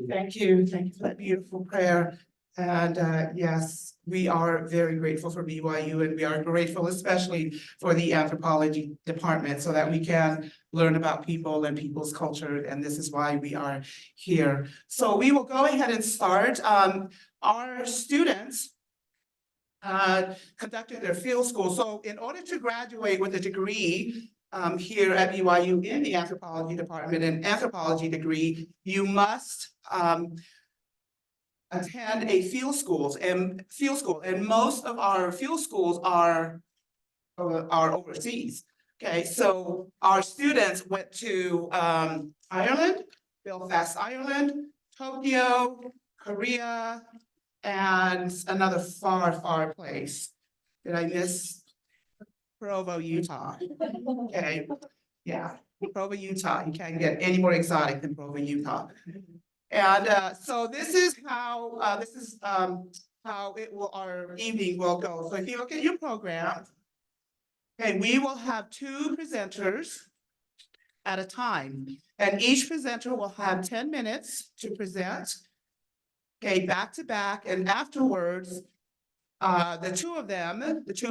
Thank you. Thank you for that beautiful prayer. And yes, we are very grateful for BYU, and we are grateful especially for the anthropology department so that we can learn about people and people's culture. And this is why we are here. So we will go ahead and start. Our students conducted their field school. So in order to graduate with a degree here at BYU in the anthropology department, an anthropology degree, you must attend a field school, and most of our field schools are overseas. Okay, so our students went to Ireland, Belfast, Ireland, Tokyo, Korea, and another far place. Did I miss? Provo, Utah. Okay, yeah, Provo, Utah. You can't get any more exotic than Provo, Utah. And so this is how our evening will go. So if you look at your program, okay, we will have 2 presenters at a time, and each presenter will have 10 minutes to present. Okay, back to back, and afterwards, the 2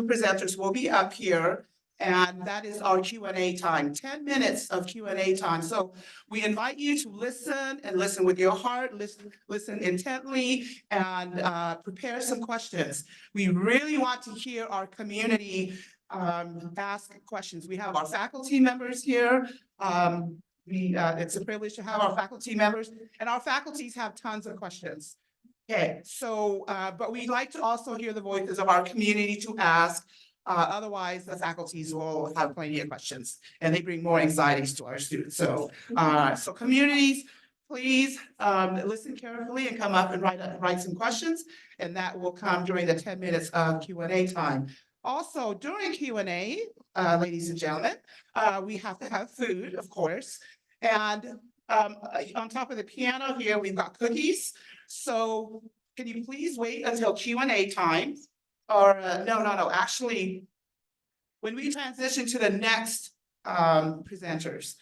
presenters will be up here, and that is our Q&A time, 10 minutes of Q&A time. So we invite you to listen and listen with your heart, listen intently, and prepare some questions. We really want to hear our community ask questions. We have our faculty members here. It's a privilege to have our faculty members, and our faculties have tons of questions. Okay, so, but we'd like to also hear the voices of our community to ask. Otherwise, the faculties will have plenty of questions, and they bring more anxieties to our students. So, so communities, please listen carefully and come up and write some questions, and that will come during the 10 minutes of Q&A time. Also, during Q&A, ladies and gentlemen, we have to have food, of course, and on top of the piano here, we've got cookies. So can you please wait until Q&A time? Or no, actually, when we transition to the next presenters.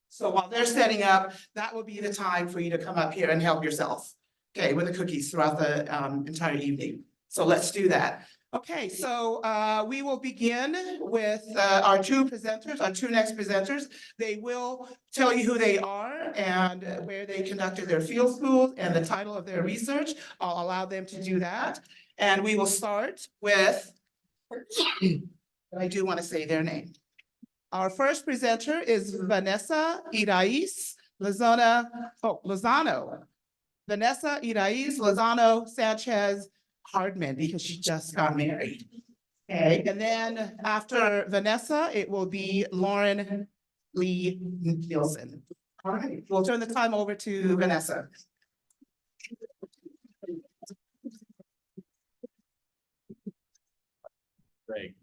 So while they're setting up, that will be the time for you to come up here and help yourself, okay, with the cookies throughout the entire evening. So let's do that. Okay, so we will begin with our 2 presenters, our 2 next presenters. They will tell you who they are and where they conducted their field schools and the title of their research. I'll allow them to do that. And we will start with, I do want to say their name. Our first presenter is Vanessa Irais Lozano. Vanessa Irais Lozano-Sanchez Hardman, because she just got married. Okay, and then after Vanessa, it will be Lauren Lee Nielson. All right, we'll turn the time over to Vanessa. Great.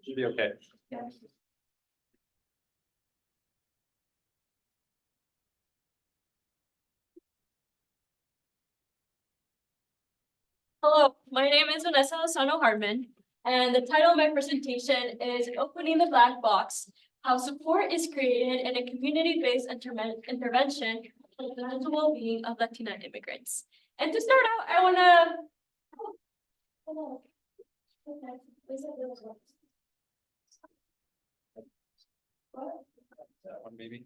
Should be okay. Hello, my name is Vanessa Lozano-Hardman, and the title of my presentation is Opening the Black Box, How Support is Created in a Community-Based Intervention for the Mental Well-Being of Latina Immigrants. And to start out, I wanna... That one maybe.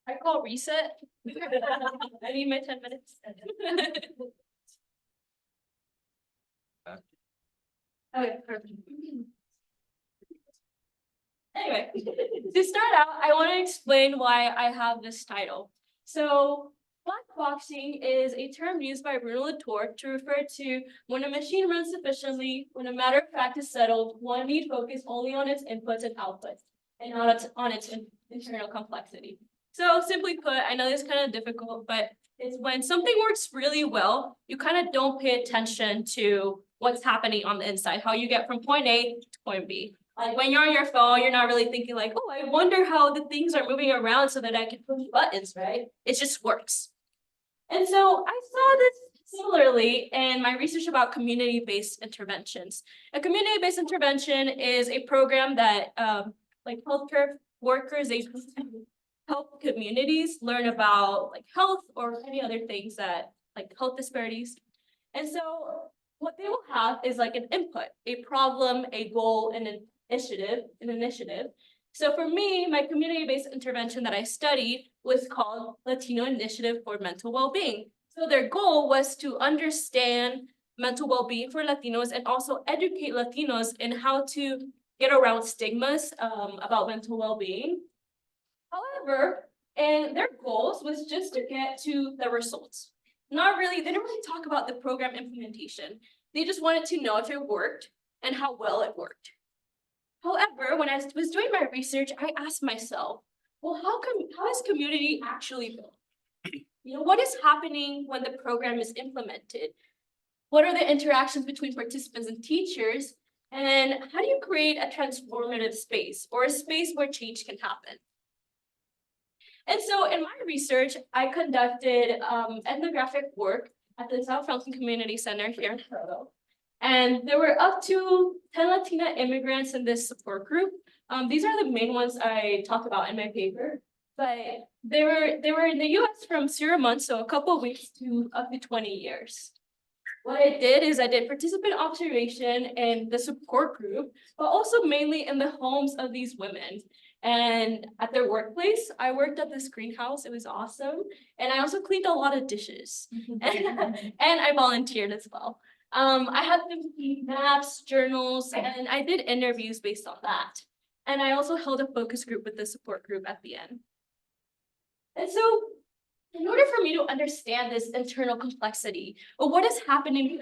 I call reset. I need my 10 minutes. Okay, perfect. Anyway, to start out, I want to explain why I have this title. So, black boxing is a term used by Bruno Latour to refer to when a machine runs sufficiently, when a matter of fact is settled, one need focus only on its inputs and outputs, and not on its internal complexity. So simply put, I know this is kind of difficult, but it's when something works really well, you kind of don't pay attention to what's happening on the inside, how you get from point A to point B. Like when you're on your phone, you're not really thinking like, oh, I wonder how the things are moving around so that I can push buttons, right? It just works. And so I saw this similarly in my research about community-based interventions. A community-based intervention is a program that like healthcare workers, they help communities learn about like health or any other things that like health disparities. And so what they will have is like an input, a problem, a goal, and an initiative. So for me, my community-based intervention that I studied was called Latino Initiative for Mental Wellbeing. So their goal was to understand mental well-being for Latinos and also educate Latinos in how to get around stigmas about mental well-being. However, and their goals was just to get to the results. Not really, they didn't really talk about the program implementation. They just wanted to know if it worked and how well it worked. However, when I was doing my research, I asked myself, well, how is community actually built? What is happening when the program is implemented? What are the interactions between participants and teachers? And how do you create a transformative space or a space where change can happen? And so in my research, I conducted ethnographic work at the South Fountain Community Center here in Toronto. And there were up to 10 Latina immigrants in this support group. These are the main ones I talk about in my paper, but they were in the US from 0 months, so a couple of weeks to up to 20 years. What I did is I did participant observation in the support group, but also mainly in the homes of these women. And at their workplace, I worked at this greenhouse. It was awesome. And I also cleaned a lot of dishes. And I volunteered as well. I had them keep maps, journals, and I did interviews based on that. And I also held a focus group with the support group at the end. And so in order for me to understand this internal complexity, or what is happening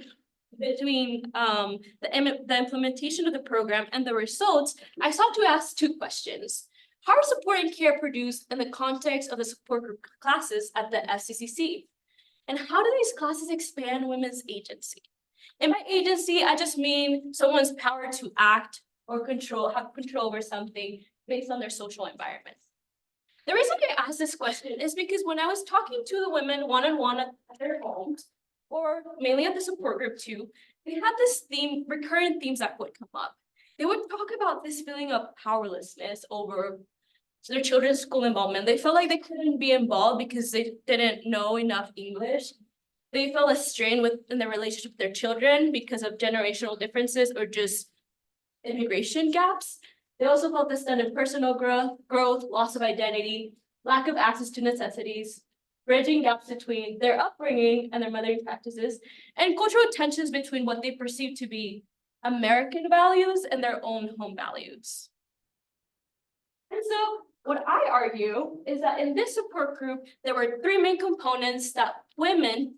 between the implementation of the program and the results, I sought to ask two questions. How are support and care produced in the context of the support group classes at the SCCC? And how do these classes expand women's agency? In my agency, I just mean someone's power to act or have control over something based on their social environment. The reason I asked this question is because when I was talking to the women one-on-one at their homes, or mainly at the support group too, they had this recurrent themes that would come up. They would talk about this feeling of powerlessness over their children's school involvement. They felt like they couldn't be involved because they didn't know enough English. They felt a strain in their relationship with their children because of generational differences or just immigration gaps. They also felt this sense of personal growth, loss of identity, lack of access to necessities, bridging gaps between their upbringing and their mothering practices, and cultural tensions between what they perceive to be American values and their own home values. And so what I argue is that in this support group, there were three main components that women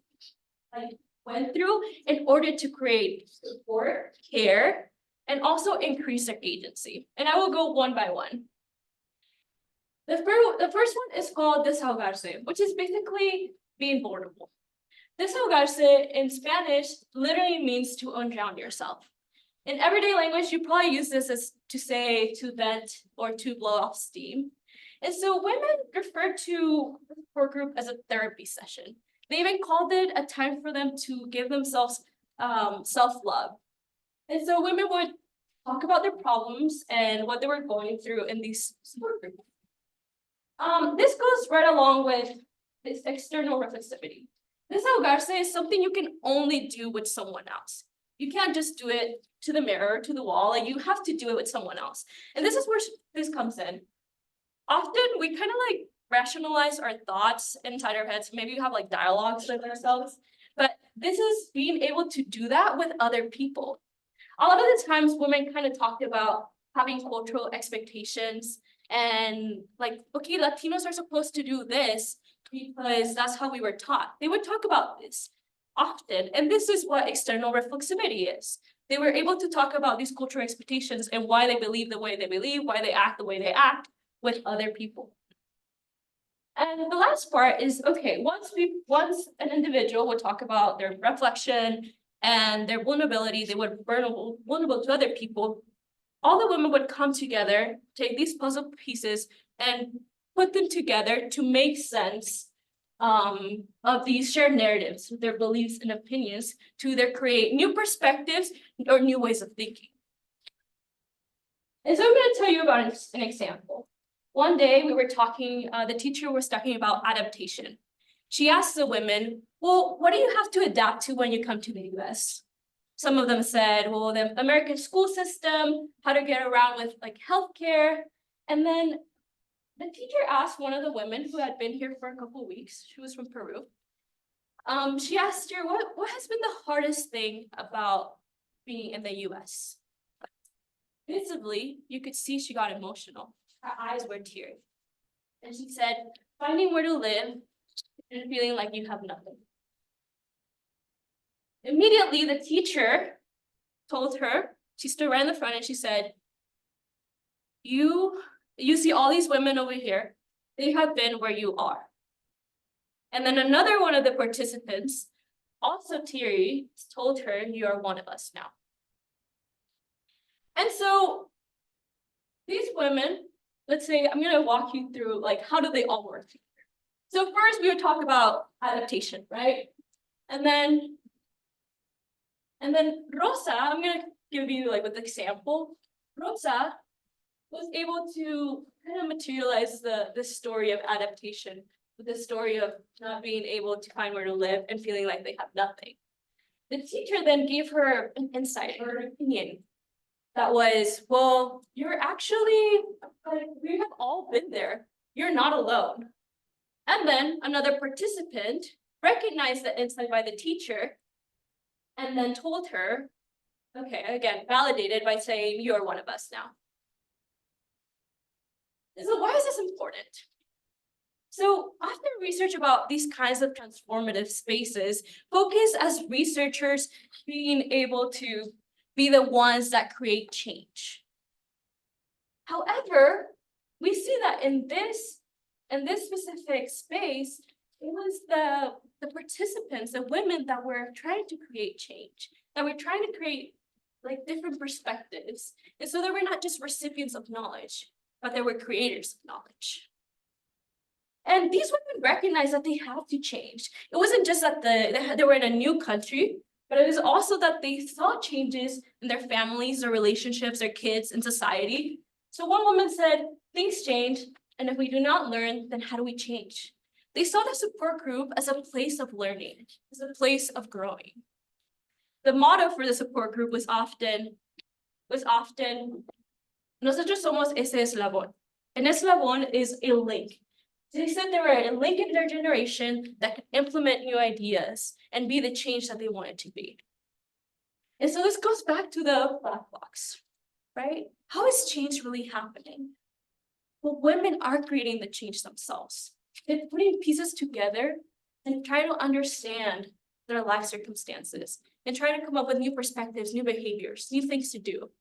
went through in order to create support, care, and also increase their agency. And I will go one by one. The first one is called desahogarse, which is basically being vulnerable. Desahogarse in Spanish literally means to undrown yourself. In everyday language, you probably use this as to say to vent or to blow off steam. And so women refer to the support group as a therapy session. They even called it a time for them to give themselves self-love. And so women would talk about their problems and what they were going through in these support groups. This goes right along with this external reflexivity. Desahogarse is something you can only do with someone else. You can't just do it to the mirror, to the wall, like you have to do it with someone else. And this is where this comes in. Often we kind of like rationalize our thoughts inside our heads. Maybe you have like dialogues with ourselves, but this is being able to do that with other people. A lot of the times women kind of talked about having cultural expectations and like, okay, Latinos are supposed to do this because that's how we were taught. They would talk about this often. And this is what external reflexivity is. They were able to talk about these cultural expectations and why they believe the way they believe, why they act the way they act with other people. And the last part is, okay, once an individual would talk about their reflection and their vulnerability, they would be vulnerable to other people. all the women would come together, take these puzzle pieces and put them together to make sense of these shared narratives, their beliefs and opinions, to either create new perspectives or new ways of thinking. And so I'm going to tell you about an example. One day we were talking, the teacher was talking about adaptation. She asked the women, well, what do you have to adapt to when you come to the US? Some of them said, well, the American school system, how to get around with like healthcare. And then the teacher asked one of the women who had been here for a couple of weeks, she was from Peru. She asked her, what has been the hardest thing about being in the US? Visibly, you could see she got emotional. Her eyes were teary. And she said, finding where to live and feeling like you have nothing. Immediately, the teacher told her, she stood right in the front and she said, you see all these women over here, they have been where you are. And then another one of the participants, also teary, told her, you are one of us now. And so these women, let's say, I'm gonna walk you through like, how do they all work together? So first we would talk about adaptation, right? And then Rosa, I'm gonna give you like with example. Rosa was able to kind of materialize the story of adaptation, with the story of not being able to find where to live and feeling like they have nothing. The teacher then gave her an insight or an opinion that was, well, you're actually, like, we have all been there. You're not alone. And then another participant recognized the insight by the teacher and then told her, okay, again, validated by saying, you are one of us now. So why is this important? So after research about these kinds of transformative spaces, focus as researchers being able to be the ones that create change. However, we see that in this specific space, it was the participants, the women that were trying to create change, that were trying to create like different perspectives. And so they were not just recipients of knowledge, but they were creators of knowledge. And these women recognized that they had to change. It wasn't just that they were in a new country, but it was also that they saw changes in their families, their relationships, their kids, and society. So one woman said, things change, and if we do not learn, then how do we change? They saw the support group as a place of learning, as a place of growing. The motto for the support group was often, nosotros somos ese eslabón. An eslabón is a link. They said they were a link in their generation that could implement new ideas and be the change that they wanted to be. And so this goes back to the black box, right? How is change really happening? Well, women are creating the change themselves. They're putting pieces together and trying to understand their life circumstances and trying to come up with new perspectives, new behaviors, new things to do.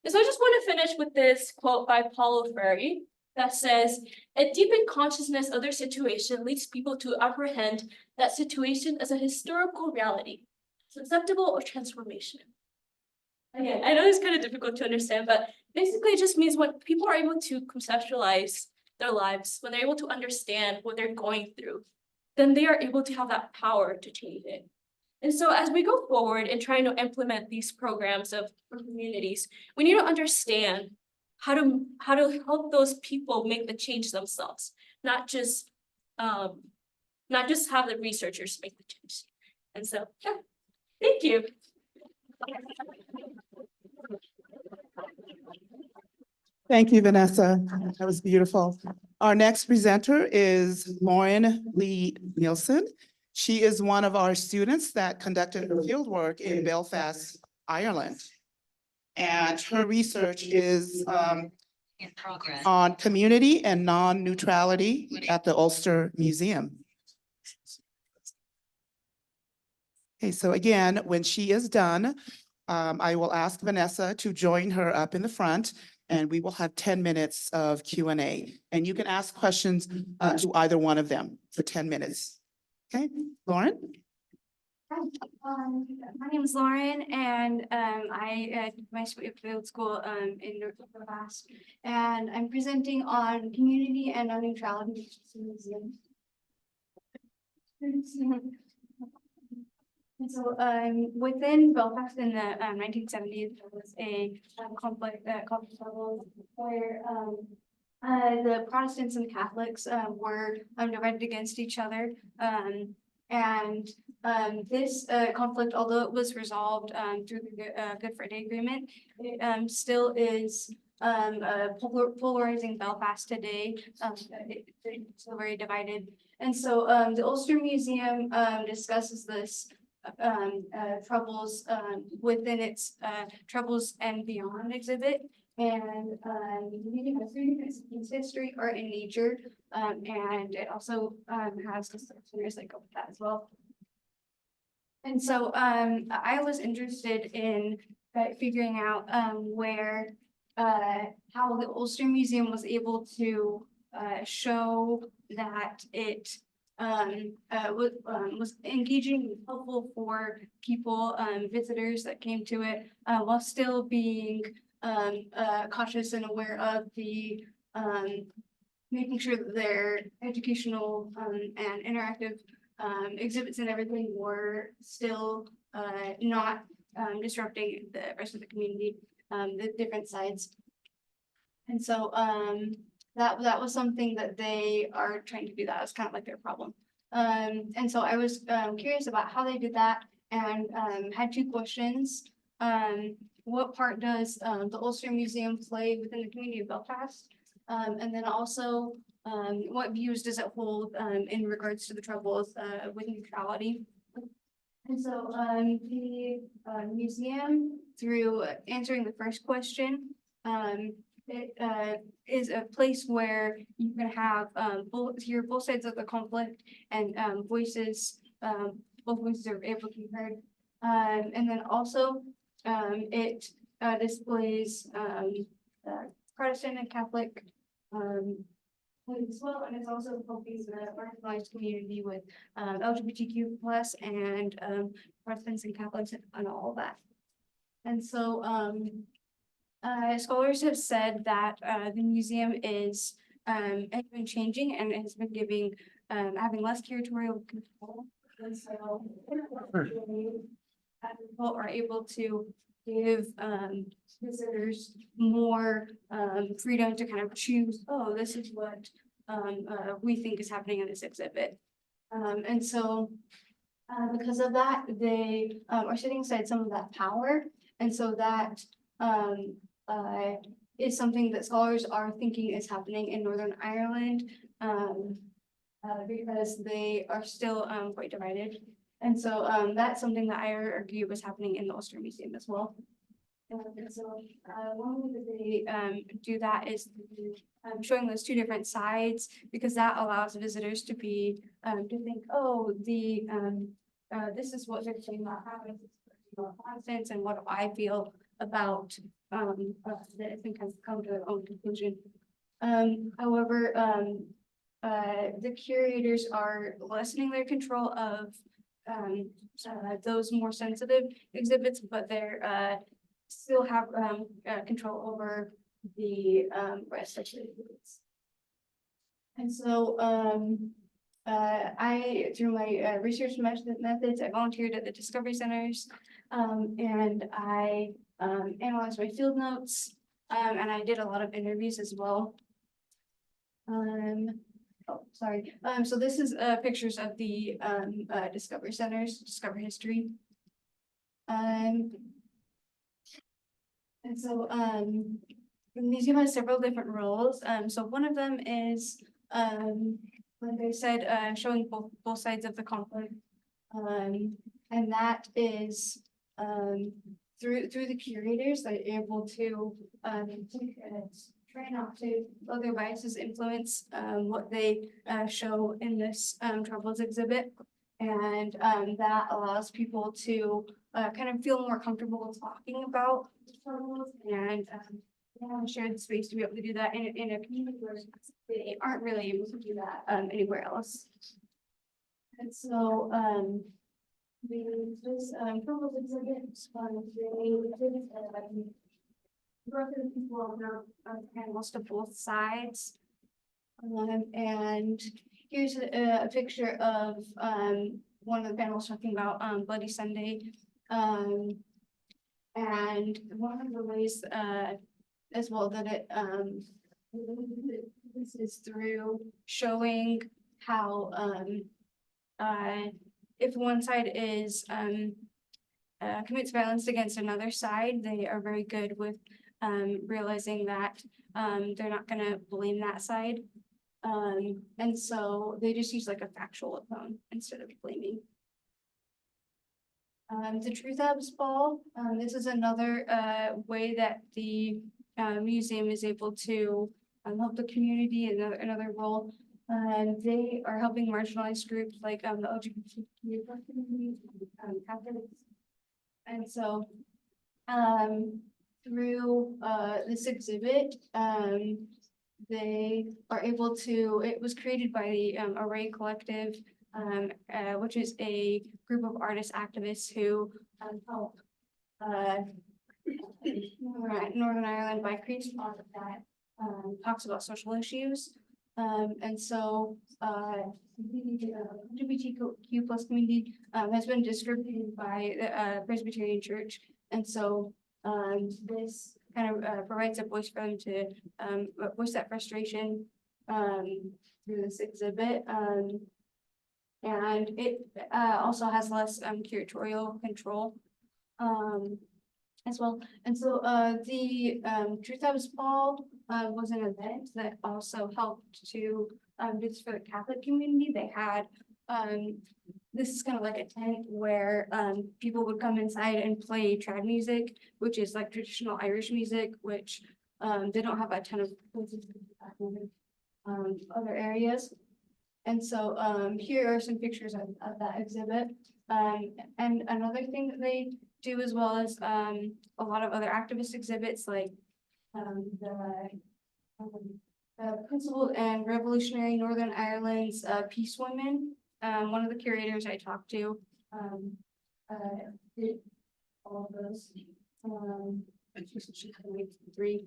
And so I just want to finish with this quote by Paulo Freire that says, a deepened consciousness of their situation leads people to apprehend that situation as a historical reality, susceptible of transformation. Again, I know it's kind of difficult to understand, but basically it just means when people are able to conceptualize their lives, when they're able to understand what they're going through, then they are able to have that power to change it. And so as we go forward in trying to implement these programs for communities, we need to understand how to help those people make the change themselves, not just have the researchers make the change. And so, yeah, thank you. Thank you, Vanessa. That was beautiful. Our next presenter is Lauren Lee Nielson. She is one of our students that conducted her fieldwork in Belfast, Ireland. And her research is In progress. on community and non-neutrality at the Ulster Museum. Okay, so again, when she is done, I will ask Vanessa to join her up in the front, and we will have 10 minutes of Q&A. And you can ask questions to either one of them for 10 minutes. Okay, Lauren? My name is Lauren, and I did my field school in North class, and I'm presenting on community and non-neutrality. And so within Belfast in the 1970s, there was a conflict level where the Protestants and Catholics were divided against each other. And this conflict, although it was resolved through the Good Friday Agreement, it still is polarizing Belfast today. It's still very divided. And so the Ulster Museum discusses this troubles within its Troubles and Beyond exhibit. And the museum has 3 different sections: history, art, and nature. And it also has centers that go with that as well. And so I was interested in figuring out where how the Ulster Museum was able to show that it was engaging and helpful for people, visitors that came to it, while still being cautious and aware of the making sure that their educational and interactive exhibits and everything were still not disrupting the rest of the community, the different sides. And so that was something that they are trying to do. That was kind of like their problem. And so I was curious about how they did that, and had 2 questions. What part does the Ulster Museum play within the community of Belfast? And then also, what views does it hold in regards to the troubles with neutrality? And so the museum, through answering the first question, it is a place where you can have hear both sides of the conflict, and voices, both voices are able to be heard. And then also it displays Protestant and Catholic as well, and it's also helping the marginalized community with LGBTQ plus and Protestants and Catholics and all of that. And so scholars have said that the museum is has been changing and has been giving having less curatorial control. And so people are able to give visitors more freedom to kind of choose, oh, this is what we think is happening in this exhibit. And so because of that, they are setting aside some of that power. And so that is something that scholars are thinking is happening in Northern Ireland, because they are still quite divided. And so that's something that I argue was happening in the Ulster Museum as well. And so one way that they do that is showing those 2 different sides, because that allows visitors to be to think, oh, the this is what they're saying about having Protestants, and what do I feel about that, I think has come to their own conclusion. However, the curators are lessening their control of those more sensitive exhibits, but they're still have control over the rest of the exhibits. And so I, through my research methods, I volunteered at the Discovery Centers, and I analyzed my field notes, and I did a lot of interviews as well. Oh, sorry. So this is pictures of the Discovery Centers, Discover History. And so the museum has several different roles. So one of them is, like I said, showing both sides of the conflict. And that is through the curators that are able to try not to let their biases influence what they show in this Troubles exhibit. And that allows people to kind of feel more comfortable talking about Troubles, and have a shared space to be able to do that in a community where they aren't really able to do that anywhere else. And so This purple exhibit, broken people on panels to both sides. And here's a picture of one of the panels talking about Bloody Sunday. And one of the ways as well that it this is through showing how if one side is commits violence against another side, they are very good with realizing that they're not going to blame that side. And so they just use like a factual opponent instead of blaming. The Truth Abs Ball, this is another way that the museum is able to help the community, another role. They are helping marginalized groups like the LGBTQ community, Catholics. And so through this exhibit, they are able to, it was created by the Irais Collective, which is a group of artist activists who help Northern Ireland by creating art that talks about social issues. And so the LGBTQ plus community has been discriminated by the Presbyterian Church. And so this kind of provides a voice for them to voice that frustration through this exhibit. And it also has less curatorial control as well. And so the Truth Abs Ball was an event that also helped to do this for the Catholic community. They had this is kind of like a tent where people would come inside and play trad music, which is like traditional Irish music, which they don't have a ton of other areas. And so here are some pictures of that exhibit. And another thing that they do as well as a lot of other activist exhibits like the Principled and Revolutionary Northern Ireland's Peace Women. One of the curators I talked to did all of those. Three.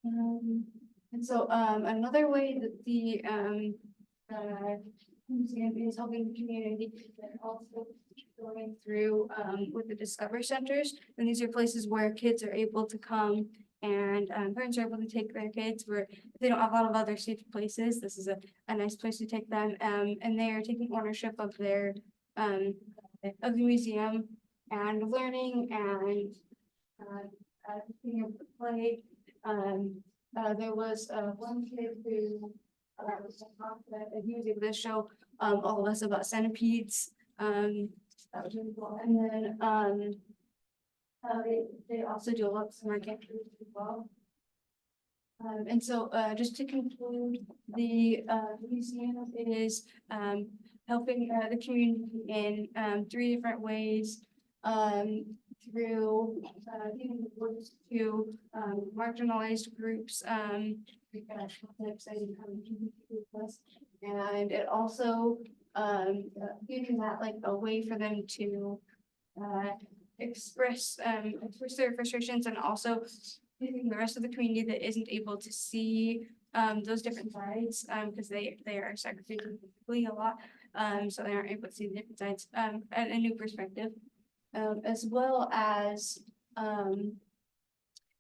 And so another way that the museum is helping the community, but also going through with the Discover Centers. And these are places where kids are able to come and parents are able to take their kids where they don't have a lot of other safe places. This is a nice place to take them. And they are taking ownership of their of the museum and learning and being able to play. There was one kid who he was able to show all of us about centipedes. That was really cool. And then they also do a lot of summer activities as well. And so just to conclude, the museum is helping the community in 3 different ways. Through giving voice to marginalized groups, and it also giving that like a way for them to express their frustrations, and also giving the rest of the community that isn't able to see those different sides because they are segregated politically a lot, so they aren't able to see the different sides and a new perspective. As well as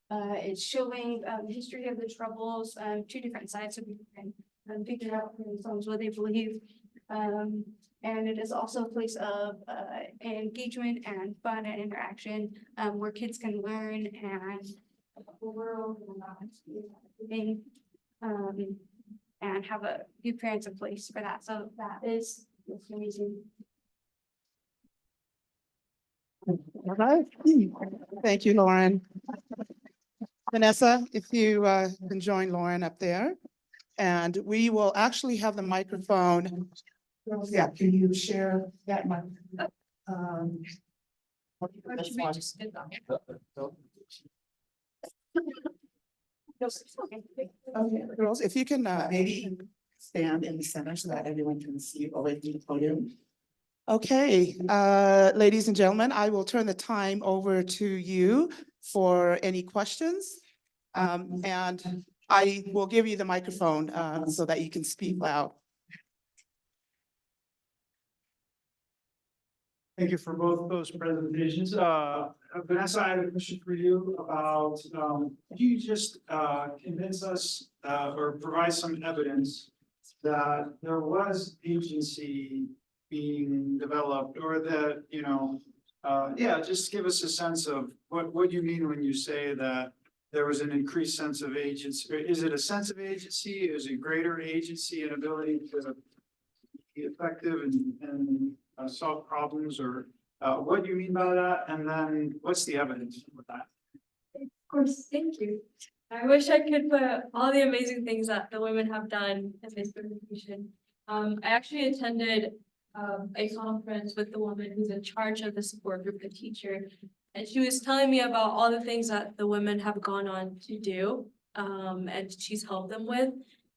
it's showing the history of the Troubles, 2 different sides, so people can figure out for themselves what they believe. And it is also a place of engagement and fun and interaction where kids can learn and about the world and have give parents a place for that. So that is amazing. All right. Thank you, Lauren. Vanessa, if you can join Lauren up there. And we will actually have the microphone. Yeah, can you share that microphone? Okay, girls, if you can maybe stand in the center so that everyone can see away from the podium. Okay, ladies and gentlemen, I will turn the time over to you for any questions. And I will give you the microphone so that you can speak loud. Thank you for both those presentations. Vanessa, I have a question for you about, could you just convince us or provide some evidence that there was agency being developed, or that, yeah, just give us a sense of what you mean when you say that there was an increased sense of agency. Is it a sense of agency? Is it greater agency and ability to be effective and solve problems, or what do you mean by that? And then what's the evidence with that? Of course, thank you. I wish I could put all the amazing things that the women have done in this presentation. I actually attended a conference with the woman who's in charge of the support group, the teacher, and she was telling me about all the things that the women have gone on to do, and she's helped them with.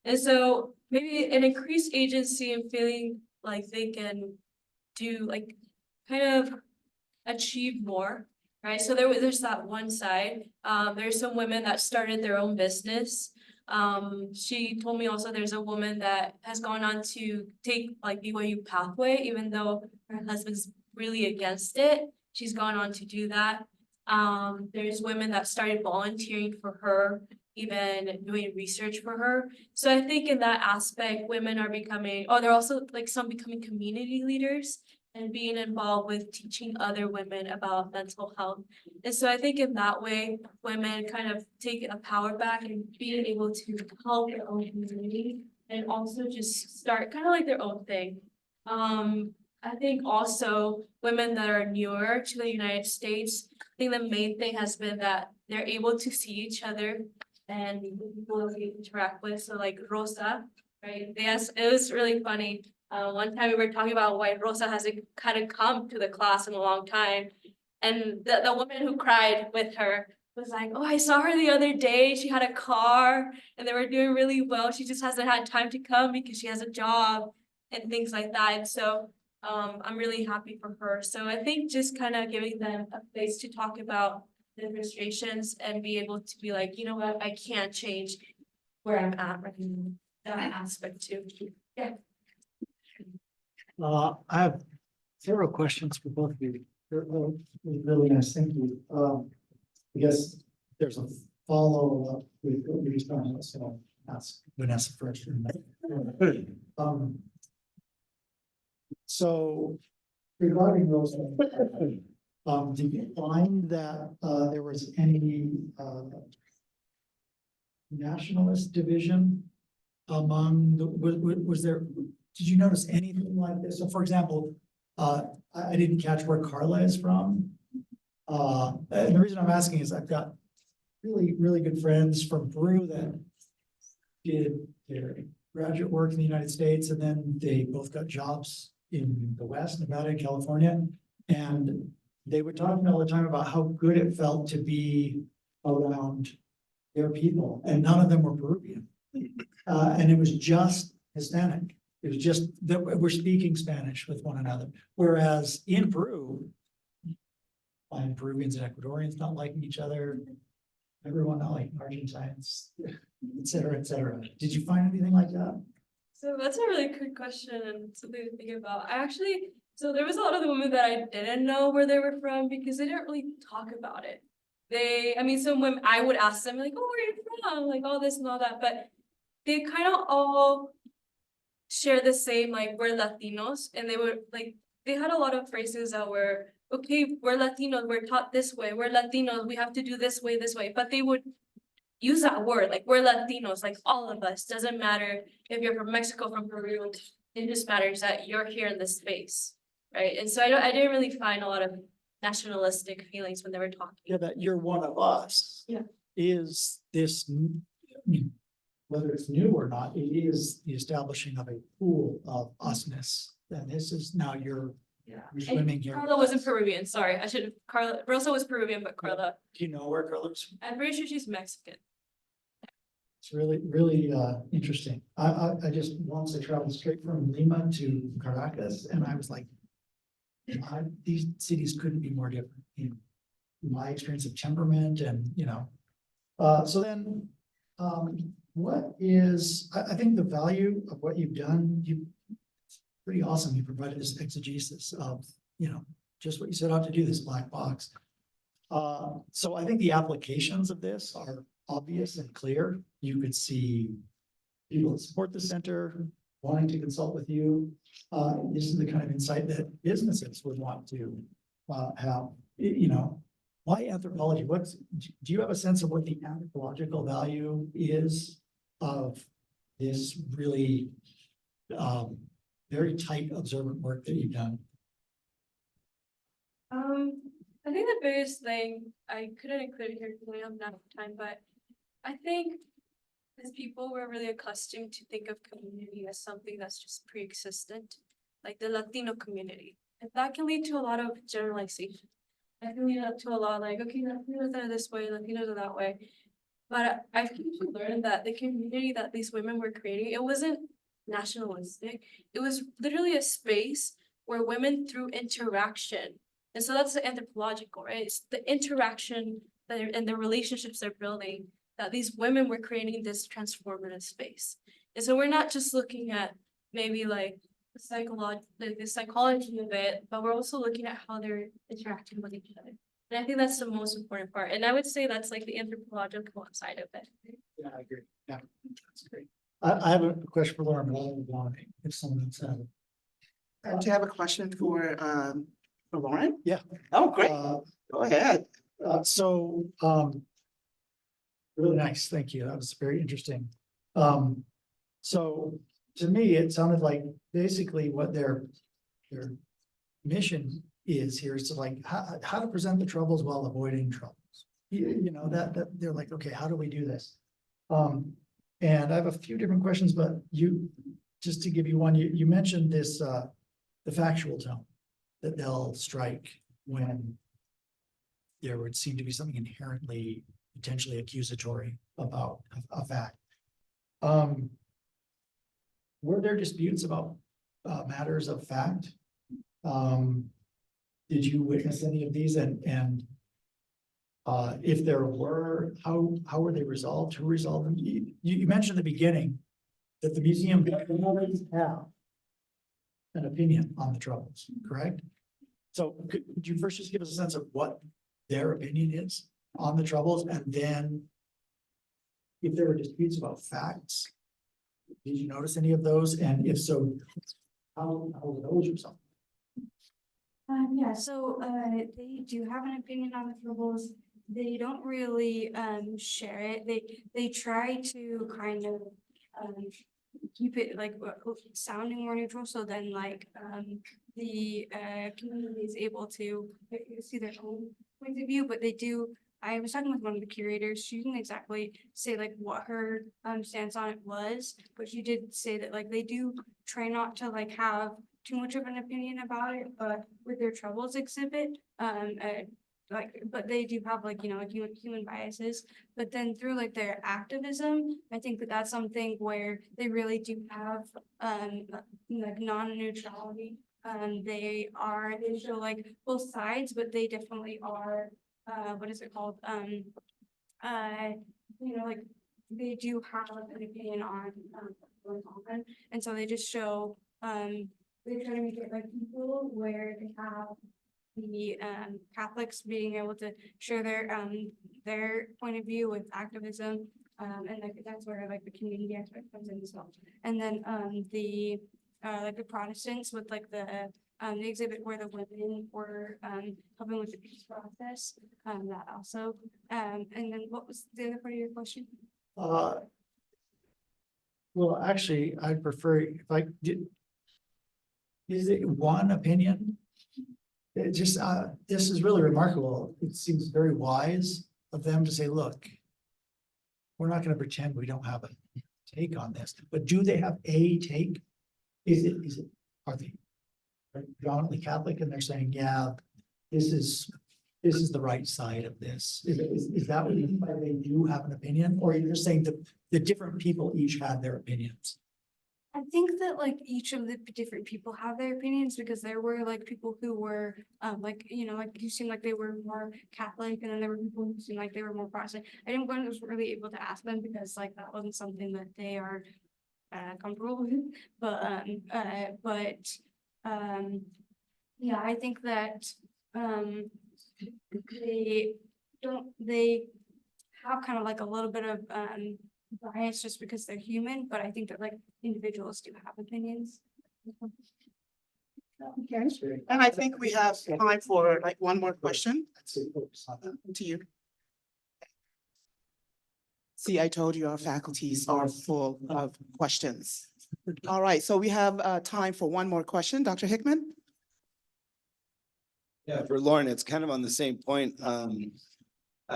And so maybe an increased agency and feeling like they can do, like, kind of achieve more, right? So there's that one side. There's some women that started their own business. She told me also there's a woman that has gone on to take like BYU pathway, even though her husband's really against it. She's gone on to do that. There's women that started volunteering for her, even doing research for her. So I think in that aspect, women are becoming, they're also like some becoming community leaders and being involved with teaching other women about mental health. And so I think in that way, women kind of take a power back and being able to help their own community and also just start kind of like their own thing. I think also women that are newer to the United States, I think the main thing has been that they're able to see each other and people they interact with. So like Rosa, right? Yes, it was really funny. One time we were talking about why Rosa hasn't kind of come to the class in a long time. And the woman who cried with her was like, oh, I saw her the other day. She had a car and they were doing really well. She just hasn't had time to come because she has a job and things like that. And so I'm really happy for her. So I think just kind of giving them a place to talk about their frustrations and be able to be like, you know what, I can't change where I'm at right now. That aspect too. Yeah. I have several questions for both of you. They're really nice, thank you. I guess there's a follow-up with what you just talking about, so I'll ask Vanessa first. So regarding those, did you find that there was any nationalist division among the, was there? Did you notice anything like this? So for example, I didn't catch where Carla is from. And the reason I'm asking is I've got really good friends from Peru that did their graduate work in the United States, and then they both got jobs in the West, Nevada and California. And they would talk to me all the time about how good it felt to be around their people, and none of them were Peruvian. And it was just Hispanic. It was just that we're speaking Spanish with one another. Whereas in Peru, find Peruvians and Ecuadorians not liking each other, everyone not liking Argentines, et cetera, et cetera. Did you find anything like that? So that's a really good question and something to think about. So there was a lot of the women that I didn't know where they were from because they didn't really talk about it. Some women, I would ask them like, oh, where are you from? Like all this and all that, but they kind of all share the same, like we're Latinos, and they had a lot of phrases that were, okay, we're Latinos, we're taught this way, we're Latinos, we have to do this way, but they would use that word, like we're Latinos, like all of us, doesn't matter if you're from Mexico, from Peru, it just matters that you're here in this space, right? And so I didn't really find a lot of nationalistic feelings when they were talking. Yeah, that you're one of us. Yeah. Is this, I mean, whether it's new or not, it is the establishing of a pool of usness. And this is now you're swimming here. Carla wasn't Peruvian, sorry, Rosa was Peruvian, but Carla, Do you know where Carla's from? I'm pretty sure she's Mexican. It's really interesting. I just once I traveled straight from Lima to Caracas, and I was like, these cities couldn't be more different in my experience of temperament and, so then, what is, I think the value of what you've done, pretty awesome. You provided this exegesis of, just what you set out to do, this black box. So I think the applications of this are obvious and clear. You could see people that support the center wanting to consult with you. This is the kind of insight that businesses would want to have, why anthropology? Do you have a sense of what the anthropological value is of this really very tight observant work that you've done? I think the biggest thing, I couldn't include it here because we don't have enough time, but I think as people were really accustomed to think of community as something that's just pre-existent, like the Latino community. And that can lead to a lot of generalization. That can lead up to a lot like, okay, Latinos are this way, Latinos are that way. But I've come to learn that the community that these women were creating, it wasn't nationalistic. It was literally a space where women through interaction. And so that's the anthropological, right? It's the interaction and the relationships they're building that these women were creating this transformative space. And so we're not just looking at maybe like the psychology of it, but we're also looking at how they're interacting with each other. And I think that's the most important part. And I would say that's like the anthropological side of it. Yeah, I agree. Yeah, that's great. I have a question for Lauren, but I don't want if someone else has it. Do you have a question for Lauren? Yeah. Oh, great. Go ahead. Really nice. Thank you. That was very interesting. So to me, it sounded like basically what their mission is here is to like how to present the troubles while avoiding troubles. That they're like, okay, how do we do this? And I have a few different questions, but just to give you one, you mentioned this the factual tone that they'll strike when there would seem to be something inherently potentially accusatory about a fact. Were there disputes about matters of fact? Did you witness any of these? And if there were, how were they resolved? Who resolved them? You mentioned at the beginning that the museum already have an opinion on the troubles, correct? So could you first just give us a sense of what their opinion is on the troubles, and then if there were disputes about facts, did you notice any of those? And if so, how were those resolved? Yeah, so they do have an opinion on the troubles. They don't really share it. They try to kind of keep it like sounding more neutral, so then like the community is able to see their own point of view, but they do. I was talking with one of the curators. She didn't exactly say like what her stance on it was, but she did say that like they do try not to like have too much of an opinion about it, but with their troubles exhibit, but they do have like, like human biases, but then through like their activism, I think that that's something where they really do have like non-neutrality. They show like both sides, but they definitely are what is it called? Like they do have an opinion on what's going on, and so they just show they try to make it like equal, where they have the Catholics being able to share their point of view with activism, and like that's where like the community aspect comes in as well. And then the Protestants with like the exhibit where the women were helping with the peace process, that also. And then what was the other part of your question? Well, actually, I'd prefer if I did. Is it one opinion? It just this is really remarkable. It seems very wise of them to say, look, we're not going to pretend we don't have a take on this, but do they have a take? Are they predominantly Catholic and they're saying, yeah, this is the right side of this? Is that what you mean by they do have an opinion? Or you're just saying that the different people each had their opinions? I think that like each of the different people have their opinions because there were like people who were like, you know, like you seemed like they were more Catholic and then there were people who seemed like they were more Protestant. I didn't was really able to ask them because like that wasn't something that they are comfortable with. But yeah, I think that they have kind of like a little bit of bias just because they're human, but I think that like individuals do have opinions. Okay, and I think we have time for like one more question to you. See, I told you our faculties are full of questions. All right, so we have time for one more question. Dr. Hickman? Yeah, for Lauren, it's kind of on the same point. I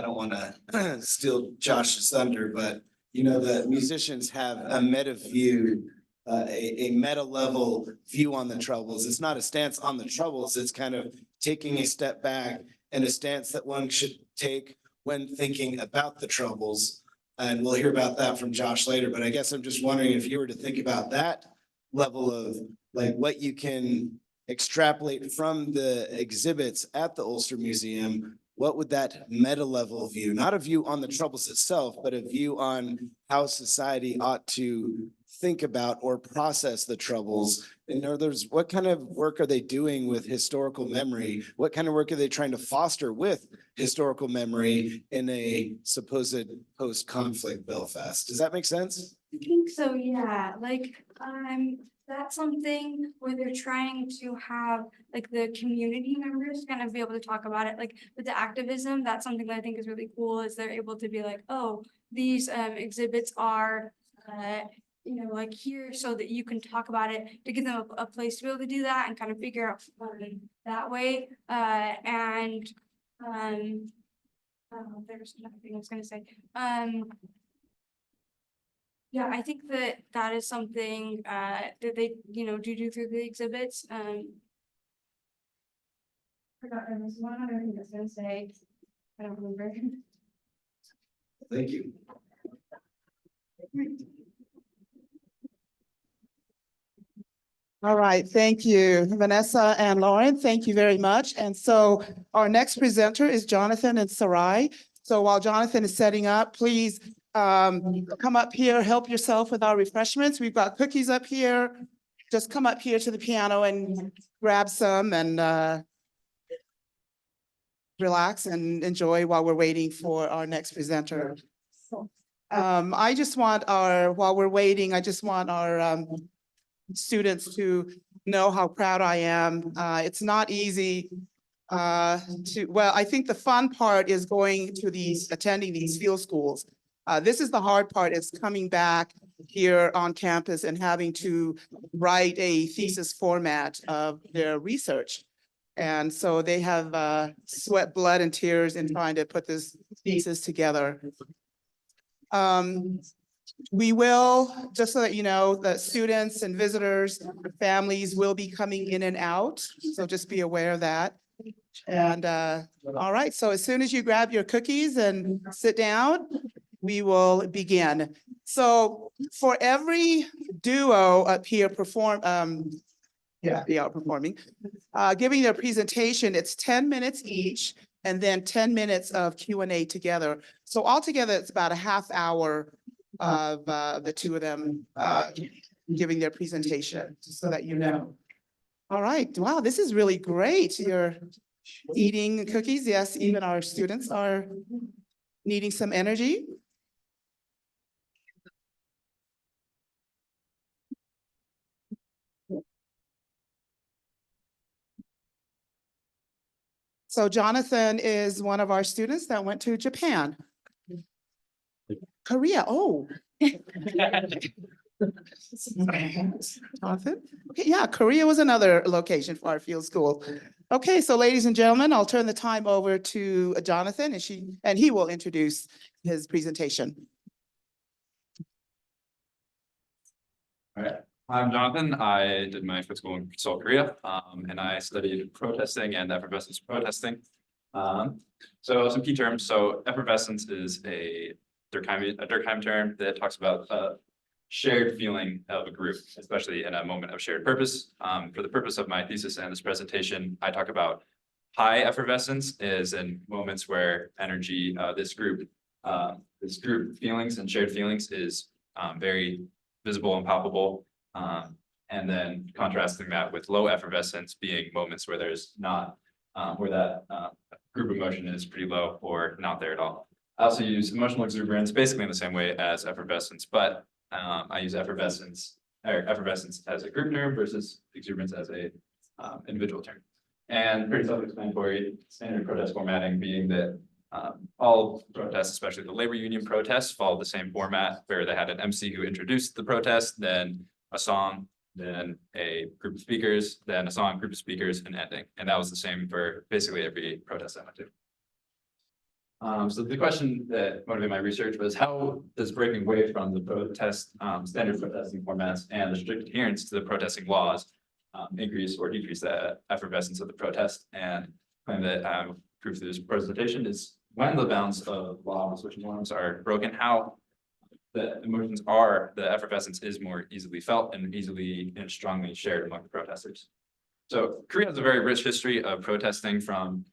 don't want to steal Josh's thunder, but you know, the musicians have a meta view, a meta level view on the troubles. It's not a stance on the troubles. It's kind of taking a step back and a stance that one should take when thinking about the troubles. And we'll hear about that from Josh later, but I guess I'm just wondering if you were to think about that level of like what you can extrapolate from the exhibits at the Ulster Museum, what would that meta level view, not a view on the troubles itself, but a view on how society ought to think about or process the troubles? In other words, what kind of work are they doing with historical memory? What kind of work are they trying to foster with historical memory in a supposed post-conflict Belfast? Does that make sense? I think so, yeah, like, that's something where they're trying to have like the community members kind of be able to talk about it, like with the activism, that's something that I think is really cool, is they're able to be like, oh, these exhibits are you know, like here so that you can talk about it, to give them a place to be able to do that and kind of figure out that way. There's another thing I was gonna say. Yeah, I think that that is something that they, you know, do through the exhibits. Forgot there was one other thing I was gonna say. I don't remember. Thank you. All right, thank you, Vanessa and Lauren. Thank you very much. And so our next presenter is Jonathan and Sarai. So while Jonathan is setting up, please come up here, help yourself with our refreshments. We've got cookies up here. Just come up here to the piano and grab some and relax and enjoy while we're waiting for our next presenter. I just want while we're waiting, I just want our students to know how proud I am. It's not easy well, I think the fun part is attending these field schools. This is the hard part, is coming back here on campus and having to write a thesis format of their research. And so they have sweat, blood, and tears in trying to put this thesis together. We will, just so that you know, that students and visitors, families will be coming in and out. So just be aware of that. And all right, so as soon as you grab your cookies and sit down, we will begin. So for every duo up here performing, giving their presentation, it's 10 minutes each, and then 10 minutes of Q&A together. So altogether, it's about a half hour of the two of them giving their presentation, so that you know. All right, wow, this is really great. You're eating cookies. Yes, even our students are needing some energy. So Jonathan is one of our students that went to Japan. Korea, oh. Jonathan? Okay, yeah, Korea was another location for our field school. Okay, so ladies and gentlemen, I'll turn the time over to Jonathan and he will introduce his presentation. All right, I'm Jonathan. I did my first school in Seoul, Korea, and I studied protesting and effervescence protesting. So some key terms. So effervescence is a Durkheim term that talks about shared feeling of a group, especially in a moment of shared purpose. For the purpose of my thesis and this presentation, I talk about high effervescence is in moments where energy, this group feelings and shared feelings is very visible and palpable. And then contrasting that with low effervescence being moments where there's not, where that group emotion is pretty low or not there at all. I also use emotional exuberance basically in the same way as effervescence, but I use effervescence as a group term versus exuberance as a individual term. And pretty self-explanatory standard protest formatting being that all protests, especially the labor union protests, follow the same format where they had an MC who introduced the protest, then a song, then a group of speakers, then a song, group of speakers, and ending. And that was the same for basically every protest I went to. So the question that motivated my research was how does breaking away from the protest standard protesting formats and the strict adherence to the protesting laws increase or decrease the effervescence of the protest? And claim that proof through this presentation is when the bounds of laws, which norms are broken, how the emotions are, the effervescence is more easily felt and easily and strongly shared among the protesters. So Korea has a very rich history of protesting from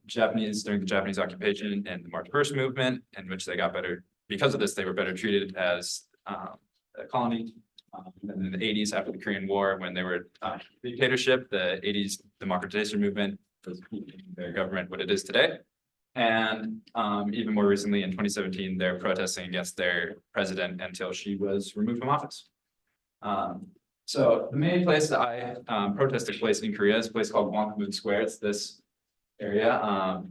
Japanese during the Japanese occupation and the March 1st movement, in which they got better. Because of this, they were better treated as a colony. And in the 80s, after the Korean War, when they were dictatorship, the 80s democratization movement was keeping their government what it is today. And even more recently, in 2017, they're protesting against their president until she was removed from office. So the main place that I protest took place in Korea is a place called Gwangbun Square. It's this area.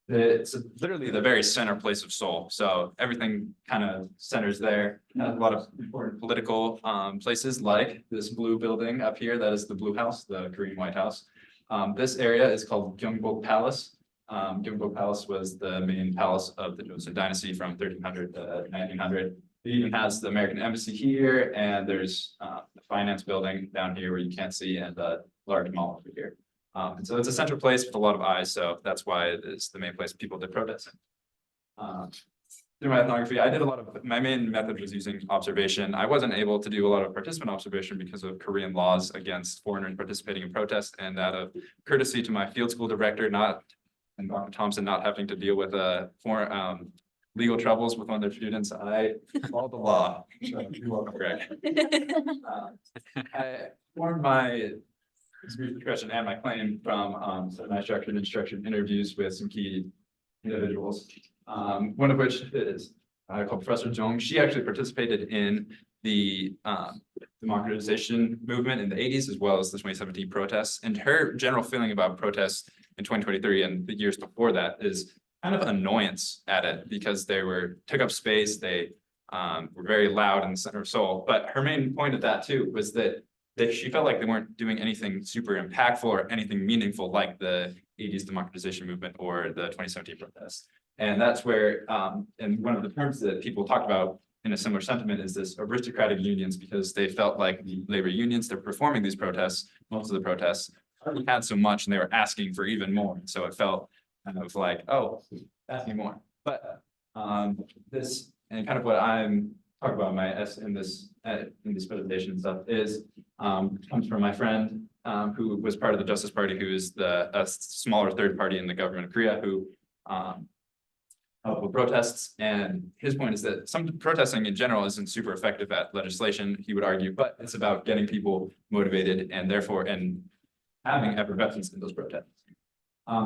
It's literally the very center place of Seoul. So everything kind of centers there. It has a lot of important political places like this blue building up here. That is the Blue House, the Korean White House. This area is called Gyeongbok Palace. Gyeongbok Palace was the main palace of the Joseon Dynasty from 1300 to 1900. It even has the American Embassy here, and there's the finance building down here where you can't see, and the large mall over here. And so it's a central place with a lot of eyes, so that's why it is the main place people did protesting. Through my ethnography, I did a lot of, my main method was using observation. I wasn't able to do a lot of participant observation because of Korean laws against foreigners participating in protests, and out of courtesy to my field school director, and Dr. Thompson not having to deal with legal troubles with one of their students, I followed the law. So you're welcome, Greg. I formed my discussion and my claim from semi-structured and structured interviews with some key individuals. One of which is called Professor Jung. She actually participated in the democratization movement in the 80s, as well as the 2017 protests. And her general feeling about protests in 2023 and the years before that is kind of annoyance at it, because they took up space, they were very loud in the center of Seoul. But her main point of that too was that she felt like they weren't doing anything super impactful or anything meaningful like the 80s democratization movement or the 2017 protests. And that's where, and one of the terms that people talked about in a similar sentiment is this aristocratic unions, because they felt like the labor unions that were performing these protests, most of the protests, already had so much and they were asking for even more. So it felt kind of like, oh, asking more. But this, and kind of what I'm talking about in this presentation and stuff is, comes from my friend who was part of the Justice Party, who is a smaller third party in the government of Korea, who help with protests. And his point is that some protesting in general isn't super effective at legislation, he would argue, but it's about getting people motivated and therefore having effervescence in those protests.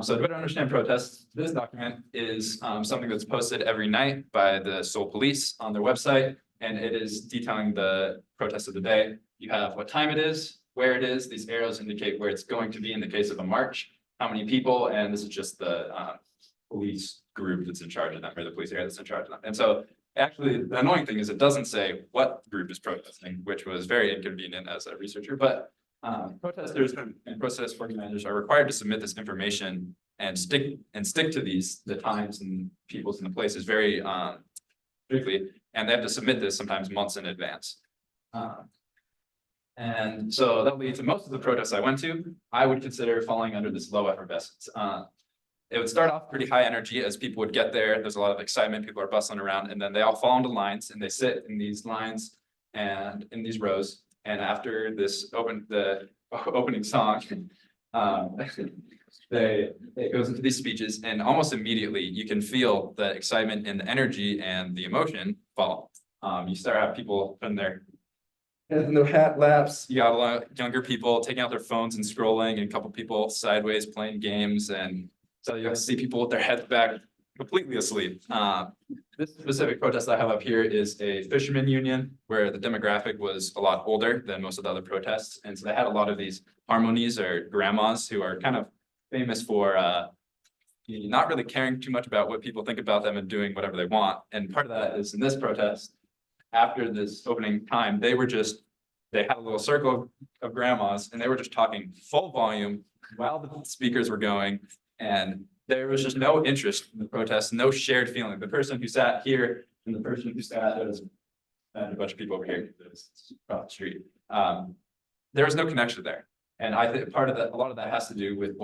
So to better understand protests, this document is something that's posted every night by the Seoul Police on their website, and it is detailing the protests of the day. You have what time it is, where it is. These arrows indicate where it's going to be in the case of a march, how many people, and this is just the police group that's in charge of them, or the police area that's in charge of them. And so actually, the annoying thing is it doesn't say what group is protesting, which was very inconvenient as a researcher, but protesters and protest organizers are required to submit this information and stick to the times and peoples and the places very strictly, and they have to submit this sometimes months in advance. And so that leads to most of the protests I went to, I would consider falling under this low effervescence. It would start off pretty high energy as people would get there. There's a lot of excitement, people are bustling around, and then they all fall into lines and they sit in these lines and in these rows. And after this opening song, it goes into these speeches, and almost immediately you can feel the excitement and the energy and the emotion fall. You start to have people putting their heads in their hat laps. You got a lot of younger people taking out their phones and scrolling, and a couple people sideways playing games, and so you see people with their heads back, completely asleep. This specific protest I have up here is a fisherman union where the demographic was a lot older than most of the other protests. And so they had a lot of these harmonies or grandmas who are kind of famous for not really caring too much about what people think about them and doing whatever they want. And part of that is in this protest, after this opening time, they had a little circle of grandmas and they were just talking full volume while the speakers were going. And there was just no interest in the protest, no shared feeling. The person who sat here and the person who sat, there's a bunch of people over here across the street. There was no connection there. And I think part of that, a lot of that has to do with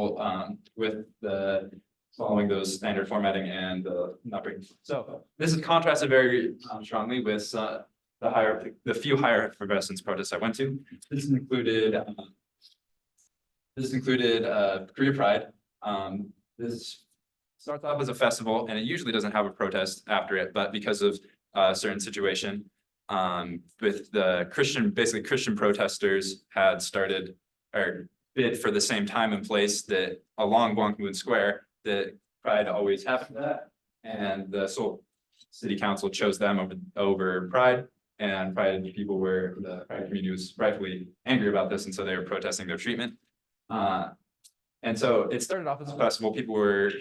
the following those standard formatting and not bringing. So this is contrasted very strongly with the few higher effervescence protests I went to. This included Korea Pride. This starts off as a festival, and it usually doesn't have a protest after it, but because of a certain situation, with the basically Christian protesters had started or bid for the same time and place that along Guangmoon Square, that Pride always happened at, and the Seoul City Council chose them over Pride, and the Pride community was rightfully angry about this, and so they were protesting their treatment. And so it started off as a festival. People were,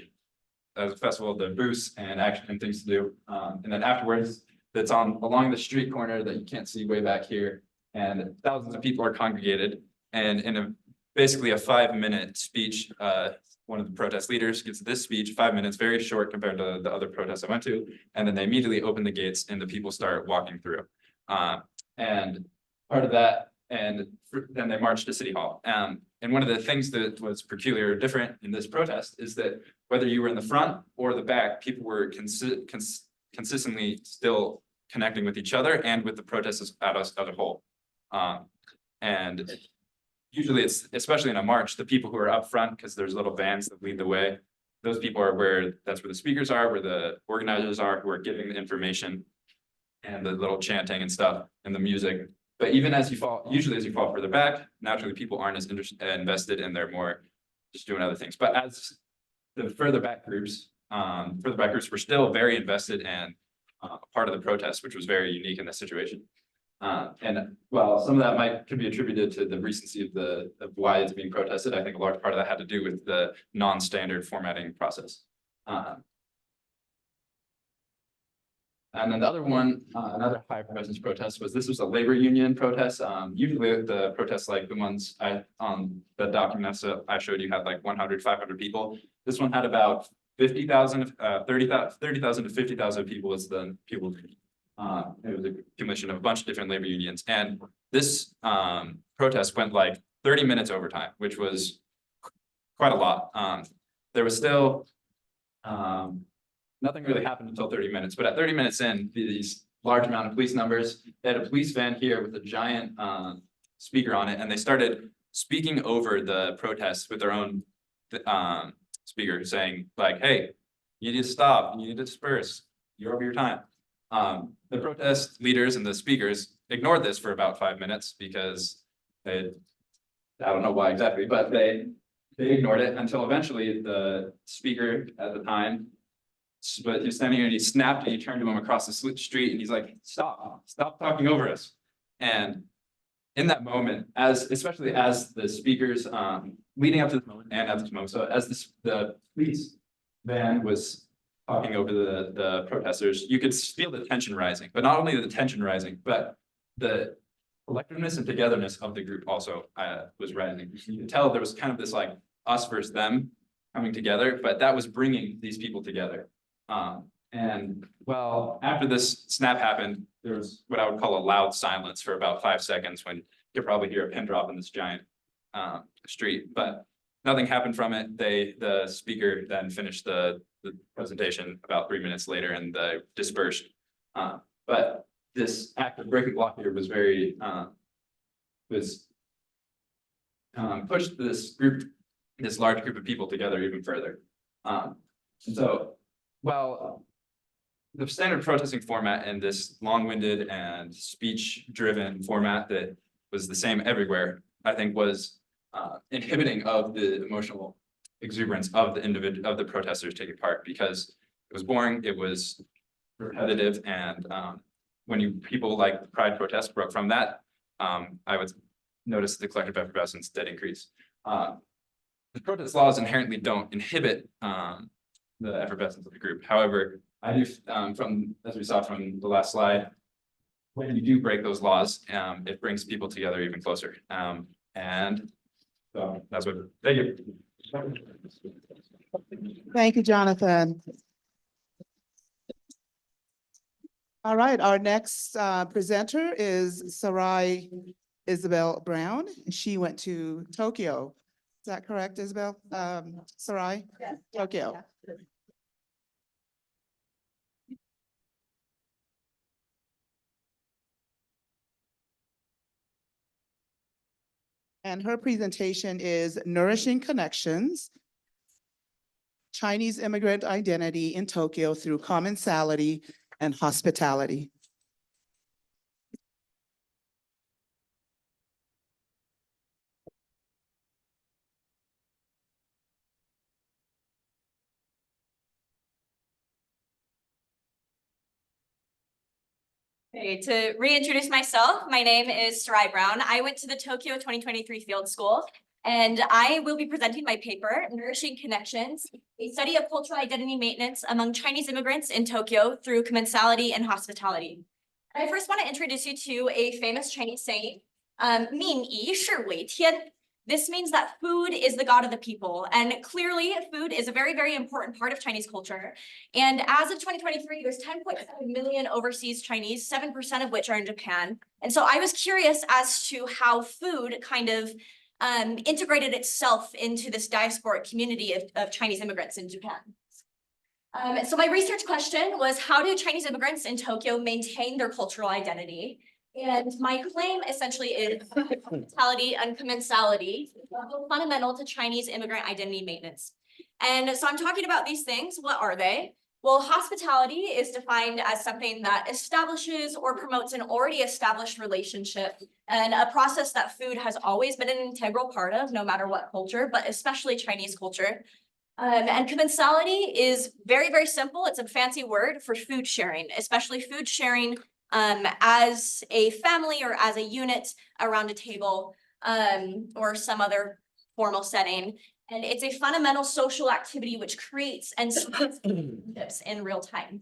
as a festival, the booths and action and things to do. And then afterwards, that's along the street corner that you can't see way back here. And thousands of people are congregated. And in basically a 5-minute speech, one of the protest leaders gives this speech, 5 minutes, very short compared to the other protests I went to. And then they immediately open the gates and the people start walking through. And part of that, and then they march to City Hall. And one of the things that was peculiar or different in this protest is that whether you were in the front or the back, people were consistently still connecting with each other and with the protesters as a whole. And usually it's, especially in a march, the people who are up front, because there's little vans that lead the way, those people are that's where the speakers are, where the organizers are, who are giving the information and the little chanting and stuff and the music. But even usually as you fall further back, naturally people aren't as invested and they're more just doing other things. But as the further back groups were still very invested and part of the protest, which was very unique in this situation. And while some of that could be attributed to the recency of why it's being protested, I think a large part of that had to do with the non-standard formatting process. And then the other one, another high effervescence protest this was a labor union protest. Usually the protests like the ones on the documents I showed you had like 100, 500 people. This one had about 50,000, 30,000 to 50,000 people was the people. It was a accumulation of a bunch of different labor unions. And this protest went like 30 minutes overtime, which was quite a lot. There was still, nothing really happened until 30 minutes, but at 30 minutes in, these large amount of police numbers, they had a police van here with a giant speaker on it, and they started speaking over the protests with their own speaker saying like, hey, you need to stop, you need to disperse, you're over your time. The protest leaders and the speakers ignored this for about 5 minutes because I don't know why exactly, but they ignored it until eventually the speaker at the time, but he was standing here and he snapped and he turned to him across the street and he's like, stop talking over us. And in that moment, especially as the speakers leading up to this moment and at this moment, so as the police van was talking over the protesters, you could feel the tension rising, but not only the tension rising, but the collectiveness and togetherness of the group also was rising. You could tell there was kind of this like us versus them coming together, but that was bringing these people together. And well, after this snap happened, there was what I would call a loud silence for about 5 seconds when you could probably hear a pin drop in this giant street, but nothing happened from it. The speaker then finished the presentation about 3 minutes later and they dispersed. But this act of breaking block here was very, pushed this large group of people together even further. And so, while the standard protesting format and this long-winded and speech-driven format that was the same everywhere, I think was inhibiting of the emotional exuberance of the protesters taking part, because it was boring, it was repetitive, and when people like the Pride protest broke from that, I would notice the collective effervescence did increase. The protest laws inherently don't inhibit the effervescence of the group. However, I do, as we saw from the last slide, when you do break those laws, it brings people together even closer. And so that's what, thank you. Thank you, Jonathan. All right, our next presenter is Sarai Isabel Brown. She went to Tokyo. Is that correct, Isabel? Sarai? Yes. Tokyo. And her presentation is Nourishing Connections, Chinese Immigrant Identity in Tokyo Through Commensality and Hospitality. Okay, to reintroduce myself, my name is Sarai Brown. I went to the Tokyo 2023 Field School, and I will be presenting my paper, Nourishing Connections, a study of cultural identity maintenance among Chinese immigrants in Tokyo through commensality and hospitality. I first want to introduce you to a famous Chinese saying, 民以食为天. This means that food is the god of the people. And clearly, food is a very, very important part of Chinese culture. And as of 2023, there's 10.7 million overseas Chinese, 7% of which are in Japan. And so I was curious as to how food kind of integrated itself into this diasporic community of Chinese immigrants in Japan. So my research question was, how do Chinese immigrants in Tokyo maintain their cultural identity? And my claim essentially is hospitality and commensality are both fundamental to Chinese immigrant identity maintenance. And so I'm talking about these things. What are they? Well, hospitality is defined as something that establishes or promotes an already established relationship, and a process that food has always been an integral part of, no matter what culture, but especially Chinese culture. And commensality is very, very simple. It's a fancy word for food sharing, especially food sharing as a family or as a unit around a table or some other formal setting. And it's a fundamental social activity which creates and supports relationships in real time.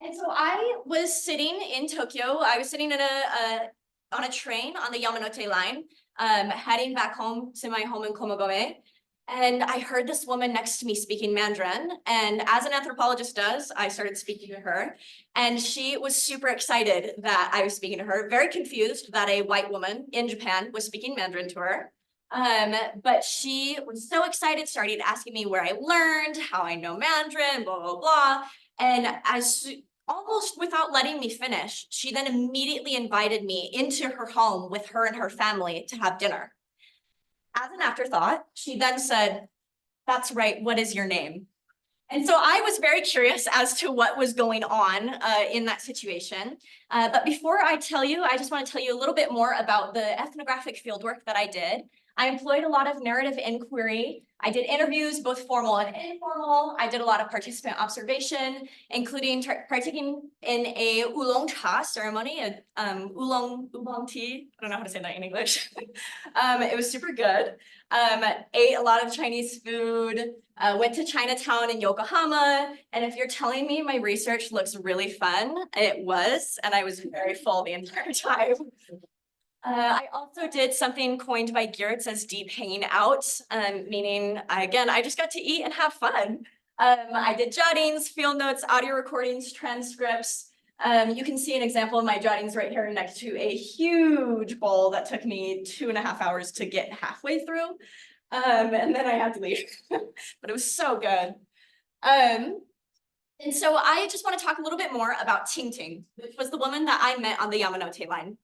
And so I was sitting in Tokyo. I was sitting in on a train on the Yamanote line, heading back home to my home in Komogoe. And I heard this woman next to me speaking Mandarin. And as an anthropologist does, I started speaking to her. And she was super excited that I was speaking to her, very confused that a white woman in Japan was speaking Mandarin to her. But she was so excited, started asking me where I learned, how I know Mandarin, blah, blah, blah. And almost without letting me finish, she then immediately invited me into her home with her and her family to have dinner. As an afterthought, she then said, "That's right, what is your name?" And so I was very curious as to what was going on in that situation. But before I tell you, I just want to tell you a little bit more about the ethnographic fieldwork that I did. I employed a lot of narrative inquiry. I did interviews, both formal and informal. I did a lot of participant observation, including partaking in a oolong cha ceremony, oolong tea. I don't know how to say that in English. It was super good. Ate a lot of Chinese food, went to Chinatown in Yokohama. And if you're telling me my research looks really fun, it was, and I was very full the entire time. I also did something coined by Geertz as deep hanging out, meaning, again, I just got to eat and have fun. I did jottings, field notes, audio recordings, transcripts. You can see an example of my jottings right here next to a huge bowl that took me 2.5 hours to get halfway through. And then I had to leave, but it was so good. And so I just want to talk a little bit more about Ting Ting, which was the woman that I met on the Yamanote line.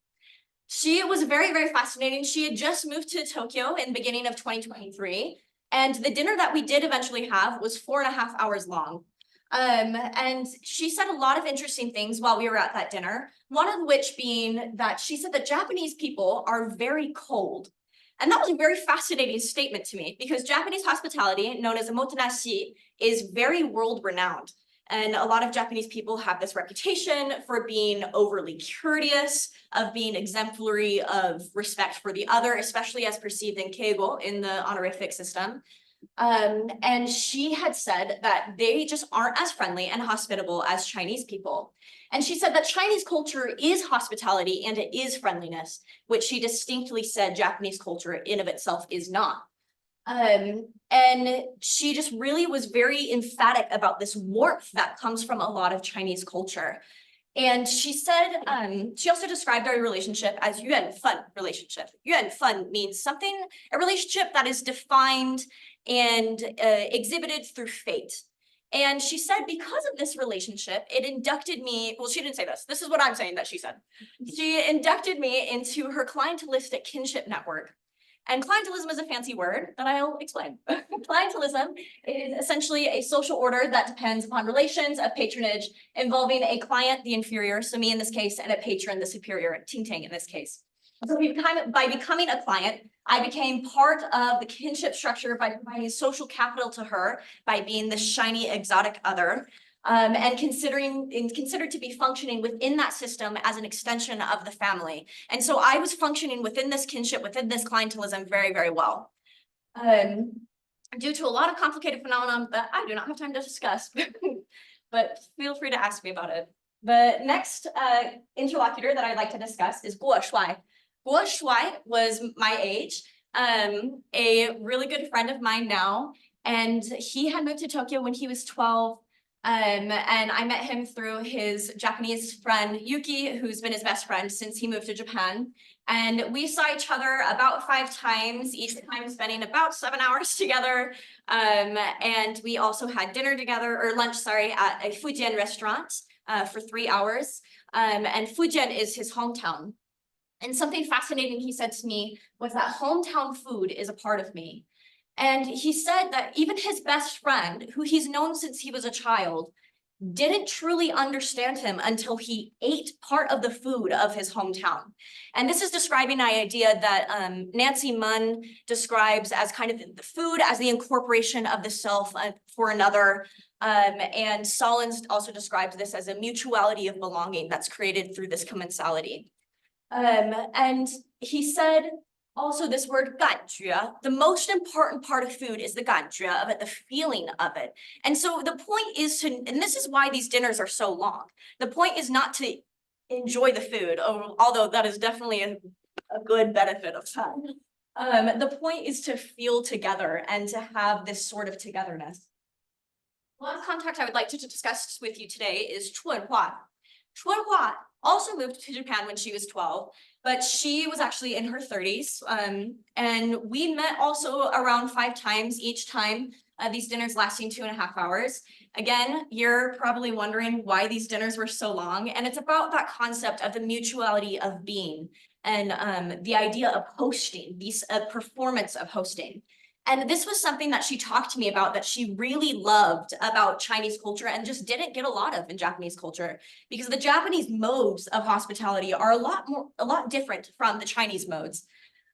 She was very, very fascinating. She had just moved to Tokyo in the beginning of 2023. And the dinner that we did eventually have was 4.5 hours long. And she said a lot of interesting things while we were at that dinner. One of which being that she said that Japanese people are very cold. And that was a very fascinating statement to me because Japanese hospitality, known as omotenashi, is very world renowned. And a lot of Japanese people have this reputation for being overly courteous, of being exemplary of respect for the other, especially as perceived in keigo, in the honorific system. And she had said that they just aren't as friendly and hospitable as Chinese people. And she said that Chinese culture is hospitality and it is friendliness, which she distinctly said Japanese culture in of itself is not. And she just really was very emphatic about this warmth that comes from a lot of Chinese culture. And she said, she also described our relationship as yuan fun relationship. Yuan fun means something, a relationship that is defined and exhibited through fate. And she said, because of this relationship, it inducted me, well, she didn't say this. This is what I'm saying that she said. She inducted me into her clientelistic kinship network. And clientelism is a fancy word that I'll explain. Clientelism is essentially a social order that depends upon relations of patronage involving a client, the inferior, so me in this case, and a patron, the superior, Ting Ting in this case. So by becoming a client, I became part of the kinship structure by providing social capital to her, by being the shiny exotic other, and considered to be functioning within that system as an extension of the family. And so I was functioning within this kinship, within this clientelism very, very well. Due to a lot of complicated phenomenon that I do not have time to discuss, but feel free to ask me about it. The next interlocutor that I'd like to discuss is Guo Shuai. Guo Shuai was my age, a really good friend of mine now, and he had moved to Tokyo when he was 12. And I met him through his Japanese friend, Yuki, who's been his best friend since he moved to Japan. And we saw each other about 5 times, each time spending about 7 hours together. And we also had dinner together, or lunch, sorry, at a Fujian restaurant for 3 hours. And Fujian is his hometown. And something fascinating he said to me was that hometown food is a part of me. And he said that even his best friend, who he's known since he was a child, didn't truly understand him until he ate part of the food of his hometown. And this is describing the idea that Nancy Munn describes as kind of the food as the incorporation of the self for another. And Solins also describes this as a mutuality of belonging that's created through this commensality. And he said, also this word ganjue, the most important part of food is the ganjue of it, the feeling of it. And so the point is to, and this is why these dinners are so long. The point is not to enjoy the food, although that is definitely a good benefit of time. The point is to feel together and to have this sort of togetherness. One contact I would like to discuss with you today is Chuanhua. Chuanhua also moved to Japan when she was 12, but she was actually in her 30s. And we met also around 5 times each time, these dinners lasting 2.5 hours. Again, you're probably wondering why these dinners were so long. And it's about that concept of the mutuality of being and the idea of hosting, these performance of hosting. And this was something that she talked to me about that she really loved about Chinese culture and just didn't get a lot of in Japanese culture, because the Japanese modes of hospitality are a lot different from the Chinese modes.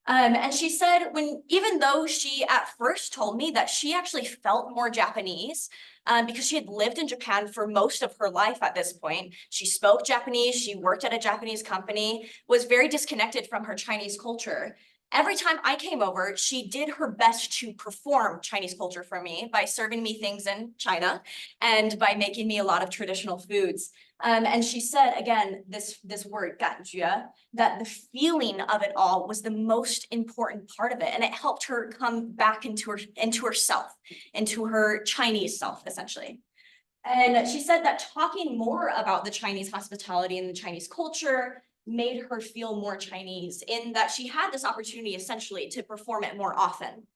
And she said, even though she at first told me that she actually felt more Japanese, because she had lived in Japan for most of her life at this point, she spoke Japanese, she worked at a Japanese company, was very disconnected from her Chinese culture. Every time I came over, she did her best to perform Chinese culture for me by serving me things in China and by making me a lot of traditional foods. And she said, again, this word, ganjue, that the feeling of it all was the most important part of it. And it helped her come back into herself, into her Chinese self, essentially. And she said that talking more about the Chinese hospitality and the Chinese culture made her feel more Chinese, in that she had this opportunity essentially to perform it more often.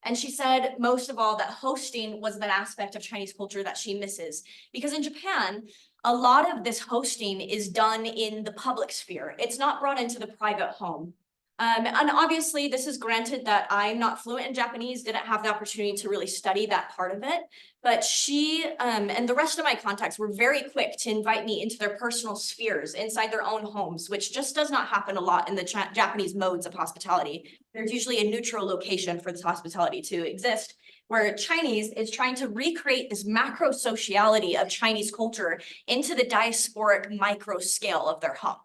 And she said, most of all, that hosting was an aspect of Chinese culture that she misses. Because in Japan, a lot of this hosting is done in the public sphere. It's not brought into the private home. And obviously, this is granted that I'm not fluent in Japanese, didn't have the opportunity to really study that part of it. But she and the rest of my contacts were very quick to invite me into their personal spheres inside their own homes, which just does not happen a lot in the Japanese modes of hospitality. There's usually a neutral location for this hospitality to exist, where Chinese is trying to recreate this macro sociality of Chinese culture into the diasporic micro scale of their home.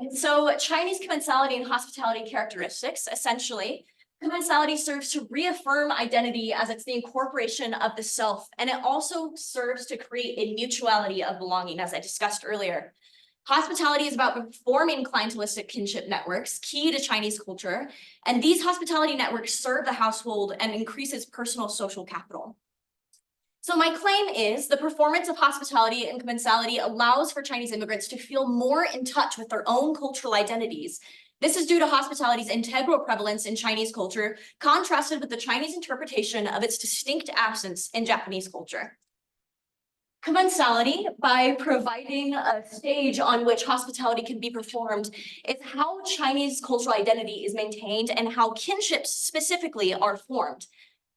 And so Chinese commensality and hospitality characteristics, essentially, commensality serves to reaffirm identity as it's the incorporation of the self, and it also serves to create a mutuality of belonging, as I discussed earlier. Hospitality is about forming clientelistic kinship networks, key to Chinese culture, and these hospitality networks serve the household and increases personal social capital. So my claim is the performance of hospitality and commensality allows for Chinese immigrants to feel more in touch with their own cultural identities. This is due to hospitality's integral prevalence in Chinese culture, contrasted with the Chinese interpretation of its distinct absence in Japanese culture. Commensality, by providing a stage on which hospitality can be performed, is how Chinese cultural identity is maintained and how kinships specifically are formed.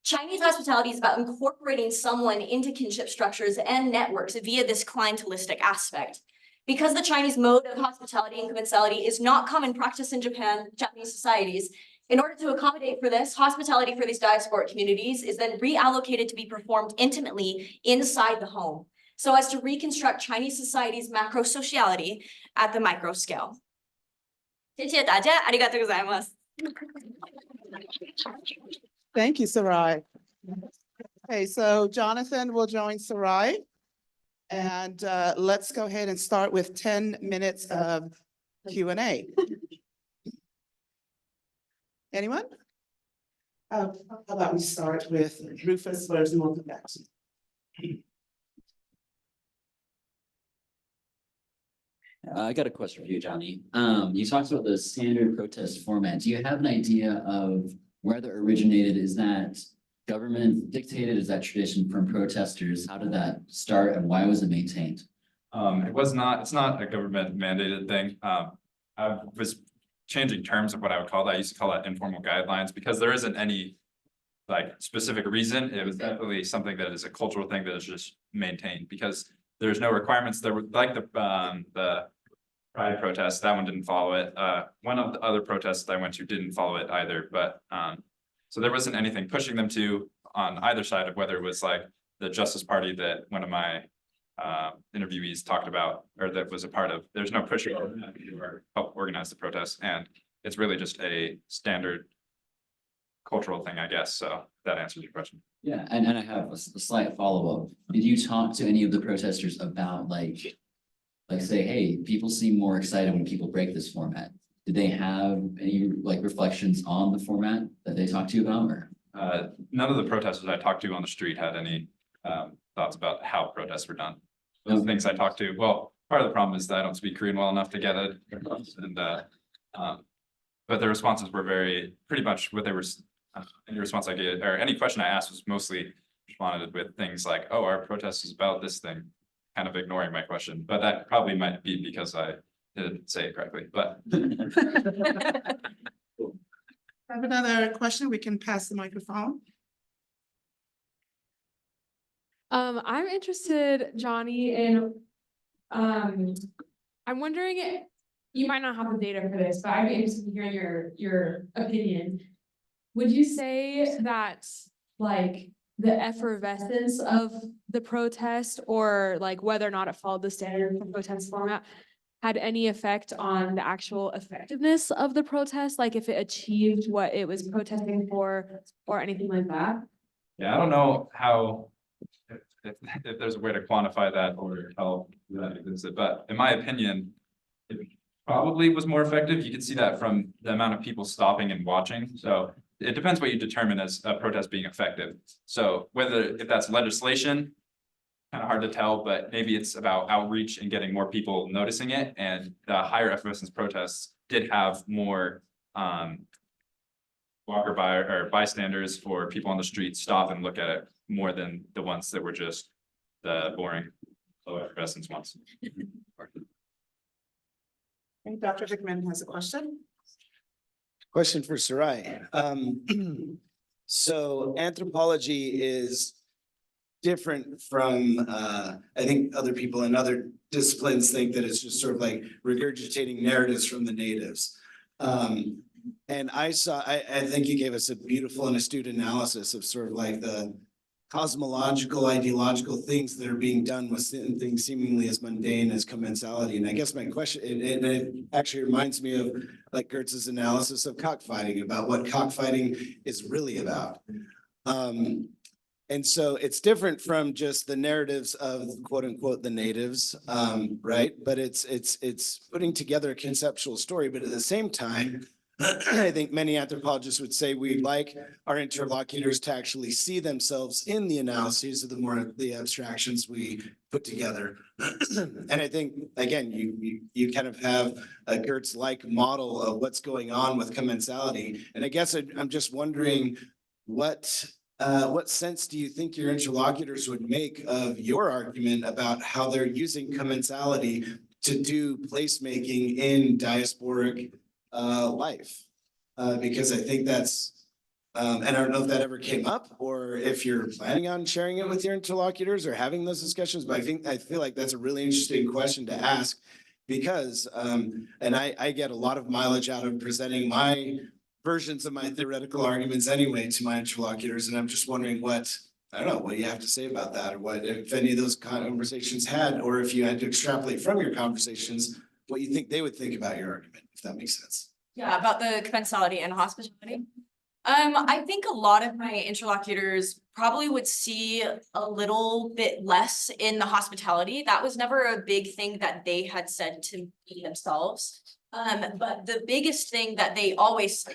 Chinese hospitality is about incorporating someone into kinship structures and networks via this clientelistic aspect. Because the Chinese mode of hospitality and commensality is not common practice in Japanese societies, in order to accommodate for this, hospitality for these diasporic communities is then reallocated to be performed intimately inside the home, so as to reconstruct Chinese society's macro sociality at the micro scale. 谢谢大家，ありがとうございます。 Thank you, Sarai. Okay, so Jonathan will join Sarai. And let's go ahead and start with 10 minutes of Q&A. Anyone? How about we start with Rufus Lers and welcome back. I got a question for you, Johnny. You talked about the standard protest format. Do you have an idea of where that originated? Is that government dictated? Is that tradition from protesters? How did that start and why was it maintained? It's not a government mandated thing. I was changing terms of what I would call that. I used to call that informal guidelines because there isn't any like specific reason. It was definitely something that is a cultural thing that is just maintained because there's no requirements. There were like the Pride protest, that one didn't follow it. One of the other protests I went to didn't follow it either, but so there wasn't anything pushing them to on either side of whether it was like the Justice Party that one of my interviewees talked about or that was a part of. There's no pushing or help organize the protest, and it's really just a standard cultural thing, I guess. So that answers your question. Yeah, and I have a slight follow-up. Did you talk to any of the protesters about like say, hey, people seem more excited when people break this format? Did they have any like reflections on the format that they talked to you about? Or? None of the protesters I talked to on the street had any thoughts about how protests were done. Those things I talked to, well, part of the problem is that I don't speak Korean well enough to get it. And but the responses were pretty much what they were, any response I get, or any question I asked was mostly responded with things like, oh, our protest is about this thing, kind of ignoring my question, but that probably might be because I didn't say it correctly, but. Have another question? We can pass the microphone. I'm interested, Johnny, in I'm wondering, you might not have the data for this, but I'd be interested in hearing your opinion. Would you say that like the effervescence of the protest or like whether or not it followed the standard protest format had any effect on the actual effectiveness of the protest? Like if it achieved what it was protesting for or anything like that? Yeah, I don't know how, if there's a way to quantify that or how that exists, but in my opinion, it probably was more effective. You can see that from the amount of people stopping and watching. So it depends what you determine as a protest being effective. So if that's legislation, kind of hard to tell, but maybe it's about outreach and getting more people noticing it. And the higher effervescence protests did have more, walker by or bystanders, for people on the street stop and look at it more than the ones that were just the boring low effervescence ones. Okay, Dr. Dickman has a question. Question for Sarai. So anthropology is different from, I think other people in other disciplines think that it's just sort of like regurgitating narratives from the natives. And I think you gave us a beautiful and astute analysis of sort of like the cosmological, ideological things that are being done with things seemingly as mundane as commensality. And I guess my question, and it actually reminds me of like Gertz's analysis of cockfighting, about what cockfighting is really about. And so it's different from just the narratives of quote unquote the natives, right? But it's putting together a conceptual story, but at the same time, I think many anthropologists would say we'd like our interlocutors to actually see themselves in the analyses of the abstractions we put together. And I think, again, you kind of have a Gertz-like model of what's going on with commensality. And I guess I'm just wondering what sense do you think your interlocutors would make of your argument about how they're using commensality to do placemaking in diasporic life? Because I think that's, and I don't know if that ever came up or if you're planning on sharing it with your interlocutors or having those discussions, but I feel like that's a really interesting question to ask because, and I get a lot of mileage out of presenting my versions of my theoretical arguments anyway to my interlocutors, and I'm just wondering what you have to say about that, or what, if any of those conversations had, or if you had to extrapolate from your conversations, what you think they would think about your argument, if that makes sense. Yeah, about the commensality and hospitality. I think a lot of my interlocutors probably would see a little bit less in the hospitality. That was never a big thing that they had said to me themselves. But the biggest thing that they always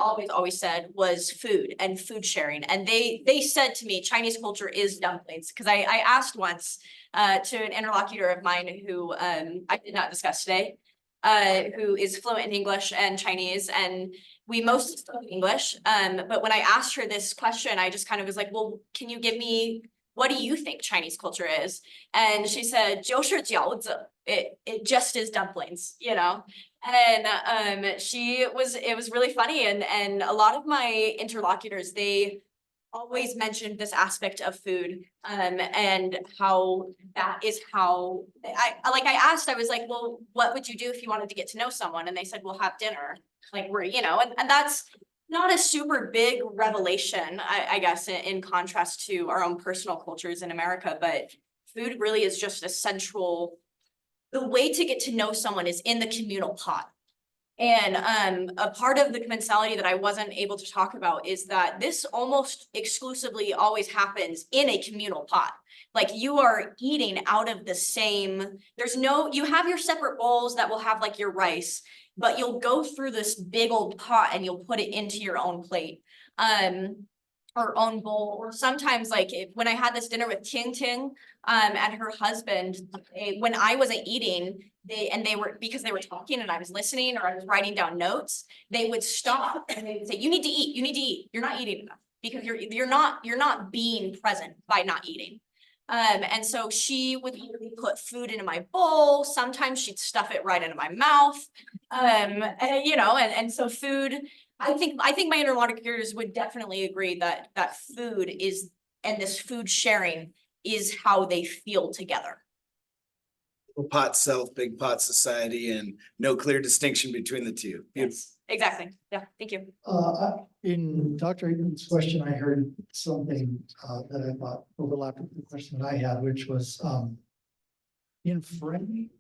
said was food and food sharing. And they said to me, Chinese culture is dumplings. Because I asked once to an interlocutor of mine who I did not discuss today, who is fluent in English and Chinese, and we mostly spoke English. But when I asked her this question, I just kind of was like, well, can you give me, what do you think Chinese culture is? And she said, 就是饺子. It just is dumplings, you know? And it was really funny. And a lot of my interlocutors, they always mentioned this aspect of food, and how that is how I asked, I was like, well, what would you do if you wanted to get to know someone? And they said, we'll have dinner. Like we're, you know, and that's not a super big revelation, I guess, in contrast to our own personal cultures in America, but food really is just a central, the way to get to know someone is in the communal pot. And a part of the commensality that I wasn't able to talk about is that this almost exclusively always happens in a communal pot. Like you are eating out of the same, you have your separate bowls that will have like your rice, but you'll go through this big old pot and you'll put it into your own plate. Or own bowl, or sometimes like when I had this dinner with Ting Ting and her husband, when I wasn't eating, because they were talking and I was listening or I was writing down notes, they would stop and they would say, you need to eat, you're not eating enough because you're not being present by not eating. And so she would literally put food into my bowl. Sometimes she'd stuff it right into my mouth. You know, and so food, I think my interlocutors would definitely agree that food is, and this food sharing is how they feel together. Little pot self, big pot society, and no clear distinction between the two. Yes, exactly. Yeah, thank you. In Dr. Eaton's question, I heard something that I thought overlapped with the question that I had, which was in framing.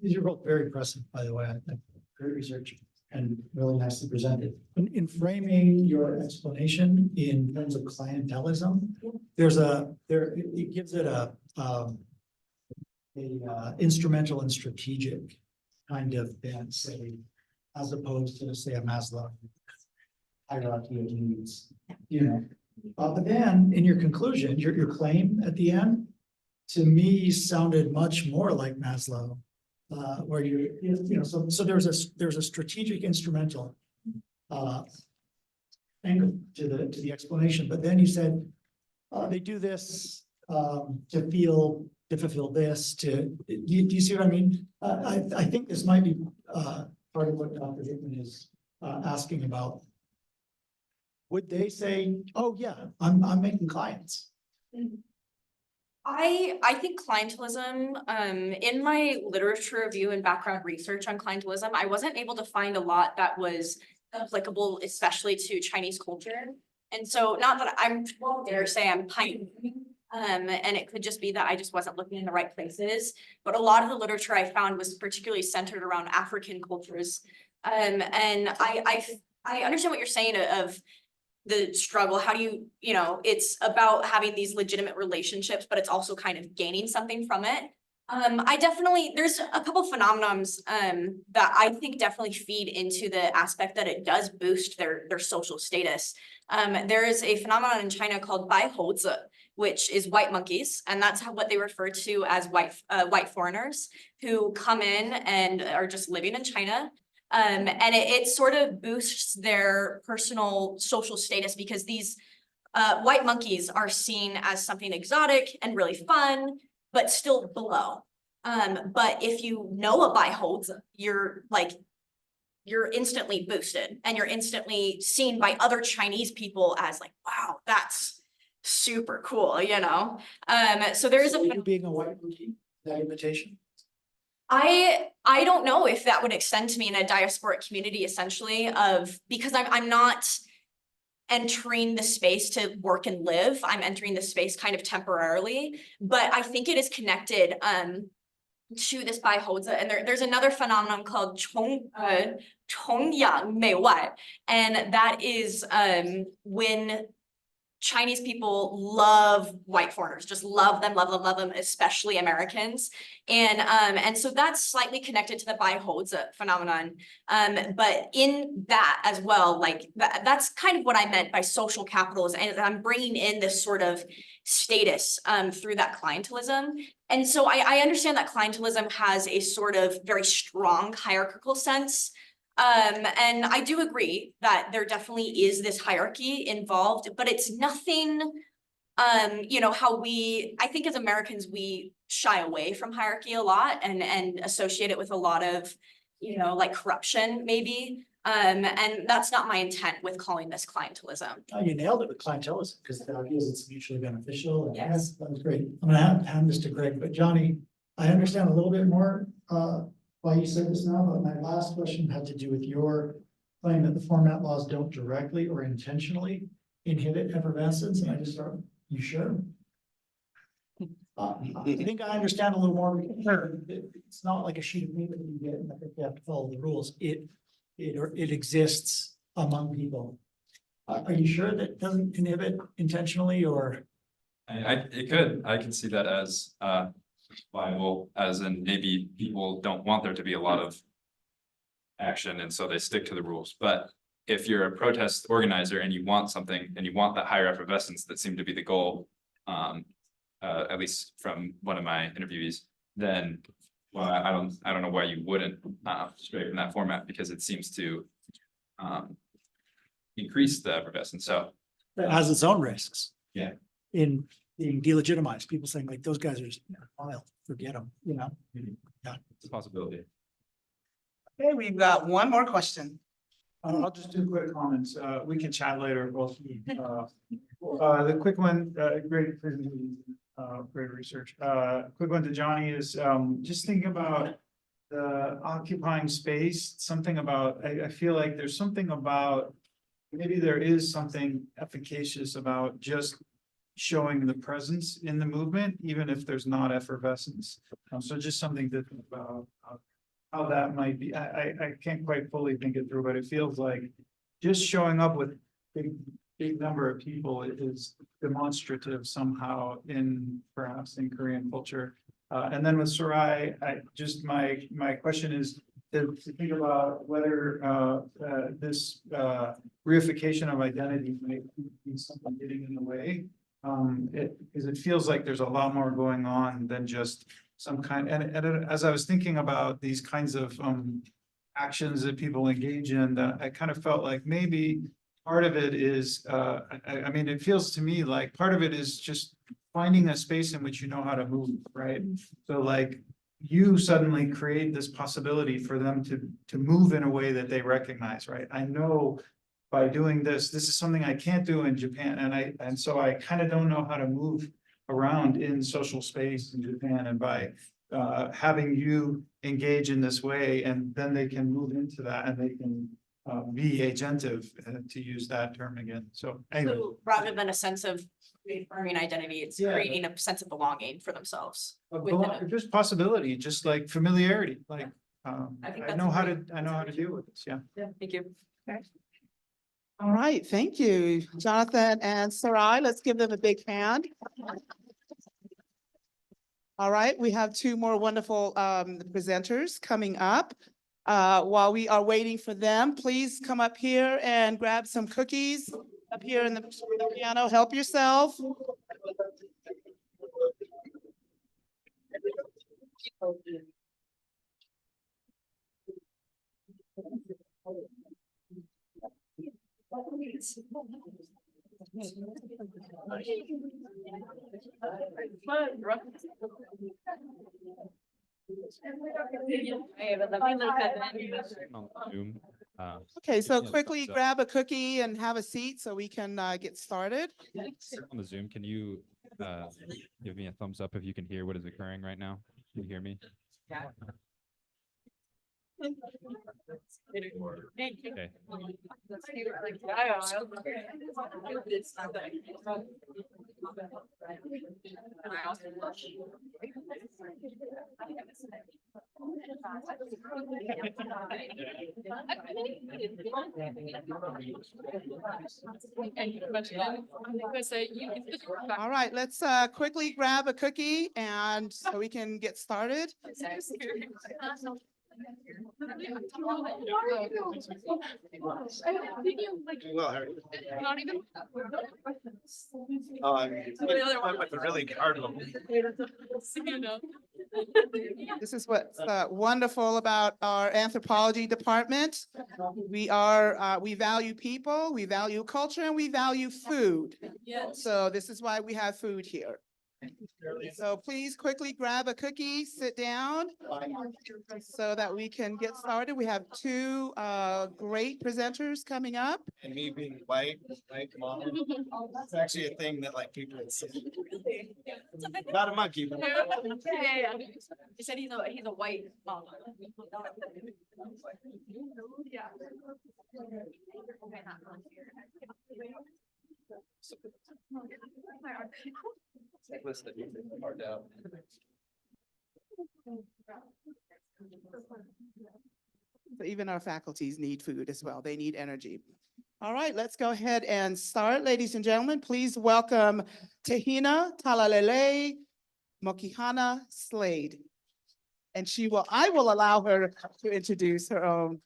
These are both very impressive, by the way. I think great research and really nicely presented. In framing your explanation in terms of clientelism, it gives it a instrumental and strategic kind of bent, say, as opposed to say a Maslow hierarchy of needs, you know. But then in your conclusion, your claim at the end, to me sounded much more like Maslow, where so there's a strategic instrumental angle to the explanation, but then you said, they do this, to fulfill this, do you see what I mean? I think this might be, part of what Dr. Hickman is, asking about. Would they say, oh, yeah, I'm making clients? I think clientelism, in my literature review and background research on clientelism, I wasn't able to find a lot that was applicable, especially to Chinese culture. And so not that I won't dare say I'm pioneering, and it could just be that I just wasn't looking in the right places. But a lot of the literature I found was particularly centered around African cultures. And I understand what you're saying of the struggle. How do you, it's about having these legitimate relationships, but it's also kind of gaining something from it. There's a couple phenomenons that I think definitely feed into the aspect that it does boost their social status. There is a phenomenon in China called baihozi, which is white monkeys, and that's what they refer to as white foreigners who come in and are just living in China. And it sort of boosts their personal social status because these white monkeys are seen as something exotic and really fun, but still below. But if you know a baihozi, you're instantly boosted and you're instantly seen by other Chinese people as like, wow, that's super cool, So there is You being a white monkey, that invitation? I don't know if that would extend to me in a diasporic community, essentially, because I'm not entering the space to work and live. I'm entering the space kind of temporarily, but I think it is connected to this baihozi. And there's another phenomenon called 崇洋媚外, and that is when Chinese people love white foreigners, just love them, especially Americans. And so that's slightly connected to the baihozi phenomenon. But in that as well, like that's kind of what I meant by social capitalism. And I'm bringing in this sort of status through that clientelism. And so I understand that clientelism has a sort of very strong hierarchical sense. And I do agree that there definitely is this hierarchy involved, but it's nothing, I think as Americans, we shy away from hierarchy a lot and associate it with a lot of, like corruption maybe. And that's not my intent with calling this clientelism. You nailed it with clientelism because the idea is it's mutually beneficial. And Yes. that was great. I'm gonna hand this to Greg, but Johnny, I understand a little bit more, why you said this now, but my last question had to do with your claim that the format laws don't directly or intentionally inhibit effervescence, and I just thought, you sure? I think I understand a little more. It's not like a sheet of paper that you get, and I think you have to follow the rules. It exists among people. Are you sure that doesn't inhibit intentionally, or? I can see that as viable, as in maybe people don't want there to be a lot of action and so they stick to the rules. But if you're a protest organizer and you want something and you want that higher effervescence that seemed to be the goal, at least from one of my interviewees, then well, I don't know why you wouldn't straight from that format, because it seems to increase the effervescence. So It has its own risks. Yeah. In being delegitimized, people saying like, those guys are just vile, forget them, Yeah. it's a possibility. Okay, we've got one more question. I'll just do quick comments. We can chat later, both. The quick one, great presentation, great research. Quick one to Johnny is just thinking about the occupying space, something about, I feel like there's something about, maybe there is something efficacious about just showing the presence in the movement, even if there's not effervescence. So just something to think about. How that might be, I can't quite fully think it through, but it feels like just showing up with big number of people is demonstrative somehow perhaps in Korean culture. And then with Sarai, my question is to think about whether this reification of identity might be something getting in the way. Because it feels like there's a lot more going on than just some kind, and as I was thinking about these kinds of actions that people engage in, that I kind of felt like maybe part of it is, I mean, it feels to me like part of it is just finding a space in which you know how to move, right? So like you suddenly create this possibility for them to move in a way that they recognize, right? I know by doing this, this is something I can't do in Japan, and so I kind of don't know how to move around in social space in Japan, and by having you engage in this way, and then they can move into that and they can be agentive, to use that term again. So anyway. So rather than a sense of reaffirming identity, it's Yeah. creating a sense of belonging for themselves. Just possibility, just like familiarity, like, I think I that's know a how great- to, I know how to deal with this, yeah. Thank you. All right, thank you, Jonathan and Sarai. Let's give them a big hand. All right, we have two more wonderful presenters coming up. While we are waiting for them, please come up here and grab some cookies up here in the piano. Help yourself. Zoom. Okay, so Yeah, quickly thumbs up. grab a cookie and have a seat so we can get started. On the Zoom, can you give me a thumbs up if you can hear what is occurring right now? Can you hear me? Okay. All right, let's quickly grab a cookie and so we can get started. Oh, I'm with a really hard one. This is what's wonderful about our anthropology department. We value people, we value culture, and we value food. So this is why we have food here. So please quickly grab a cookie, sit down so that we can get started. We have two great presenters coming up. And me being white, mom, it's actually a thing that like people would say. Not a monkey. But He said he's a white mom. So even our faculties need food as well. They need energy. All right, let's go ahead and start. Ladies and gentlemen, please welcome Tehina, Talalelei, Mokiha, Slade. And I will allow her to introduce her own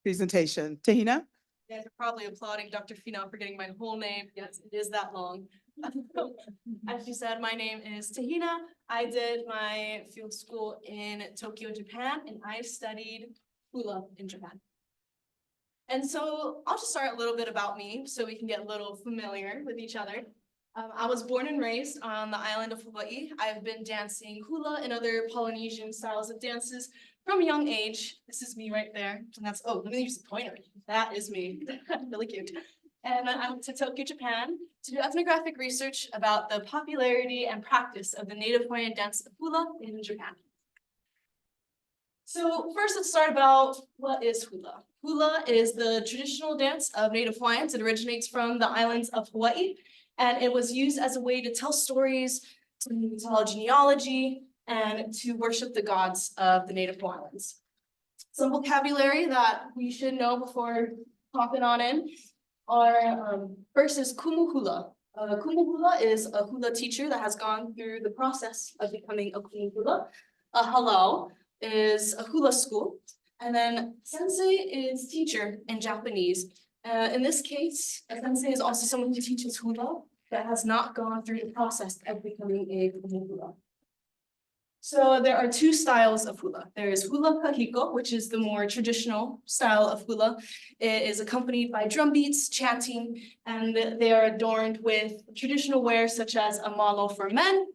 presentation. Tehina? You guys are probably applauding Dr. Fina for getting my whole name. Yes, it is that long. As she said, my name is Tehina. I did my field school in Tokyo, Japan, and I studied hula in Japan. And so I'll just start a little bit about me so we can get a little familiar with each other. I was born and raised on the island of Hawaii. I've been dancing hula and other Polynesian styles of dances from a young age. This is me right there. And that's, oh, let me use the pointer. That is me. Really cute. And I went to Tokyo, Japan to do ethnographic research about the popularity and practice of the native Hawaiian dance of hula in Japan. So first, let's start about what is hula. Hula is the traditional dance of Native Hawaiians. It originates from the islands of Hawaii, and it was used as a way to tell stories, to tell genealogy, and to worship the gods of the Native Hawaiians. Some vocabulary that we should know before hopping on in are, first is kumu hula. Kumu hula is a hula teacher that has gone through the process of becoming a kumu hula. A halau is a hula school. And then sensei is teacher in Japanese. In this case, a sensei is also someone who teaches hula that has not gone through the process of becoming a kumu hula. So there are two styles of hula. There is hula kahiko, which is the more traditional style of hula. It is accompanied by drum beats, chanting, and they are adorned with traditional wear such as a malo for men,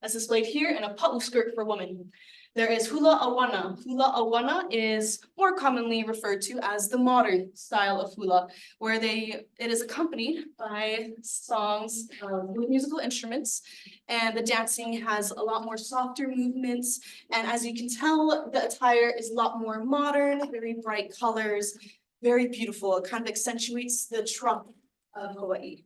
as displayed here, and a pa'u skirt for women. There is hula awana. Hula awana is more commonly referred to as the modern style of hula, where it is accompanied by songs with musical instruments, and the dancing has a lot more softer movements. And as you can tell, the attire is a lot more modern, very bright colors, very beautiful. It kind of accentuates the trunk of Hawaii.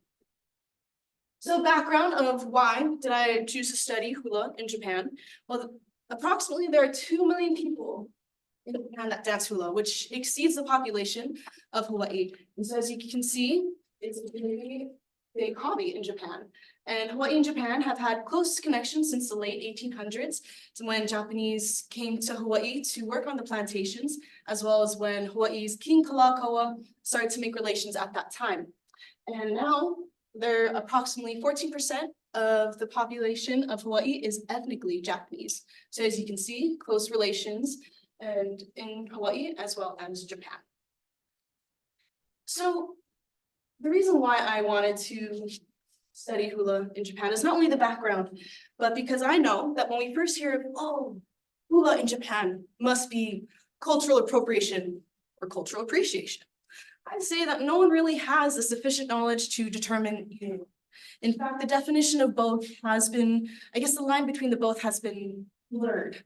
So background of why did I choose to study hula in Japan? Well, approximately there are 2 million people in Japan that dance hula, which exceeds the population of Hawaii. And so as you can see, it's a really big hobby in Japan. And Hawaii and Japan have had close connections since the late 1800s, when Japanese came to Hawaii to work on the plantations, as well as when Hawaii's King Kalakaua started to make relations at that time. And now there are approximately 14% of the population of Hawaii is ethnically Japanese. So as you can see, close relations and in Hawaii as well as Japan. So the reason why I wanted to study hula in Japan is not only the background, but because I know that when we first hear of, oh, hula in Japan must be cultural appropriation or cultural appreciation. I'd say that no one really has the sufficient knowledge to determine either. In fact, the definition of both has been, I guess the line between the both has been blurred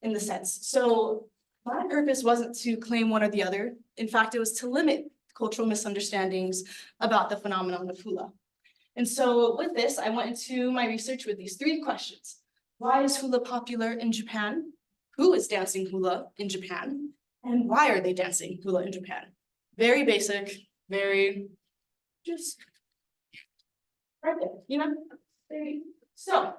in the sense. So my purpose wasn't to claim one or the other. In fact, it was to limit cultural misunderstandings about the phenomenon of hula. And so with this, I went into my research with these 3 questions. Why is hula popular in Japan? Who is dancing hula in Japan? And why are they dancing hula in Japan? Very basic, very just right there, you know? So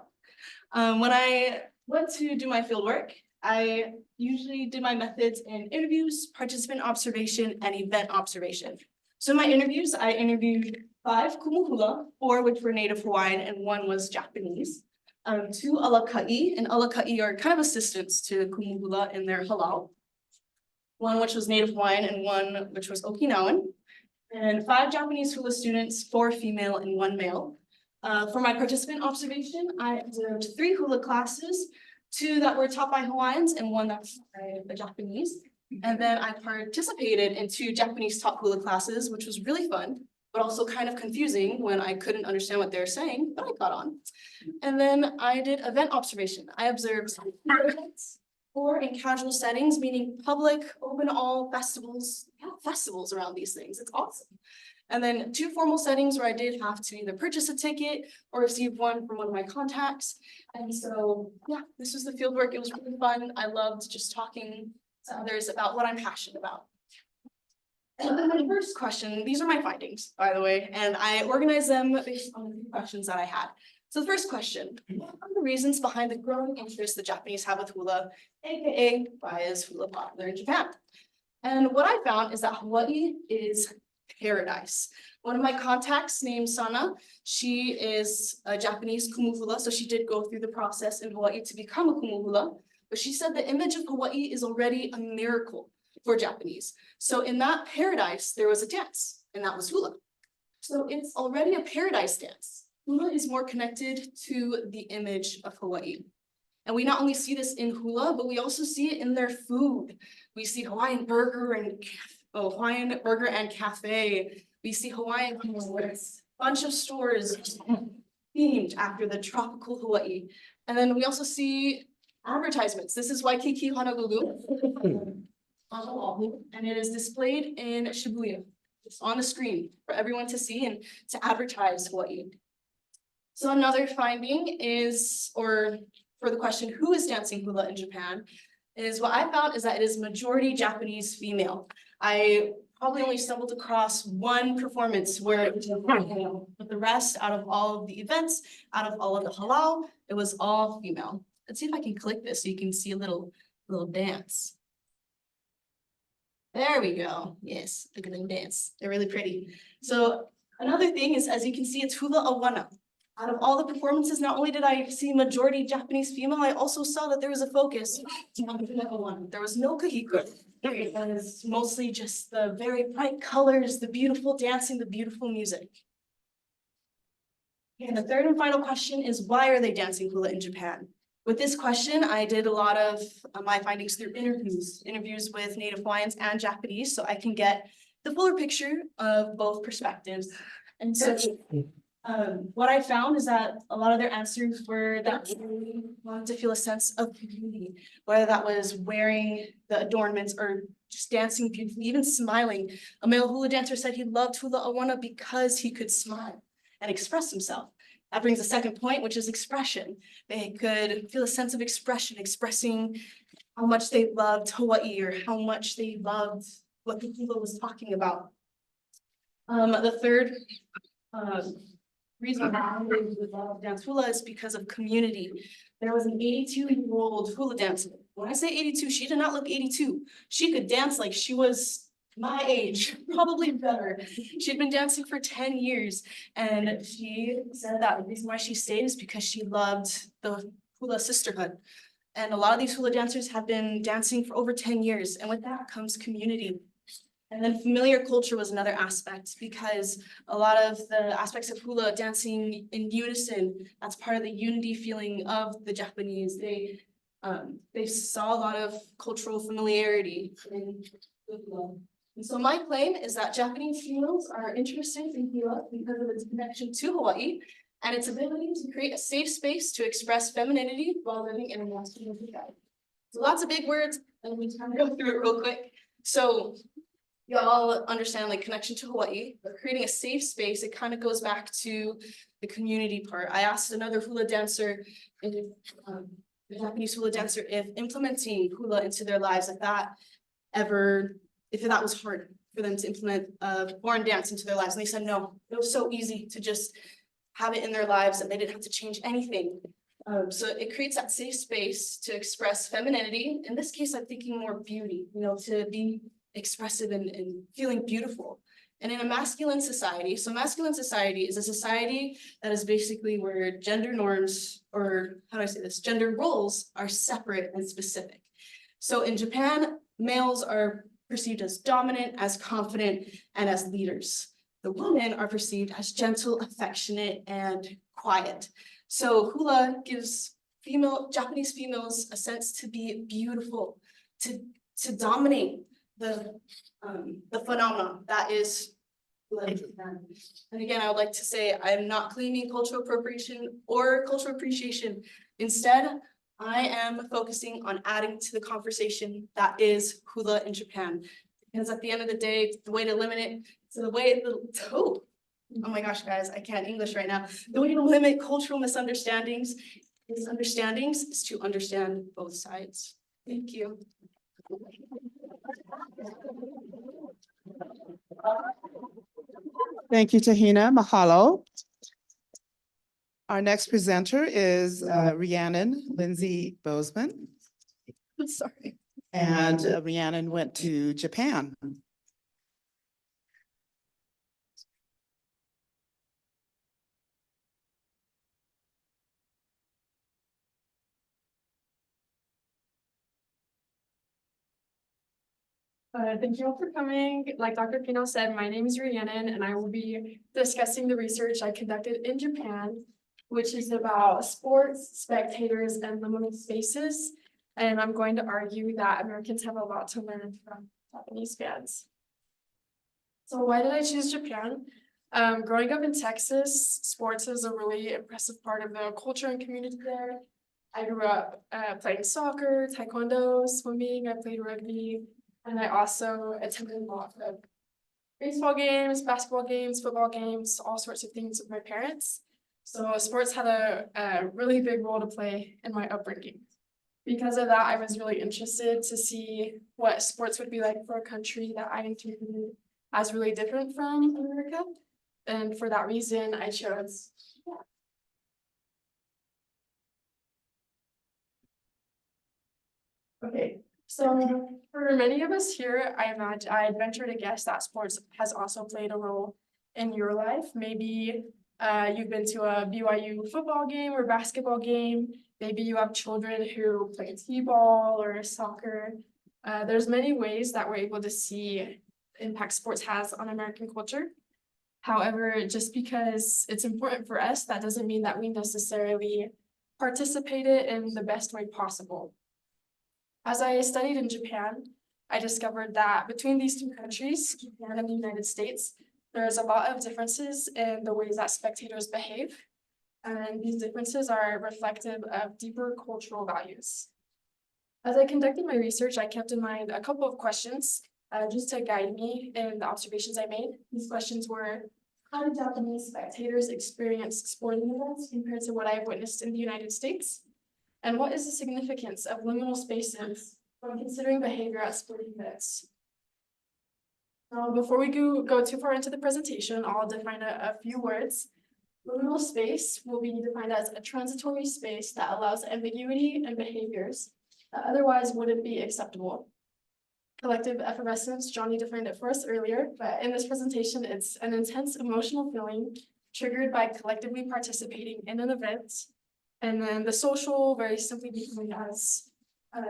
when I went to do my fieldwork, I usually did my methods in interviews, participant observation, and event observation. So in my interviews, I interviewed 5 kumu hula, 4 which were native Hawaiian and 1 was Japanese. 2 Alkali, and Alkali are kind of assistants to kumu hula in their halal. 1 which was native Hawaiian and 1 which was Okinawan. And 5 Japanese hula students, 4 female and 1 male. For my participant observation, I observed 3 hula classes, 2 that were taught by Hawaiians and 1 that was by the Japanese. And then I participated in 2 Japanese taught hula classes, which was really fun, but also kind of confusing when I couldn't understand what they were saying, but I got on. And then I did event observation. I observed events, 4 in casual settings, meaning public, open all festivals. We have festivals around these things. It's awesome. And then 2 formal settings where I did have to either purchase a ticket or receive one from one of my contacts. And so, yeah, this was the field work. It was really fun. I loved just talking to others about what I'm passionate about. And then my first question, these are my findings, by the way, and I organized them based on the questions that I had. So the first question, what are the reasons behind the growing interest the Japanese have with hula, aka why is hula popular in Japan? And what I found is that Hawaii is paradise. One of my contacts named Sana, she is a Japanese kumu hula, so she did go through the process in Hawaii to become a kumu hula, but she said the image of Hawaii is already a miracle for Japanese. So in that paradise, there was a dance, and that was hula. So it's already a paradise dance. Hula is more connected to the image of Hawaii. And we not only see this in hula, but we also see it in their food. We see Hawaiian burger and cafe. We see Hawaiian stores, bunch of stores themed after the tropical Hawaii. And then we also see advertisements. This is Waikiki Honolulu on Oahu, and it is displayed in Shibuya, just on the screen for everyone to see and to advertise Hawaii. So another finding is, or for the question, who is dancing hula in Japan, is what I found is that it is majority Japanese female. I probably only stumbled across 1 performance where it was male, but the rest, out of all of the events, out of all of the halal, it was all female. Let's see if I can click this so you can see a little dance. There we go. Yes, look at them dance. They're really pretty. So another thing is, as you can see, it's hula awana. Out of all the performances, not only did I see majority Japanese female, I also saw that there was a focus on the female one. There was no kahiko. It was mostly just the very bright colors, the beautiful dancing, the beautiful music. And the third and final question is, why are they dancing hula in Japan? With this question, I did a lot of my findings through interviews with Native Hawaiians and Japanese, so I can get the fuller picture of both perspectives. And so what I found is that a lot of their answers were that they wanted to feel a sense of beauty, whether that was wearing the adornments or just dancing beautifully, even smiling. A male hula dancer said he loved hula awana because he could smile and express himself. That brings a second point, which is expression. They could feel a sense of expression, expressing how much they loved Hawaii or how much they loved what the hula was talking about. The third reason why they would love dance hula is because of community. There was an 82-year-old hula dancer. When I say 82, she did not look 82. She could dance like she was my age, probably better. She'd been dancing for 10 years, and she said that the reason why she stayed is because she loved the hula sisterhood. And a lot of these hula dancers have been dancing for over 10 years, and with that comes community. And then familiar culture was another aspect, because a lot of the aspects of hula dancing in unison, that's part of the unity feeling of the Japanese. They saw a lot of cultural familiarity in hula. And so my claim is that Japanese females are interested in hula because of its connection to Hawaii and its ability to create a safe space to express femininity while living in a masculine society. So lots of big words, and we kind of go through it real quick. So y'all understand like connection to Hawaii, but creating a safe space, it kind of goes back to the community part. I asked another hula dancer, the Japanese hula dancer, if implementing hula into their lives, if that was hard for them to implement foreign dance into their lives. And they said, no, it was so easy to just have it in their lives and they didn't have to change anything. So it creates that safe space to express femininity. In this case, I'm thinking more beauty, to be expressive and feeling beautiful. And in a masculine society, so masculine society is a society that is basically where gender norms, or how do I say this, gender roles are separate and specific. So in Japan, males are perceived as dominant, as confident, and as leaders. The women are perceived as gentle, affectionate, and quiet. So hula gives Japanese females a sense to be beautiful, to dominate the phenomenon that is hula in Japan. And again, I would like to say I'm not claiming cultural appropriation or cultural appreciation. Instead, I am focusing on adding to the conversation that is hula in Japan. Because at the end of the day, the way to limit it, oh my gosh, guys, I can't English right now. The way to limit cultural misunderstandings is to understand both sides. Thank you. Thank you, Tehina. Mahalo. Our next presenter is Rhiannan Lindsay Boseman. Sorry. And Rhiannan went to Japan. Thank you all for coming. Like Dr. Pino said, my name is Rhiannan, and I will be discussing the research I conducted in Japan, which is about sports, spectators, and liminal spaces. And I'm going to argue that Americans have a lot to learn from Japanese fans. So why did I choose Japan? Growing up in Texas, sports is a really impressive part of the culture and community there. I grew up playing soccer, taekwondo, swimming, I played rugby, and I also attended a lot of baseball games, basketball games, football games, all sorts of things with my parents. So sports had a really big role to play in my upbringing. Because of that, I was really interested to see what sports would be like for a country that I interpreted as really different from America. And for that reason, I chose Japan. Okay, so for many of us here, I'd venture to guess that sports has also played a role in your life. Maybe You've been to a BYU football game or basketball game. Maybe you have children who play t-ball or soccer. There's many ways that we're able to see impact sports has on American culture. However, just because it's important for us, that doesn't mean that we necessarily participate in the best way possible. As I studied in Japan, I discovered that between these two countries, Japan and the United States, there's a lot of differences in the ways that spectators behave. And these differences are reflective of deeper cultural values. As I conducted my research, I kept in mind a couple of questions just to guide me in the observations I made. These questions were, how do Japanese spectators experience sporting events compared to what I've witnessed in the United States? And what is the significance of liminal spaces when considering behavior at sporting events? Before we go too far into the presentation, I'll define a few words. Liminal space will be defined as a transitory space that allows ambiguity in behaviors that otherwise wouldn't be acceptable. Collective effervescence, Johnny defined it for us earlier, but in this presentation, it's an intense emotional feeling triggered by collectively participating in an event. And then the social, very simply defined as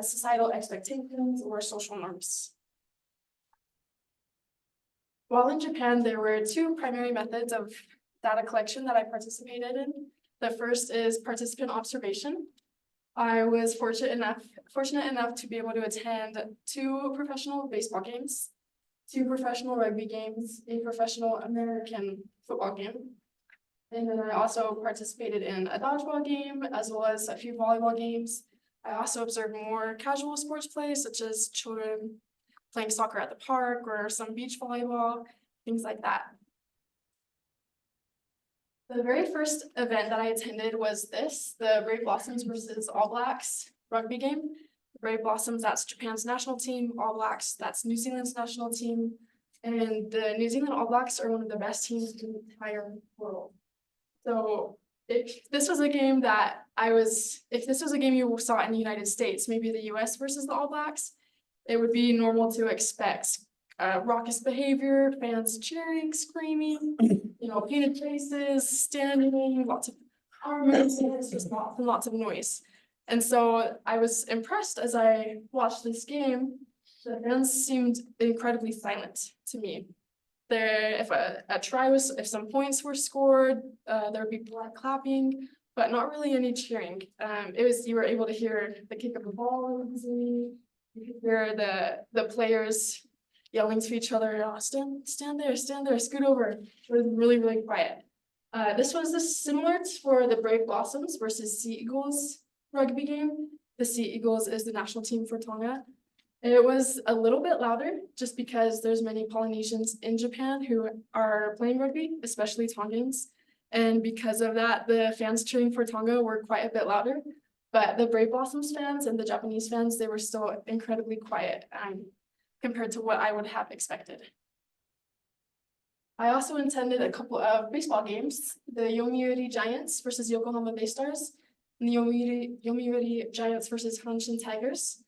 societal expectations or social norms. While in Japan, there were two primary methods of data collection that I participated in. The first is participant observation. I was fortunate enough to be able to attend 2 professional baseball games, 2 professional rugby games, a professional American football game. And then I also participated in a dodgeball game, as well as a few volleyball games. I also observed more casual sports plays, such as children playing soccer at the park or some beach volleyball, things like that. The very first event that I attended was the Brave Blossoms versus All Blacks rugby game. The Brave Blossoms, that's Japan's national team. All Blacks, that's New Zealand's national team. And the New Zealand All Blacks are one of the best teams in the entire world. So if this was a game you saw in the United States, maybe the US versus the All Blacks, it would be normal to expect raucous behavior, fans cheering, screaming, painted faces, standing, lots of arm movements, just lots of noise. And so I was impressed as I watched this game. The fans seemed incredibly silent to me. If some points were scored, there would be blood clapping, but not really any cheering. You were able to hear the kick of the ball easily. You could hear the players yelling to each other, oh, stand there, scoot over. It was really, really quiet. This was similar for the Brave Blossoms versus Sea Eagles rugby game. The Sea Eagles is the national team for Tonga. It was a little bit louder just because there's many Polynesians in Japan who are playing rugby, especially Tongans. And because of that, the fans cheering for Tonga were quite a bit louder. But the Brave Blossoms fans and the Japanese fans, they were still incredibly quiet compared to what I would have expected. I also attended a couple of baseball games, the Yomiuri Giants versus Yokohama Bay Stars, and the Yomiuri Giants versus Hanshin Tigers.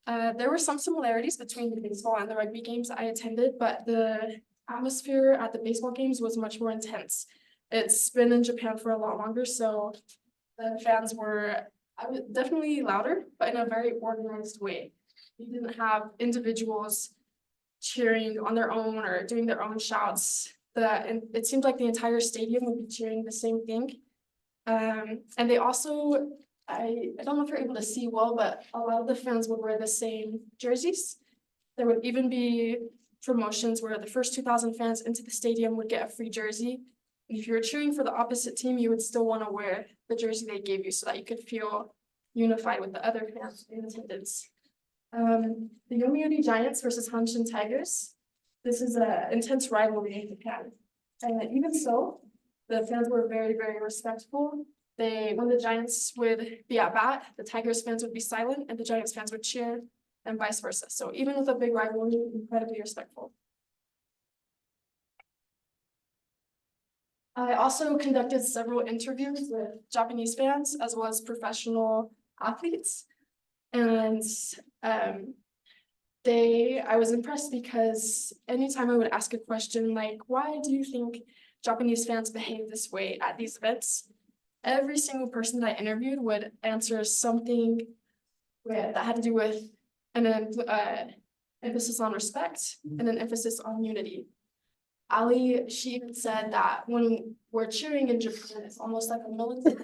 There were some similarities between the baseball and the rugby games I attended, but the atmosphere at the baseball games was much more intense. It's been in Japan for a lot longer, so the fans were definitely louder, but in a very organized way. You didn't have individuals cheering on their own or doing their own shouts. And it seemed like the entire stadium would be cheering the same thing. And they also, I don't know if you're able to see well, but a lot of the fans would wear the same jerseys. There would even be promotions where the first 2,000 fans into the stadium would get a free jersey. And if you were cheering for the opposite team, you would still want to wear the jersey they gave you so that you could feel unified with the other fans in attendance. The Yomiuri Giants versus Hanshin Tigers. This is an intense rivalry in Japan. And even so, the fans were very, very respectful. When the Giants would be at bat, the Tigers fans would be silent and the Giants fans would cheer and vice versa. So even with a big rivalry, incredibly respectful. I also conducted several interviews with Japanese fans as well as professional athletes. And I was impressed because anytime I would ask a question like, why do you think Japanese fans behave this way at these events. Every single person that I interviewed would answer something that had to do with an emphasis on respect and an emphasis on unity. Ali, she even said that when we're cheering in Japan, it's almost like a military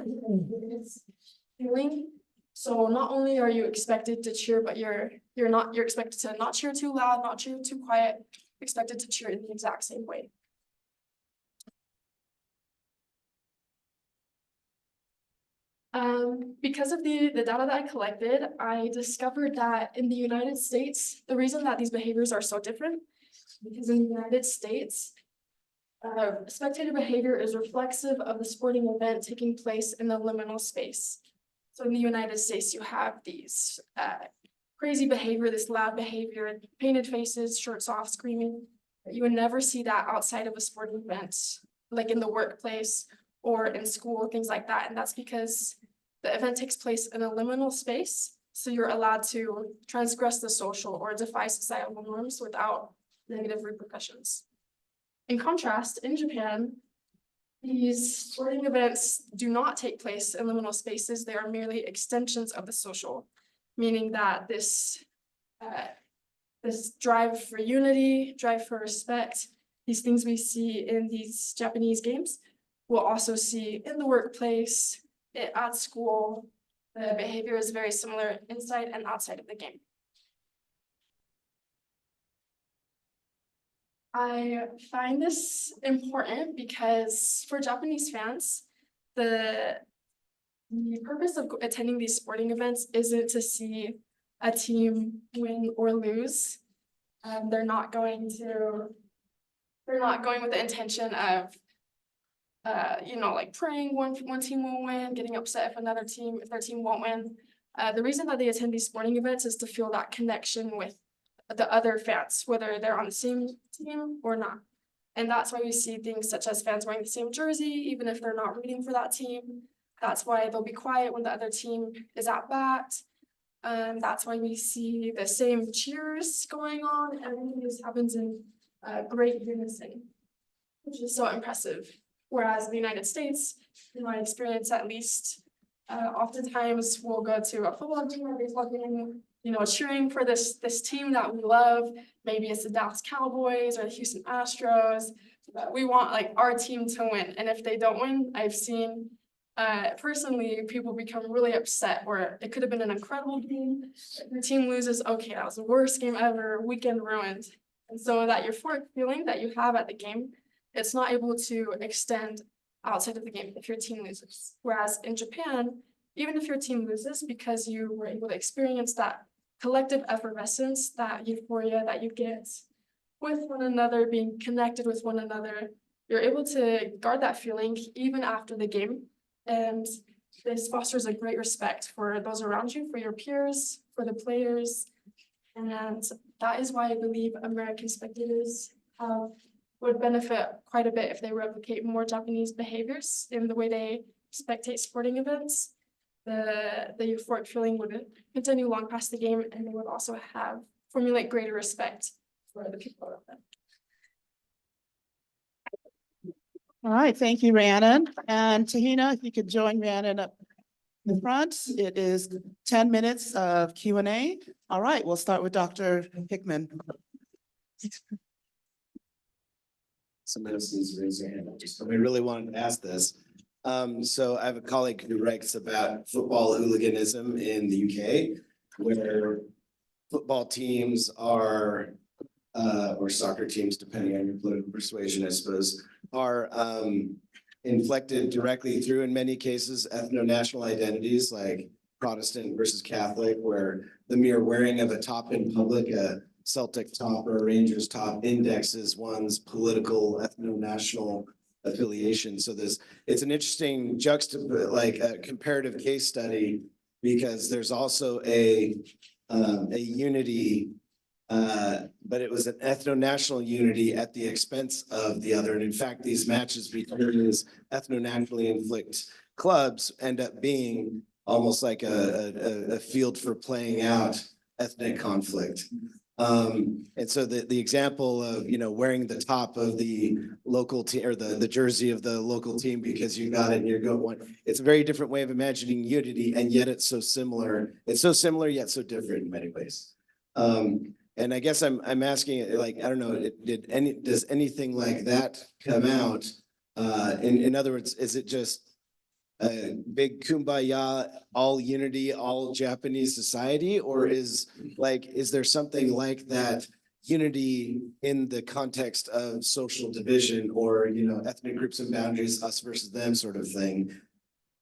feeling. So not only are you expected to cheer, but you're expected to not cheer too loud, not cheer too quiet, expected to cheer in the exact same way. Because of the data that I collected, I discovered that in the United States, the reason that these behaviors are so different, because in the United States, spectator behavior is reflexive of the sporting event taking place in the liminal space. So in the United States, you have these crazy behavior, this loud behavior, painted faces, shirts off, screaming. You would never see that outside of a sporting event, like in the workplace or in school, things like that. And that's because the event takes place in a liminal space. So you're allowed to transgress the social or defy societal norms without negative repercussions. In contrast, in Japan, these sporting events do not take place in liminal spaces. They are merely extensions of the social, meaning that this drive for unity, drive for respect, these things we see in these Japanese games, we'll also see in the workplace, at school. The behavior is very similar inside and outside of the game. I find this important because for Japanese fans, the purpose of attending these sporting events isn't to see a team win or lose. They're not going with the intention of like praying one team will win, getting upset if their team won't win. The reason that they attend these sporting events is to feel that connection with the other fans, whether they're on the same team or not. And that's why we see things such as fans wearing the same jersey, even if they're not rooting for that team. That's why they'll be quiet when the other team is at bat. That's why we see the same cheers going on. Everything just happens in great unison, which is so impressive. Whereas in the United States, in my experience at least, oftentimes we'll go to a football game or baseball game, cheering for this team that we love. Maybe it's the Dallas Cowboys or the Houston Astros. But we want like our team to win. And if they don't win, I've seen personally people become really upset, or it could have been an incredible game. If the team loses, okay, that was the worst game ever, weekend ruined. And so that euphoric feeling that you have at the game, it's not able to extend outside of the game if your team loses. Whereas in Japan, even if your team loses, because you were able to experience that collective effervescence, that euphoria that you get with one another, being connected with one another, you're able to guard that feeling even after the game. And this fosters a great respect for those around you, for your peers, for the players. And that is why I believe American spectators would benefit quite a bit if they replicate more Japanese behaviors in the way they spectate sporting events. The euphoric feeling would continue long past the game, and they would also formulate greater respect for the people around them. All right, thank you, Rhiannan. And Tehina, if you could join Rhiannan up in the front. It is 10 minutes of Q&A. All right, we'll start with Dr. Hickman. Somebody else needs to raise their hand. We really wanted to ask this. So I have a colleague who writes about football hooliganism in the UK, where football teams are, or soccer teams, depending on your political persuasion, I suppose, are inflected directly through, in many cases, ethno-national identities like Protestant versus Catholic, where the mere wearing of a top in public, a Celtic top or a Rangers top, indexes one's political ethno-national affiliation. So it's an interesting comparative case study, because there's also a unity, but it was an ethno-national unity at the expense of the other. And in fact, these matches between these ethno-nationally inflict clubs end up being almost like a field for playing out ethnic conflict. And so the example of, wearing the top of the local team or the jersey of the local team because you got it and you're going, it's a very different way of imagining unity, and yet it's so similar. It's so similar yet so different in many ways. And I guess I'm asking, like, I don't know, does anything like that come out? In other words, is it just a big kumbaya, all unity, all Japanese society? Or is there something like that unity in the context of social division or, ethnic groups and boundaries, us versus them sort of thing?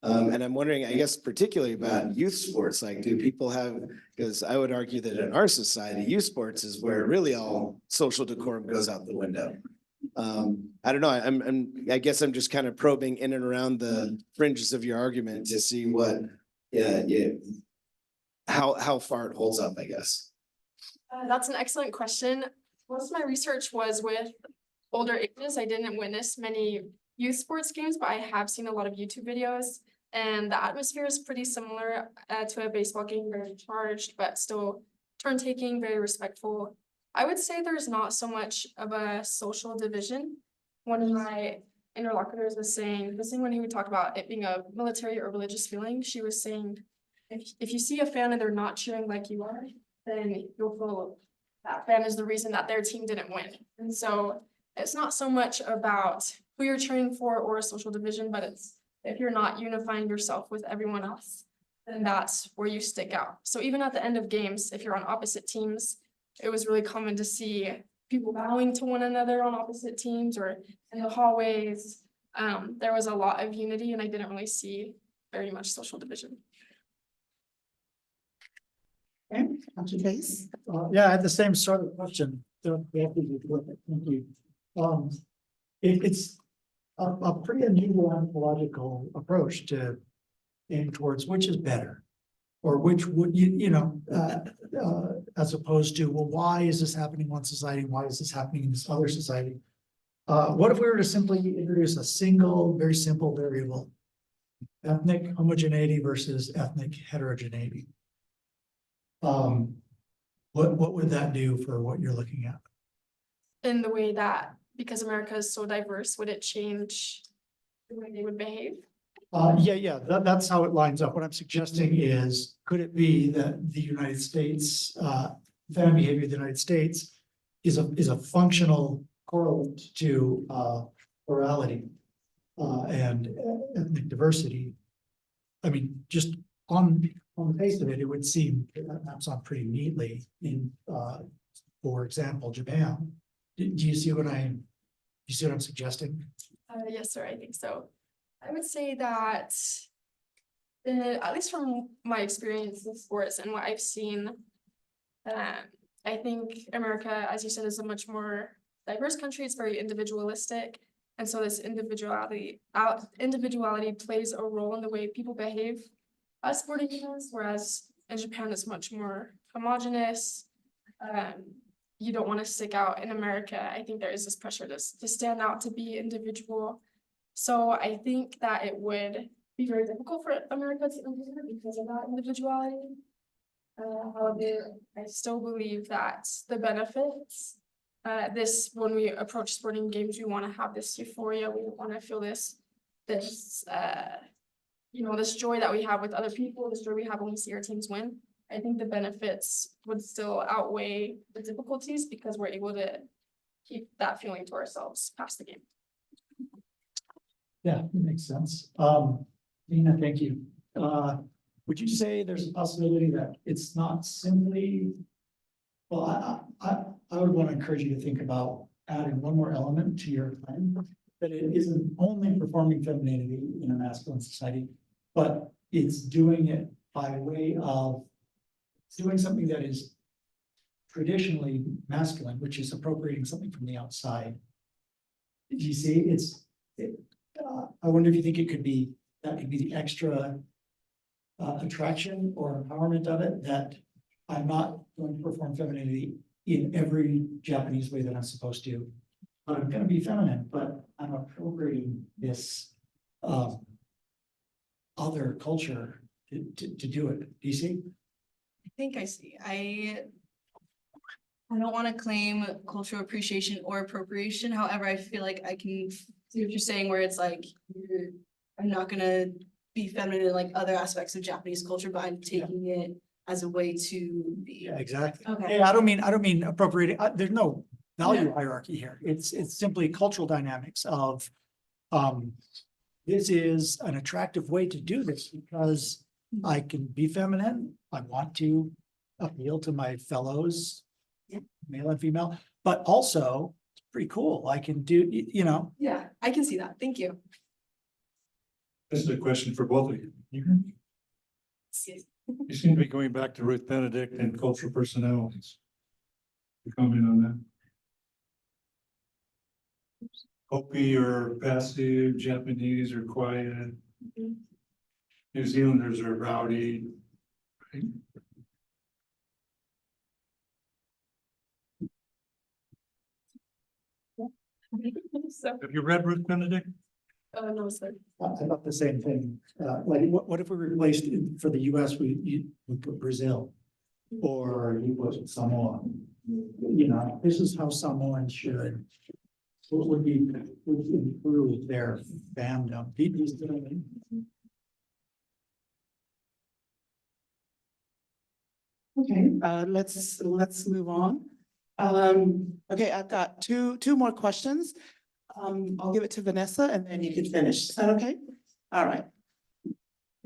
And I'm wondering, I guess, particularly about youth sports, like, do people have, because I would argue that in our society, youth sports is where really all social decorum goes out the window. I don't know. I guess I'm just kind of probing in and around the fringes of your argument to see what, how far it holds up, I guess. That's an excellent question. Most of my research was with older ages. I didn't witness many youth sports games, but I have seen a lot of YouTube videos. And the atmosphere is pretty similar to a baseball game, very charged, but still turn taking, very respectful. I would say there's not so much of a social division. One of my interlocutors was saying, when he would talk about it being a military or religious feeling, she was saying, if you see a fan and they're not cheering like you are, then you'll feel that fan is the reason that their team didn't win. And so it's not so much about who you're cheering for or a social division, but it's if you're not unifying yourself with everyone else, then that's where you stick out. So even at the end of games, if you're on opposite teams, it was really common to see people bowing to one another on opposite teams or in the hallways. There was a lot of unity, and I didn't really see very much social division. Okay, Dr. Case? Yeah, I had the same sort of question. Thank you. It's a pretty unusual anthropological approach to aim towards which is better, or which would as opposed to, well, why is this happening in one society? Why is this happening in this other society? What if we were to simply introduce a single, very simple variable, ethnic homogeneity versus ethnic heterogeneity? What would that do for what you're looking at? In the way that, because America is so diverse, would it change the way they would behave? That's how it lines up. What I'm suggesting is, could it be that the United States, fan behavior of the United States is a functional correlate to plurality and ethnic diversity? I mean, just on the face of it, it would seem that maps on pretty neatly in, for example, Japan. Do you see what I'm suggesting? Yes, sir, I think so. I would say that, at least from my experience in sports and what I've seen, I think America, as you said, is a much more diverse country. It's very individualistic. And so this individuality plays a role in the way people behave at sporting events, whereas in Japan, it's much more homogenous. You don't want to stick out. In America, I think there is this pressure to stand out, to be individual. So I think that it would be very difficult for America to implement because of that individuality. However, I still believe that the benefits, when we approach sporting games, we want to have this euphoria. We want to feel this joy that we have with other people, this joy we have when we see our teams win. I think the benefits would still outweigh the difficulties because we're able to keep that feeling to ourselves past the game. Yeah, that makes sense. Nina, thank you. Would you say there's a possibility that it's not simply, well, I would want to encourage you to think about adding one more element to your plan, that it isn't only performing femininity in a masculine society, but it's doing it by way of doing something that is traditionally masculine, which is appropriating something from the outside. Do you see? I wonder if you think that could be the extra attraction or empowerment of it, that I'm not going to perform femininity in every Japanese way that I'm supposed to, but I'm going to be feminine, but I'm appropriating this other culture to do it. Do you see? I think I see. I don't want to claim cultural appreciation or appropriation. However, I feel like I can see what you're saying where it's like, I'm not gonna be feminine in like other aspects of Japanese culture, but I'm taking it as a way to be. Yeah, exactly. Okay. Yeah, I don't mean appropriating, there's no value hierarchy here. It's simply cultural dynamics of, this is an attractive way to do this because I can be feminine. I want to appeal to my fellows, male and female, but also it's pretty cool. I can do, you know. Yeah, I can see that. Thank you. This is a question for both of you. You seem to be going back to Ruth Benedict and cultural personalities. You comment on that? Hopi or passive, Japanese or quiet. New Zealanders are rowdy. Right? Have you read Ruth Benedict? No, sir. I thought the same thing. Like, what if we replaced for the US, we put Brazil? Or you put Samoa? You know, this is how Samoans should. Would improve their fandom. Okay, let's move on. Okay, I've got two more questions. I'll give it to Vanessa and then you can finish. Is that okay? All right.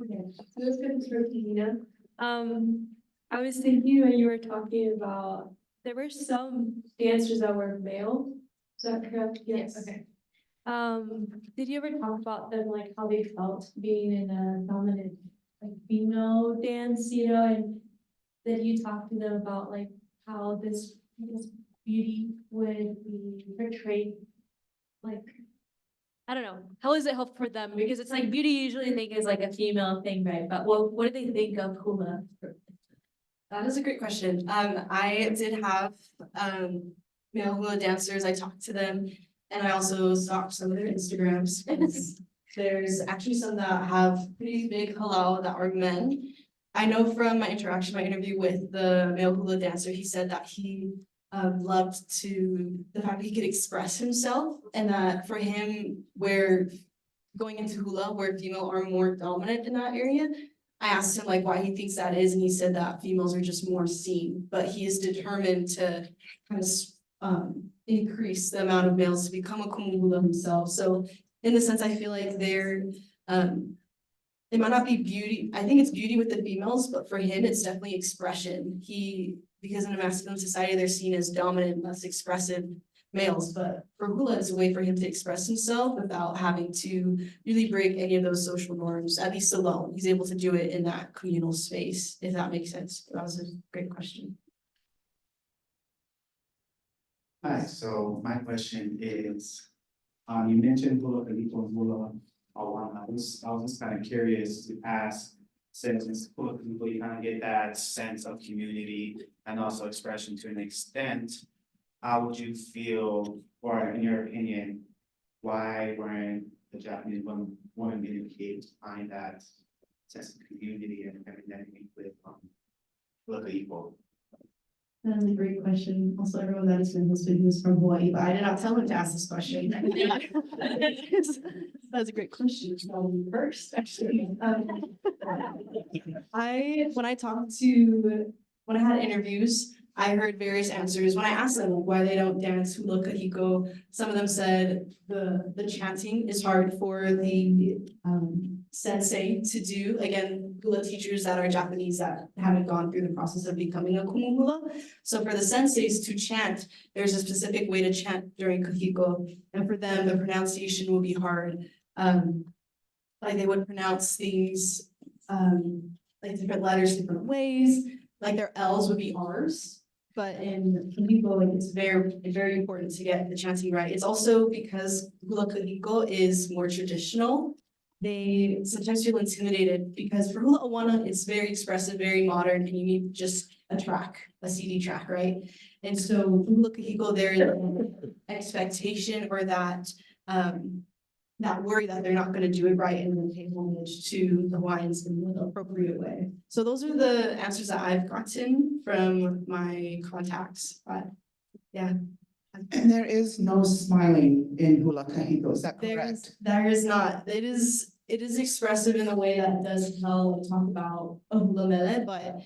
Okay, so this is for Tehina. I was thinking when you were talking about, there were some dancers that were male. Is that correct? Yes. Okay. Did you ever talk about them, like how they felt being in a dominant, like female dance, you know, and did you talk to them about like how this beauty would be portrayed? Like, I don't know, how is it helpful for them? Because it's like beauty usually think is like a female thing, right? But what do they think of hula? That is a great question. I did have male hula dancers. I talked to them and I also stalked some of their Instagrams. There's actually some that have pretty big halal that are men. I know from my interview with the male hula dancer, he said that he loved the fact that he could express himself and that for him, where going into hula, where female are more dominant in that area, I asked him like why he thinks that is, and he said that females are just more seen, but he is determined to kind of increase the amount of males to become a kumula himself. So in the sense, I feel like it might not be beauty. I think it's beauty with the females, but for him, it's definitely expression. Because in a masculine society, they're seen as dominant, less expressive males, but for hula, it's a way for him to express himself without having to really break any of those social norms, at least alone. He's able to do it in that communal space, if that makes sense. That was a great question. Hi, so my question is, you mentioned hula kalito and hula awana. I was just kind of curious to ask, since hula kalito, you kind of get that sense of community and also expression to an extent. How would you feel, or in your opinion, why weren't the Japanese women being able to find that sense of community and everything with hula kalito? That's a great question. Also, everyone that has been hosted who is from Hawaii, but I did not tell him to ask this question. That's a great question. First, actually. When I had interviews, I heard various answers. When I asked them why they don't dance hula kahiko, some of them said the chanting is hard for the sensei to do. Again, hula teachers that are Japanese that haven't gone through the process of becoming a kumu hula. So for the senseis to chant, there's a specific way to chant during kahiko. And for them, the pronunciation will be hard. Like they would pronounce things like different letters different ways. Like their L's would be R's. But in kahiko, like it's very, very important to get the chanting right. It's also because hula kahiko is more traditional. They sometimes feel intimidated because for hula awana, it's very expressive, very modern, and you need just a track, a CD track, right? And so hula kahiko, there is an expectation or that that worry that they're not gonna do it right and then pay homage to the Hawaiians in the appropriate way. So those are the answers that I've gotten from my contacts, but yeah. And there is no smiling in hula kahiko, is that correct? There is not, it is expressive in a way that does tell and talk about a hula mele, but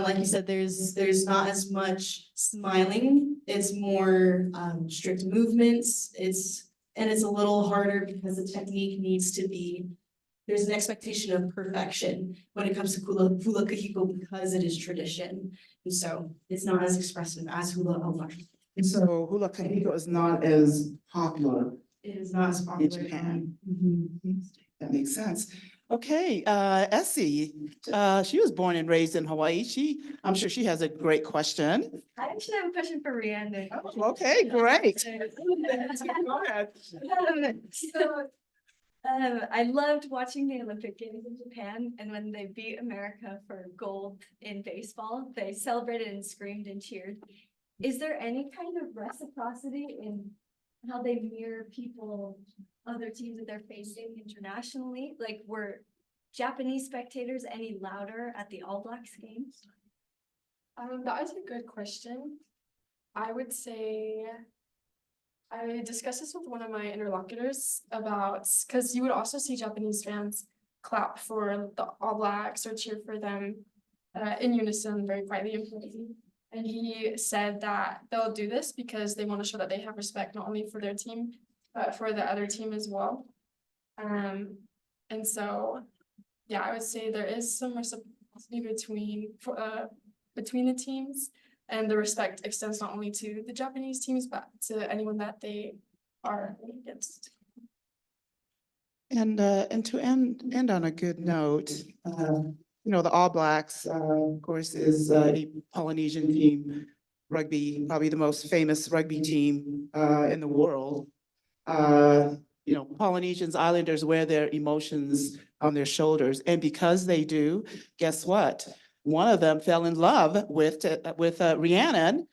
like you said, there's not as much smiling. It's more strict movements. It's a little harder because the technique needs to be, there's an expectation of perfection when it comes to hula kahiko because it is tradition. And so it's not as expressive as hula owa. And so hula kahiko is not as popular It is not as in popular. Japan. Mhm. That makes sense. Okay, Essie, she was born and raised in Hawaii. I'm sure she has a great question. I actually have a question for Rhiannan. Okay, great. Go ahead. I loved watching the Olympic Games in Japan, and when they beat America for gold in baseball, they celebrated and screamed and cheered. Is there any kind of reciprocity in how they mirror people, other teams that they're facing internationally? Like, were Japanese spectators any louder at the All Blacks games? That is a good question. I would say I discussed this with one of my interlocutors about, because you would also see Japanese fans clap for the All Blacks or cheer for them in unison, very quietly and politely. And he said that they'll do this because they want to show that they have respect not only for their team, but for the other team as well. And so, yeah, I would say there is some reciprocity between the teams, and the respect extends not only to the Japanese teams, but to anyone that they are against. And to end on a good note, the All Blacks, of course, is a Polynesian team, rugby, probably the most famous rugby team in the world. Polynesians, Islanders wear their emotions on their shoulders, and because they do, guess what? One of them fell in love with Rhiannan,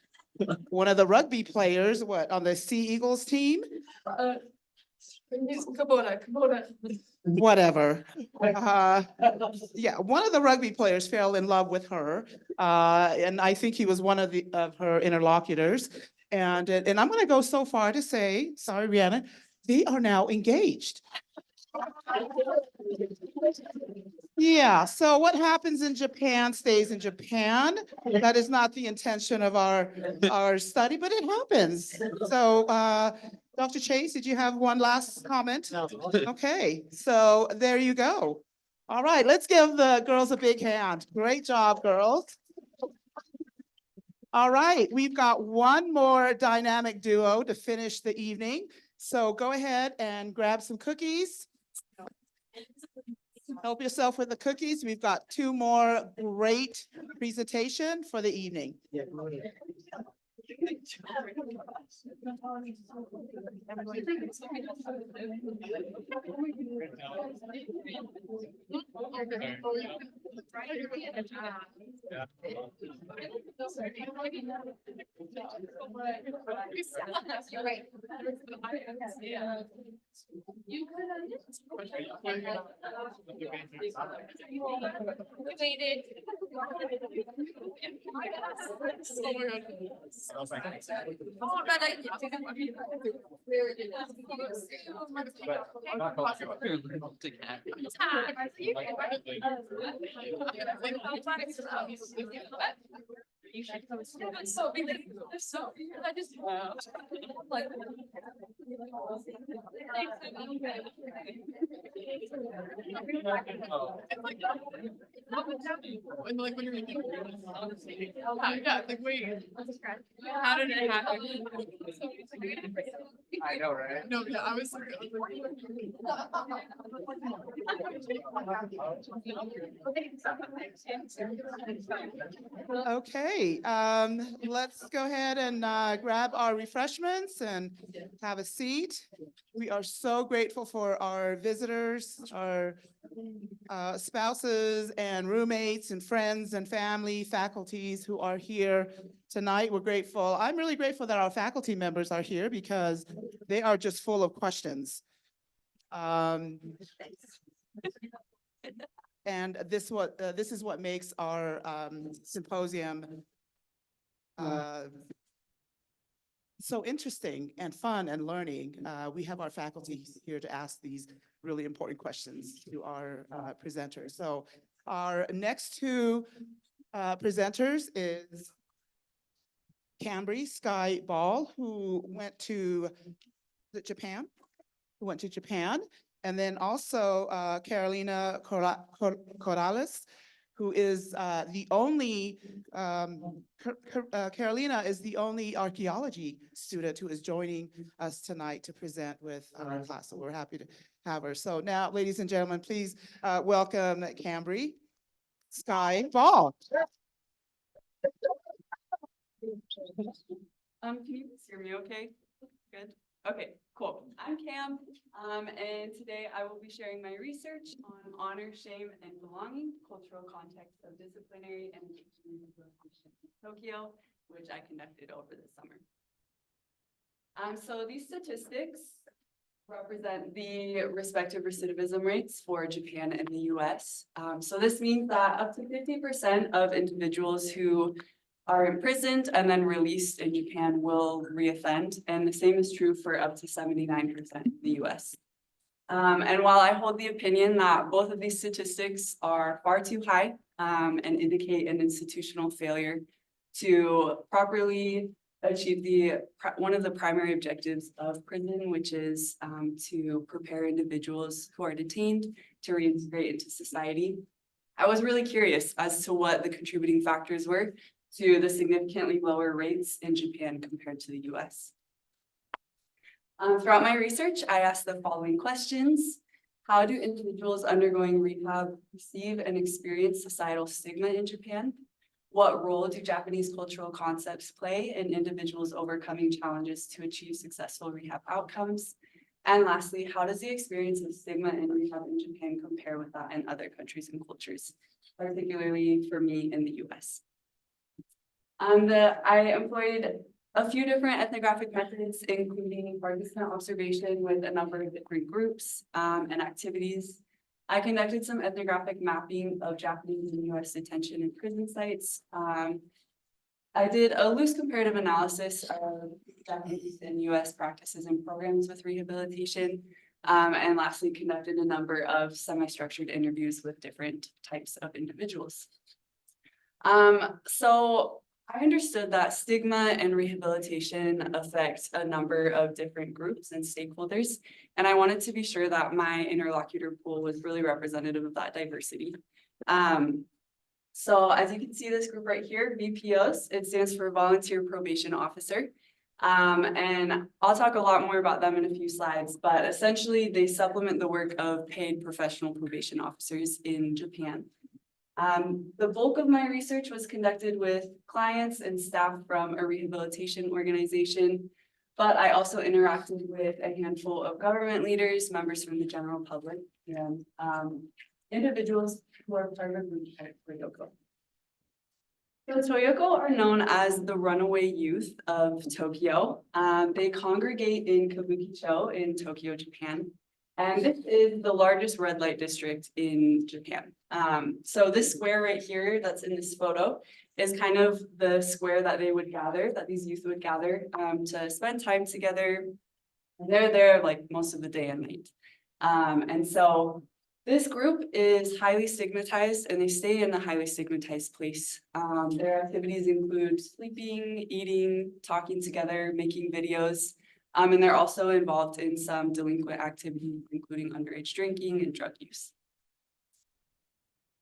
one of the rugby players, on the Sea Eagles team? Kubota. Whatever. Yeah, one of the rugby players fell in love with her, and I think he was one of her interlocutors. And I'm going to go so far to say, sorry, Rhiannan, they are now engaged. Yeah, so what happens in Japan stays in Japan. That is not the intention of our study, but it happens. So, Dr. Chase, did you have one last comment? No. Okay, so there you go. All right, let's give the girls a big hand. Great job, girls. All right, we've got one more dynamic duo to finish the evening. So go ahead and grab some cookies. Help yourself with the cookies. We've got two more great presentations for the evening. How did it happen? I know, right? No, yeah, I was. Okay, let's go ahead and grab our refreshments and have a seat. We are so grateful for our visitors, our spouses and roommates and friends and family, faculties who are here tonight. We're grateful. I'm really grateful that our faculty members are here because they are just full of questions. And this is what makes our symposium so interesting and fun and learning. We have our faculty here to ask these really important questions to our presenters. So our next two presenters is Cambria Sky Ball, who went to Japan, and then also Carolina Corrales, who is the only, Carolina is the only archaeology student who is joining us tonight to present with our class. So we're happy to have her. So now, ladies and gentlemen, please welcome Cambria Sky Ball. Can you hear me okay? Good. Okay, cool. I'm Cam, and today I will be sharing my research on honor, shame, and belonging, cultural context of disciplinary and in Tokyo, which I conducted over the summer. So these statistics represent the respective recidivism rates for Japan and the US. So this means that up to 50% of individuals who are imprisoned and then released in Japan will reoffend, and the same is true for up to 79% in the US. And while I hold the opinion that both of these statistics are far too high and indicate an institutional failure to properly achieve one of the primary objectives of prison, which is to prepare individuals who are detained to reintegrate into society, I was really curious as to what the contributing factors were to the significantly lower rates in Japan compared to the US. Throughout my research, I asked the following questions. How do individuals undergoing rehab perceive and experience societal stigma in Japan? What role do Japanese cultural concepts play in individuals overcoming challenges to achieve successful rehab outcomes? And lastly, how does the experience of stigma in rehab in Japan compare with that in other countries and cultures, particularly for me in the US? I employed a few different ethnographic methods, including participant observation with a number of different groups and activities. I conducted some ethnographic mapping of Japanese and US detention and prison sites. I did a loose comparative analysis of Japanese and US practices and programs with rehabilitation. And lastly, conducted a number of semi-structured interviews with different types of individuals. So I understood that stigma and rehabilitation affect a number of different groups and stakeholders, and I wanted to be sure that my interlocutor pool was really representative of that diversity. So as you can see this group right here, VPOs, it stands for Volunteer Probation Officer. And I'll talk a lot more about them in a few slides, but essentially they supplement the work of paid professional probation officers in Japan. The bulk of my research was conducted with clients and staff from a rehabilitation organization, but I also interacted with a handful of government leaders, members from the general public, and individuals who are part of the Toyoko. The Toyoko are known as the runaway youth of Tokyo. They congregate in Kabukicho in Tokyo, Japan. And this is the largest red light district in Japan. So this square right here that's in this photo is kind of the square that they would gather, that these youth would gather to spend time together. And they're there like most of the day and night. And so this group is highly stigmatized and they stay in a highly stigmatized place. Their activities include sleeping, eating, talking together, making videos. And they're also involved in some delinquent activities, including underage drinking and drug use.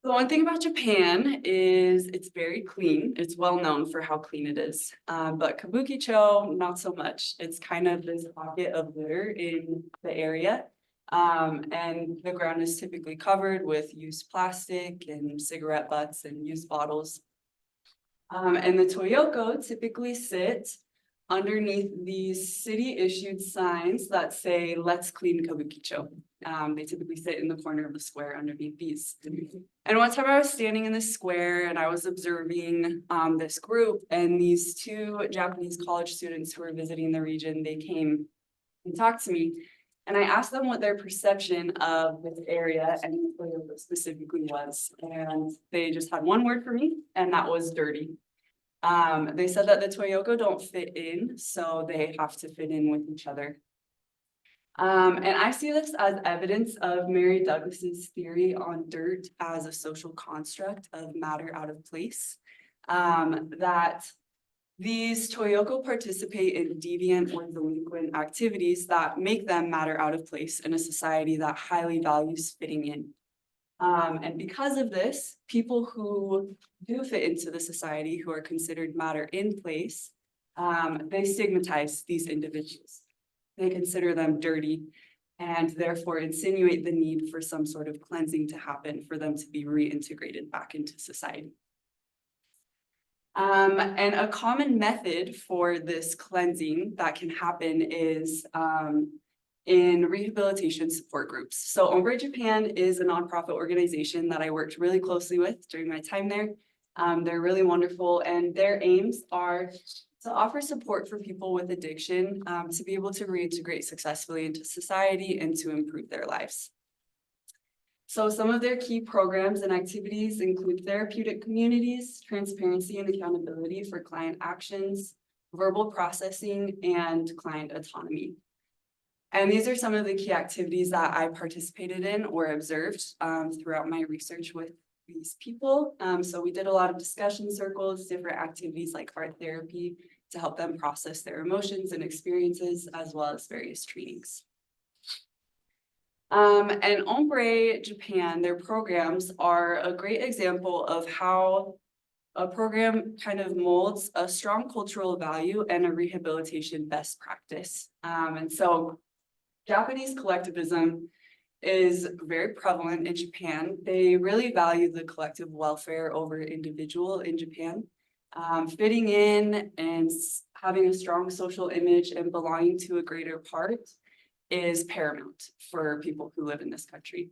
The one thing about Japan is it's very clean. It's well known for how clean it is. But Kabukicho, not so much. It's kind of this pocket of litter in the area. And the ground is typically covered with used plastic and cigarette butts and used bottles. And the Toyoko typically sit underneath these city-issued signs that say, "Let's clean Kabukicho." They typically sit in the corner of the square underneath these. And one time I was standing in the square and I was observing this group, and these two Japanese college students who were visiting the region, they came and talked to me. And I asked them what their perception of this area and Toyoko specifically was, and they just had one word for me, and that was dirty. They said that the Toyoko don't fit in, so they have to fit in with each other. And I see this as evidence of Mary Douglas's theory on dirt as a social construct of matter out of place. That these Toyoko participate in deviant or delinquent activities that make them matter out of place in a society that highly values fitting in. And because of this, people who do fit into the society, who are considered matter in place, they stigmatize these individuals. They consider them dirty and therefore insinuate the need for some sort of cleansing to happen for them to be reintegrated back into society. And a common method for this cleansing that can happen is in rehabilitation support groups. So Ombre Japan is a nonprofit organization that I worked really closely with during my time there. They're really wonderful, and their aims are to offer support for people with addiction to be able to reintegrate successfully into society and to improve their lives. So some of their key programs and activities include therapeutic communities, transparency and accountability for client actions, verbal processing, and client autonomy. And these are some of the key activities that I participated in or observed throughout my research with these people. So we did a lot of discussion circles, different activities like art therapy to help them process their emotions and experiences, as well as various trainings. And Ombre Japan, their programs are a great example of how a program kind of molds a strong cultural value and a rehabilitation best practice. And so Japanese collectivism is very prevalent in Japan. They really value the collective welfare over individual in Japan. Fitting in and having a strong social image and belonging to a greater part is paramount for people who live in this country.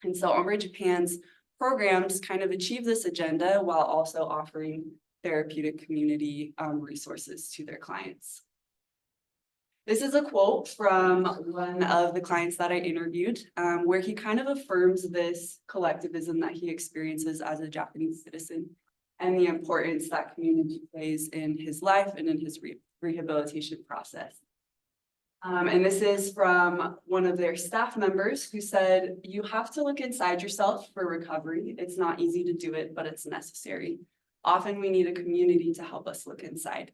And so Ombre Japan's programs kind of achieve this agenda while also offering therapeutic community resources to their clients. This is a quote from one of the clients that I interviewed, where he kind of affirms this collectivism that he experiences as a Japanese citizen and the importance that community plays in his life and in his rehabilitation process. And this is from one of their staff members who said, "You have to look inside yourself for recovery. It's not easy to do it, but it's necessary. Often we need a community to help us look inside."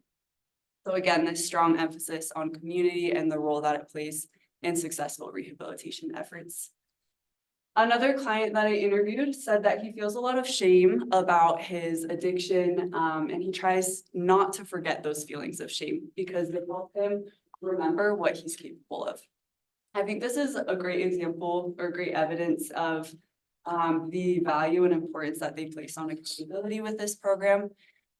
So again, this strong emphasis on community and the role that it plays in successful rehabilitation efforts. Another client that I interviewed said that he feels a lot of shame about his addiction, and he tries not to forget those feelings of shame because they help him remember what he's capable of. I think this is a great example or great evidence of the value and importance that they place on accountability with this program,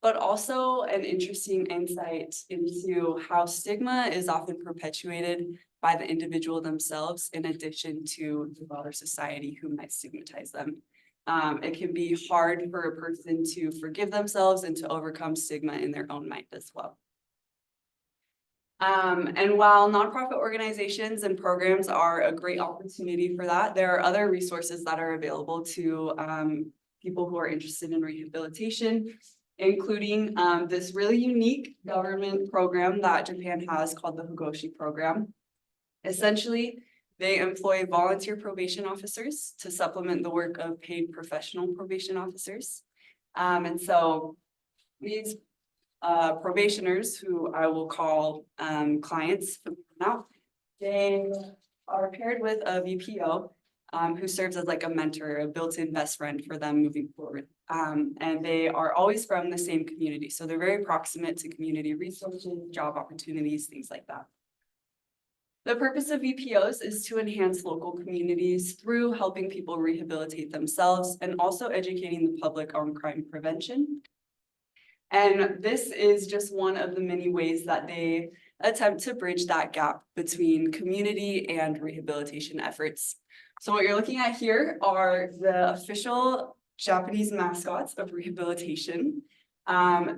but also an interesting insight into how stigma is often perpetuated by the individual themselves in addition to the broader society who might stigmatize them. It can be hard for a person to forgive themselves and to overcome stigma in their own mind as well. And while nonprofit organizations and programs are a great opportunity for that, there are other resources that are available to people who are interested in rehabilitation, including this really unique government program that Japan has called the Hugoshi program. Essentially, they employ volunteer probation officers to supplement the work of paid professional probation officers. And so these probationers, who I will call clients from now, they are paired with a VPO who serves as like a mentor, a built-in best friend for them moving forward. And they are always from the same community. So they're very proximate to community resources, job opportunities, things like that. The purpose of VPOs is to enhance local communities through helping people rehabilitate themselves and also educating the public on crime prevention. And this is just one of the many ways that they attempt to bridge that gap between community and rehabilitation efforts. So what you're looking at here are the official Japanese mascots of rehabilitation.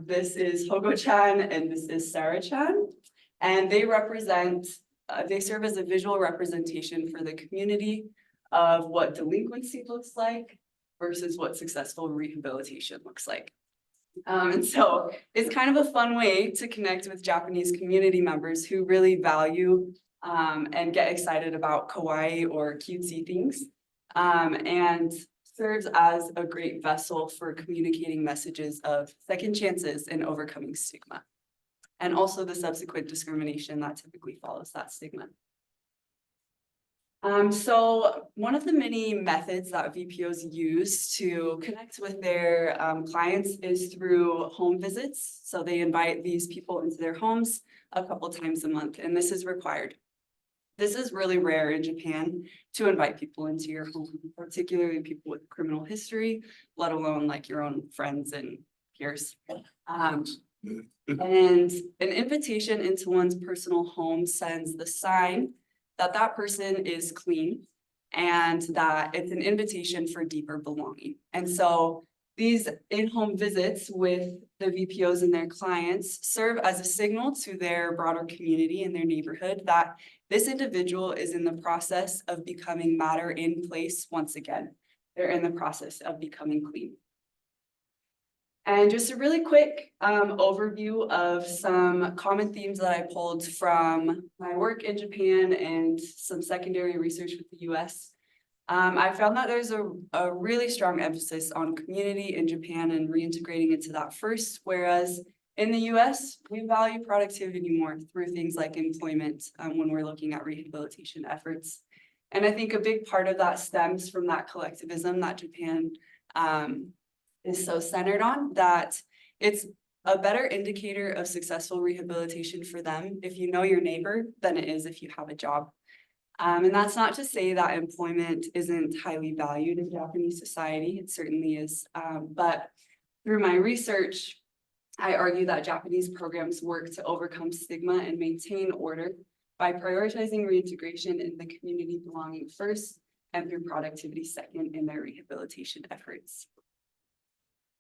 This is Hogo-chan and this is Sarai-chan. And they represent they serve as a visual representation for the community of what delinquency looks like versus what successful rehabilitation looks like. And so it's kind of a fun way to connect with Japanese community members who really value and get excited about kawaii or cutesy things, and serves as a great vessel for communicating messages of second chances and overcoming stigma, and also the subsequent discrimination that typically follows that stigma. So one of the many methods that VPOs use to connect with their clients is through home visits. So they invite these people into their homes a couple times a month, and this is required. This is really rare in Japan to invite people into your home, particularly people with criminal history, let alone like your own friends and peers. And an invitation into one's personal home sends the sign that that person is clean and that it's an invitation for deeper belonging. And so these in-home visits with the VPOs and their clients serve as a signal to their broader community and their neighborhood that this individual is in the process of becoming matter in place once again. They're in the process of becoming clean. And just a really quick overview of some common themes that I pulled from my work in Japan and some secondary research with the US. I found that there's a really strong emphasis on community in Japan and reintegrating into that first, whereas in the US, we value productivity more through things like employment when we're looking at rehabilitation efforts. And I think a big part of that stems from that collectivism that Japan is so centered on, that it's a better indicator of successful rehabilitation for them if you know your neighbor than it is if you have a job. And that's not to say that employment isn't highly valued in Japanese society, it certainly is. But through my research, I argue that Japanese programs work to overcome stigma and maintain order by prioritizing reintegration in the community belonging first and through productivity second in their rehabilitation efforts.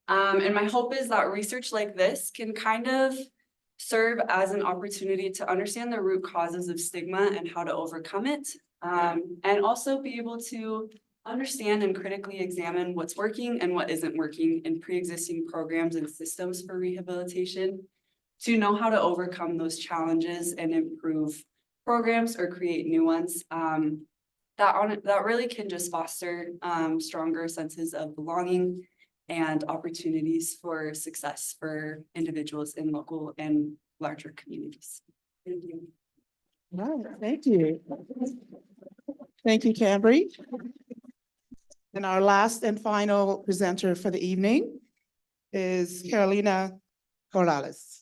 And my hope is that research like this can kind of serve as an opportunity to understand the root causes of stigma and how to overcome it, and also be able to understand and critically examine what's working and what isn't working in pre-existing programs and systems for rehabilitation, to know how to overcome those challenges and improve programs or create new ones that really can just foster stronger senses of belonging and opportunities for success for individuals in local and larger communities. Thank you. Right, thank you. Thank you, Cambria. And our last and final presenter for the evening is Carolina Corrales.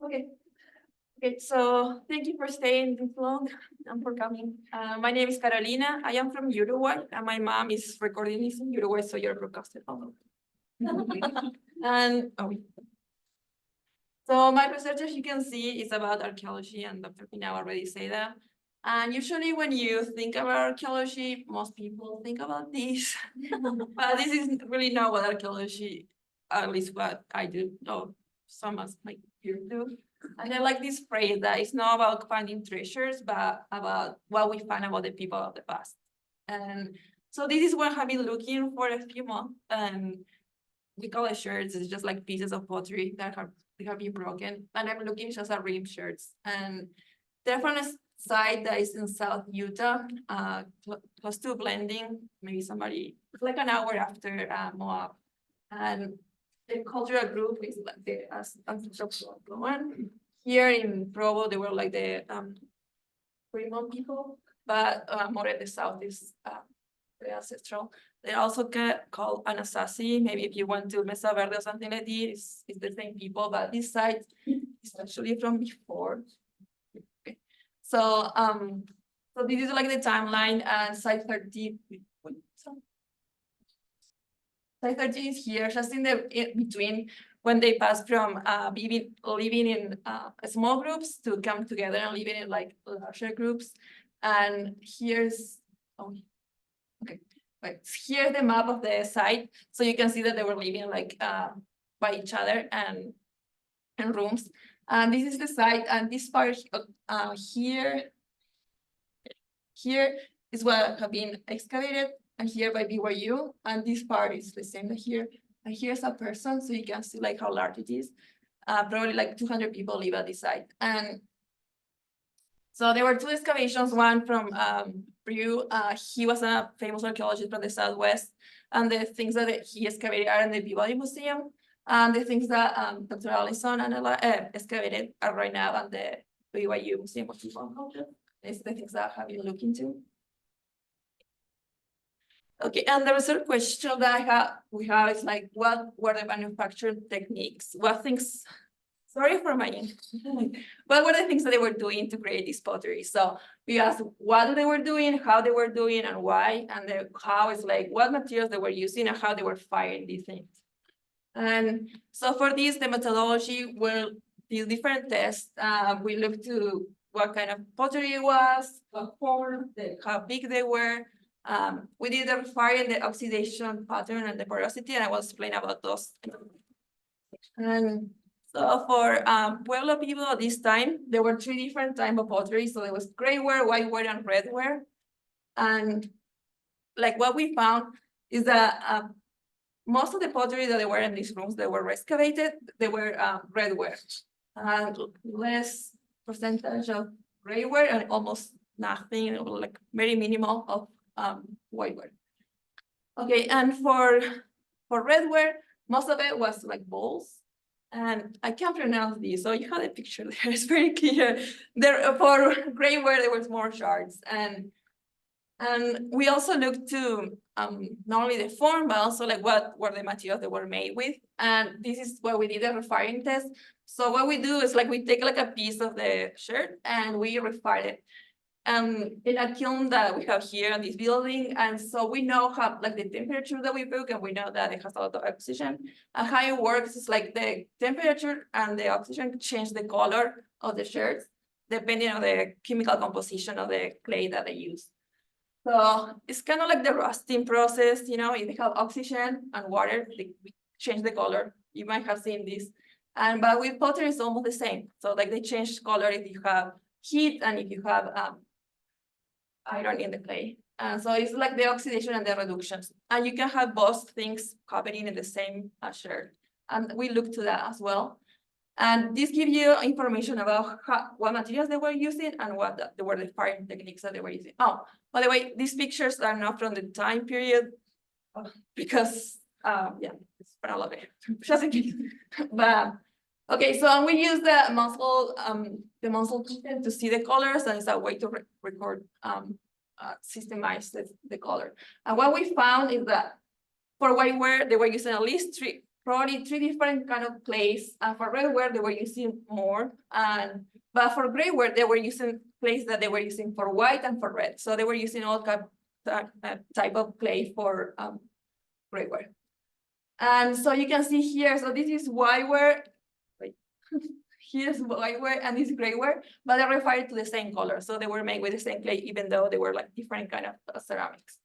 Okay, so thank you for staying this long and for coming. My name is Carolina. I am from Uruguay, and my mom is recording this in Uruguay, so you're broadcasted all over. And so my research, as you can see, is about archaeology, and Dr. Pina already said that. And usually when you think about archaeology, most people think about this, but this is really not what archaeology, at least what I do, or some of my peers do. And I like this phrase that it's not about finding treasures, but about what we find about the people of the past. And so this is what I've been looking for a few months. And we call it sherds. It's just like pieces of pottery that have been broken. And I'm looking just at rim sherds. And they're from a site that is in South Utah, close to Blending. Maybe somebody, like an hour after Moab. And the cultural group is like the ancestral one. Here in Provo, they were like the Fremont people, but more at the south is the ancestral. They also get called Anasazi. Maybe if you went to Mesa Verde or something like this, it's the same people, but this site is actually from before. Okay. So this is like the timeline and site 13. Site 13 is here, just in between when they pass from living in small groups to come together and living in like larger groups. And here's here's the map of the site, so you can see that they were living like by each other and in rooms. And this is the site, and this part here is what have been excavated, and here by BYU, and this part is the same here. And here's a person, so you can see like how large it is. Probably like 200 people live at this site. And so there were two excavations, one from Peru. He was a famous archaeologist from the Southwest, and the things that he excavated are in the Peabody Museum. And the things that Dr. Allison and excavated are right now at the BYU Museum of People and Culture. It's the things that I have been looking into. Okay, and the research question that we have is like, what were the manufacturing techniques? What things, sorry for my what were the things that they were doing to create this pottery? So we asked what they were doing, how they were doing, and why, and the how is like what materials they were using and how they were firing these things. And so for this, the methodology were these different tests. We looked to what kind of pottery it was, what form, how big they were. We did the refiring, the oxidation pattern, and the porosity, and I will explain about those. And so for Pueblo people at this time, there were 3 different types of pottery. So there was grayware, whiteware, and redware. And like what we found is that most of the pottery that they were in these rooms, they were excavated, they were redware, and less percentage of grayware and almost nothing, like very minimal of whiteware. Okay, and for redware, most of it was like bowls, and I can't pronounce these, so you have a picture there, it's very clear. There for grayware, there was more shards, and we also looked to not only the form, but also like what were the materials they were made with. And this is what we did a refiring test. So what we do is like we take like a piece of the shirt and we refine it. In a kiln that we have here in this building. And so we know how like the temperature that we book, and we know that it has a lot of oxygen. And how it works is like the temperature and the oxygen change the color of the shirts depending on the chemical composition of the clay that they use. So it's kind of like the rusting process, you know, if they have oxygen and water, they change the color. You might have seen this. But with pottery, it's almost the same. So like they change color if you have heat and if you have iron in the clay. So it's like the oxidation and the reductions. And you can have both things happening in the same shirt. And we look to that as well. And this gives you information about what materials they were using and what were the firing techniques that they were using. Oh, by the way, these pictures are not from the time period because, yeah, it's from all of it, just in case. But, okay, so we use the muscle content to see the colors, and it's a way to record, systemize the color. And what we found is that for whiteware, they were using at least probably three different kind of clays. For redware, they were using more. But for grayware, they were using clays that they were using for white and for red. So they were using all type of clay for grayware. And so you can see here, so this is whiteware. Wait. Here's whiteware and this grayware, but they refer to the same color. So they were made with the same clay, even though they were like different kind of ceramics.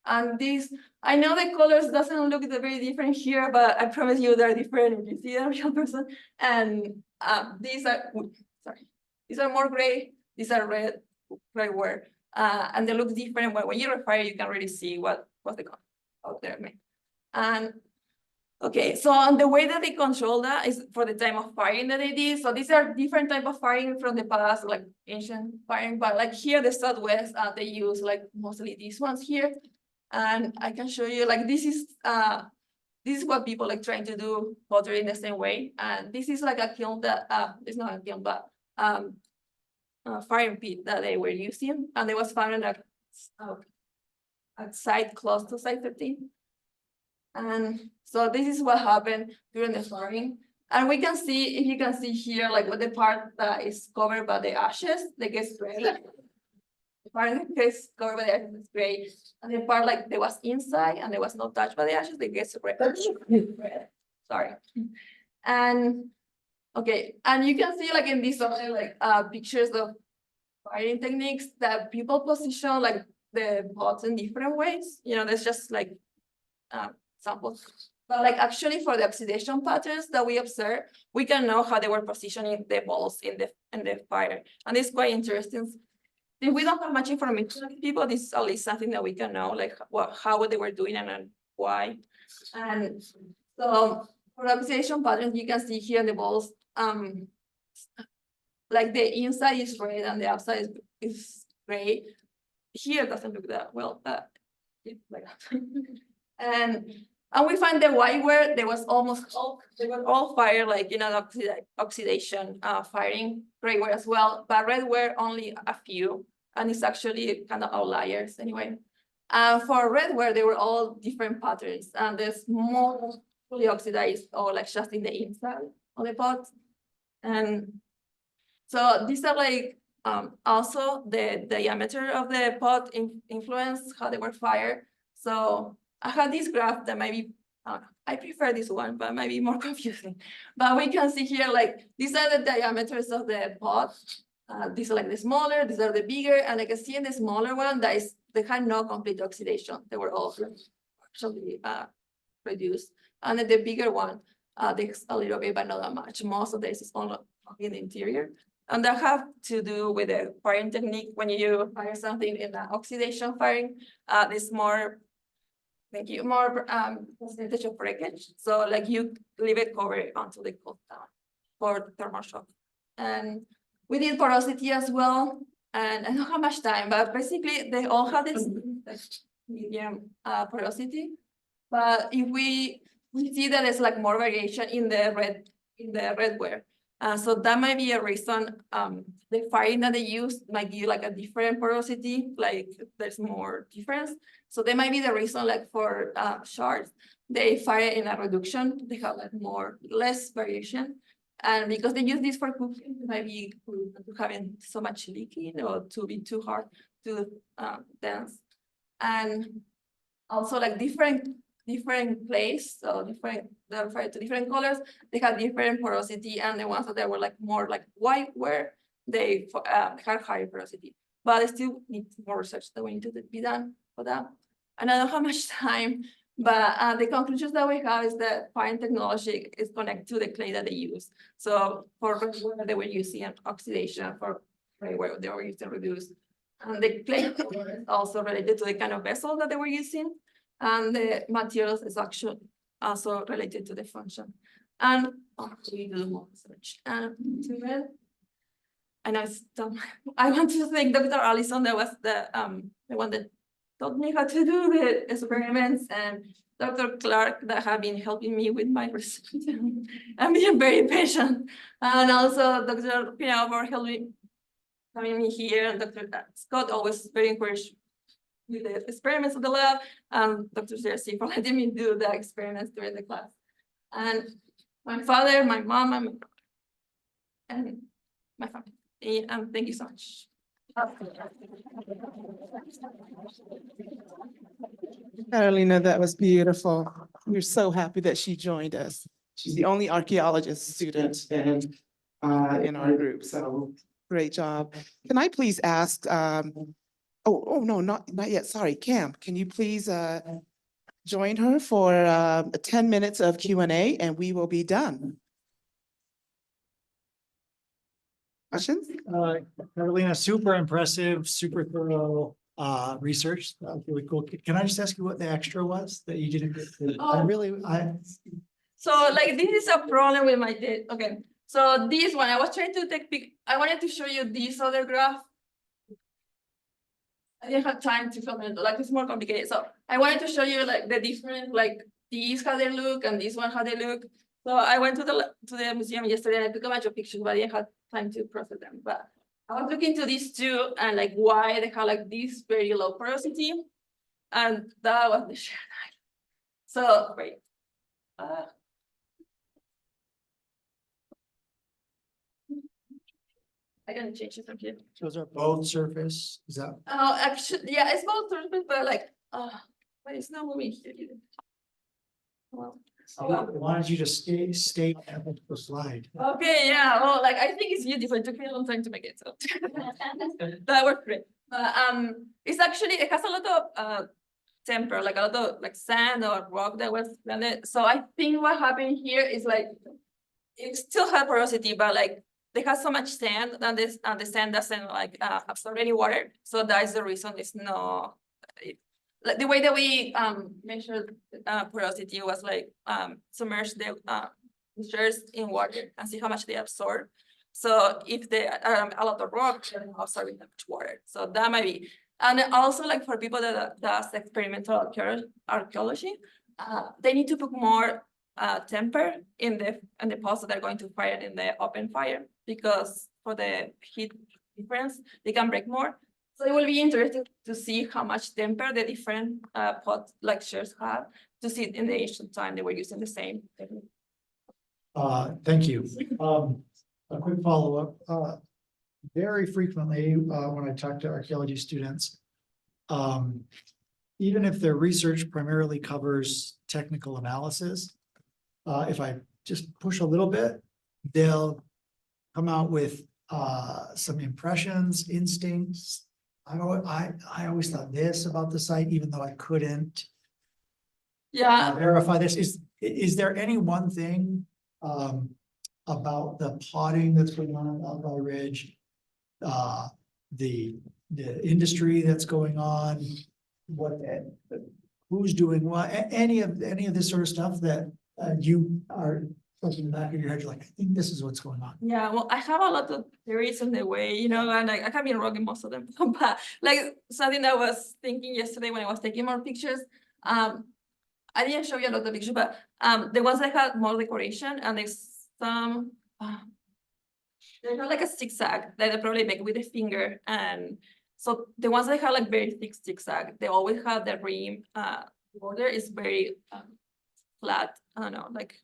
And these, I know the colors doesn't look very different here, but I promise you they're different if you see a real person. And these are more gray, these are grayware, and they look different. But when you refire, you can really see what's the color out there. And okay, so the way that they control that is for the time of firing that they did. So these are different type of firing from the past, like ancient firing, but like here, the Southwest, they use like mostly these ones here. And I can show you, like, this is what people like trying to do pottery in the same way. And this is like a kiln that, it's not a kiln, but a firing pit that they were using. And it was found at site close to site 13. And so this is what happened during the firing. And we can see, if you can see here, like what the part that is covered by the ashes, that gets red. The part that gets covered by the ashes is gray. And the part like there was inside and there was not touched by the ashes, that gets red. Red. Sorry. And okay, and you can see like in these other like pictures of firing techniques that people position like the pots in different ways. You know, there's just like samples. But like actually for the oxidation patterns that we observe, we can know how they were positioning the balls in the fire. And it's quite interesting. If we don't have much information on people, this is at least something that we can know, like how they were doing and why. And so for oxidation patterns, you can see here the balls, like the inside is red and the outside is gray. Here it doesn't look that well, like and we find the whiteware, there was almost all, they were all fire, like, you know, oxidation firing, grayware as well, but redware only a few, and it's actually kind of outliers anyway. For redware, they were all different patterns, and there's more fully oxidized or like just in the inside of the pot. And so these are like also the diameter of the pot influence how they were fired. So I have this graph that might be, I prefer this one, but might be more confusing. But we can see here, like, these are the diameters of the pot. These are like the smaller, these are the bigger, and I can see in the smaller one that is, they had no complete oxidation. They were all actually reduced. And then the bigger one, there's a little bit, but not that much. Most of this is only in the interior. And that have to do with the firing technique. When you fire something in the oxidation firing, there's more, thank you, more percentage of breakage. So like you leave it covered until they cool down for thermal shock. And we did porosity as well. And I don't have much time, but basically they all have this medium porosity. But if we see that there's like more variation in the redware. So that might be a reason the firing that they use might give like a different porosity, like there's more difference. So that might be the reason, like for shards, they fire in a reduction, they have like less variation. And because they use this for cooking, it might be having so much leaking or to be too hard to dance. And also like different place, so they're fired to different colors, they have different porosity, and the ones that were like more like white where they had higher porosity. But they still need more research that we need to be done for that. And I don't have much time, but the conclusions that we have is that firing technology is connected to the clay that they use. So for redware, they were using oxidation, for grayware, they were using reduced. And the clay is also related to the kind of vessel that they were using. And the materials is actually also related to the function. And we do more research. And I want to thank Dr. Allison, that was the one that taught me how to do the experiments, and Dr. Clark that have been helping me with my research and being very patient. And also Dr. Pina for having me here, and Dr. Scott always very encouraged with the experiments of the lab, and Dr. Jersey for letting me do the experiments during the class. And my father, my mom, and my family. And thank you so much. Carolina, that was beautiful. We're so happy that she joined us. She's the only archaeologist student in our group, so great job. Can I please ask, no, not yet, sorry, Cam, can you please join her for 10 minutes of Q&A, and we will be done. Questions? Carolina, super impressive, super thorough research. That was really cool. Can I just ask you what the extra was that you didn't get to? So like this is a problem with my data. Okay, so this one I was trying to I wanted to show you this other graph. I didn't have time to film it, like it's more complicated. So I wanted to show you like the different, like these how they look and this one how they look. So I went to the museum yesterday and I took a bunch of pictures, but I didn't have time to process them. But I was looking to these two and like why they have like this very low porosity, and that was the shared. So great. I can change it from here. Those are both surface, is that? Actually, yeah, it's both surface, but like, but it's not moving here either. Well, Why don't you just stay on the slide? okay, yeah, well, like, I think it's beautiful. It took me a long time to make it, so. That worked great. But, it's actually, it has a lot of, temper, like a lot of like sand or rock that was blended. So I think what happened here is like, it still has porosity, but like, they have so much sand and this, and the sand doesn't like, absorb any water. So that is the reason it's no, like the way that we measured porosity was like submerge the mixtures in water and see how much they absorb. So if they a lot of rock, they're not absorbing that much water. So that might be, and also like for people that does experimental archaeology, they need to put more temper in the pots that they're going to fire in the open fire, because for the heat difference they can break more. So it will be interesting to see how much temper the different pot like shares have, to see in the ancient time they were using the same technique. Thank you. A quick follow-up. Very frequently, when I talk to archaeology students, even if their research primarily covers technical analysis, if I just push a little bit, they'll come out with some impressions, instincts. I always thought this about the site, even though I couldn't verify this. Is there any one thing about the potting that's going on at Alkali Ridge, the industry that's going on, who's doing what, any of this sort of stuff that you are in the back of your head, you're like, I think this is what's going on? Yeah, well, I have a lot of theories on the way, you know, and like, I have been wrong in most of them. But like something that I was thinking yesterday when I was taking more pictures, I didn't show you a lot of pictures, but the ones that had more decoration, and there's some, they're not like a zigzag that they probably make with a finger. And so the ones that have like very thick zigzag, they always have the rim border is very flat. I don't know, like.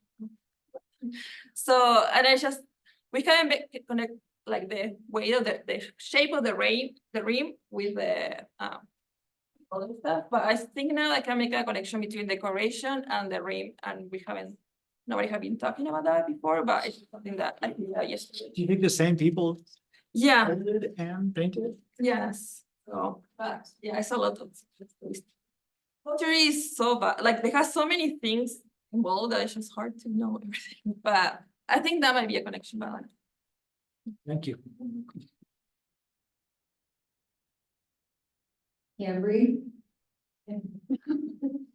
So, and I just, we can connect like the way of the shape of the rim with the other stuff. But I think now I can make a connection between decoration and the rim, and nobody have been talking about that before, but it's something that I think yesterday. Do you think the same people? Yeah. Edited and painted? Yes. So, but yeah, it's a lot of pottery is so bad. Like they have so many things involved that it's just hard to know everything. But I think that might be a connection. But Thank you. Cambria.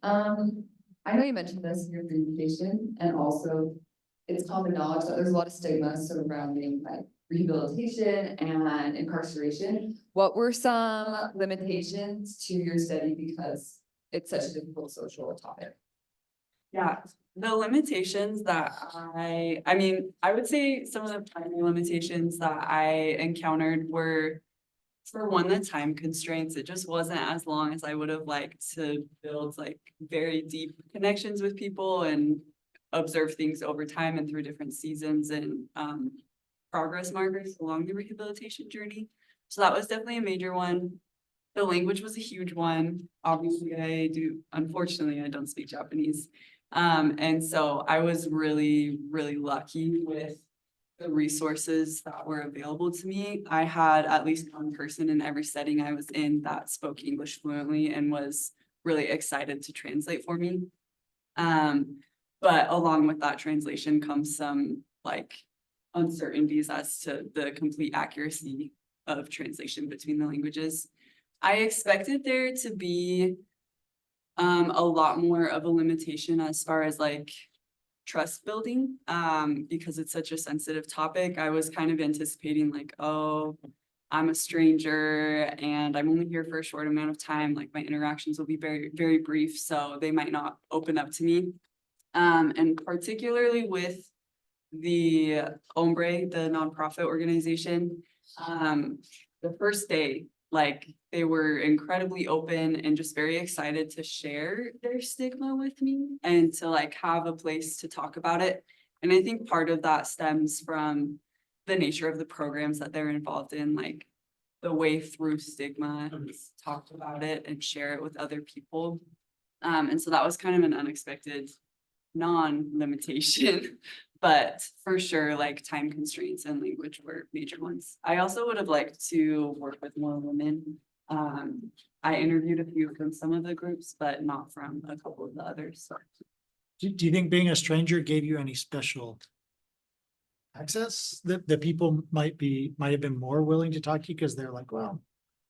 I know you mentioned this in your presentation, and also it's common knowledge that there's a lot of stigma surrounding like rehabilitation and incarceration. What were some limitations to your study because it's such a difficult social topic? Yeah, the limitations that I mean, I would say some of the primary limitations that I encountered were, for one, the time constraints. It just wasn't as long as I would have liked to build like very deep connections with people and observe things over time and through different seasons and progress markers along the rehabilitation journey. So that was definitely a major one. The language was a huge one. Obviously, unfortunately, I don't speak Japanese. And so I was really, really lucky with the resources that were available to me. I had at least one person in every setting I was in that spoke English fluently and was really excited to translate for me. But along with that translation comes some like uncertainties as to the complete accuracy of translation between the languages. I expected there to be a lot more of a limitation as far as like trust building, because it's such a sensitive topic. I was kind of anticipating like, oh, I'm a stranger and I'm only here for a short amount of time. Like my interactions will be very, very brief, so they might not open up to me. And particularly with the Hombre, the nonprofit organization, the first day, like they were incredibly open and just very excited to share their stigma with me and to like have a place to talk about it. And I think part of that stems from the nature of the programs that they're involved in, like the way through stigma, talk about it and share it with other people. And so that was kind of an unexpected non-limitation, but for sure, like time constraints and language were major ones. I also would have liked to work with more women. I interviewed a few from some of the groups, but not from a couple of the others, so. Do you think being a stranger gave you any special access that people might have been more willing to talk to you because they're like, well,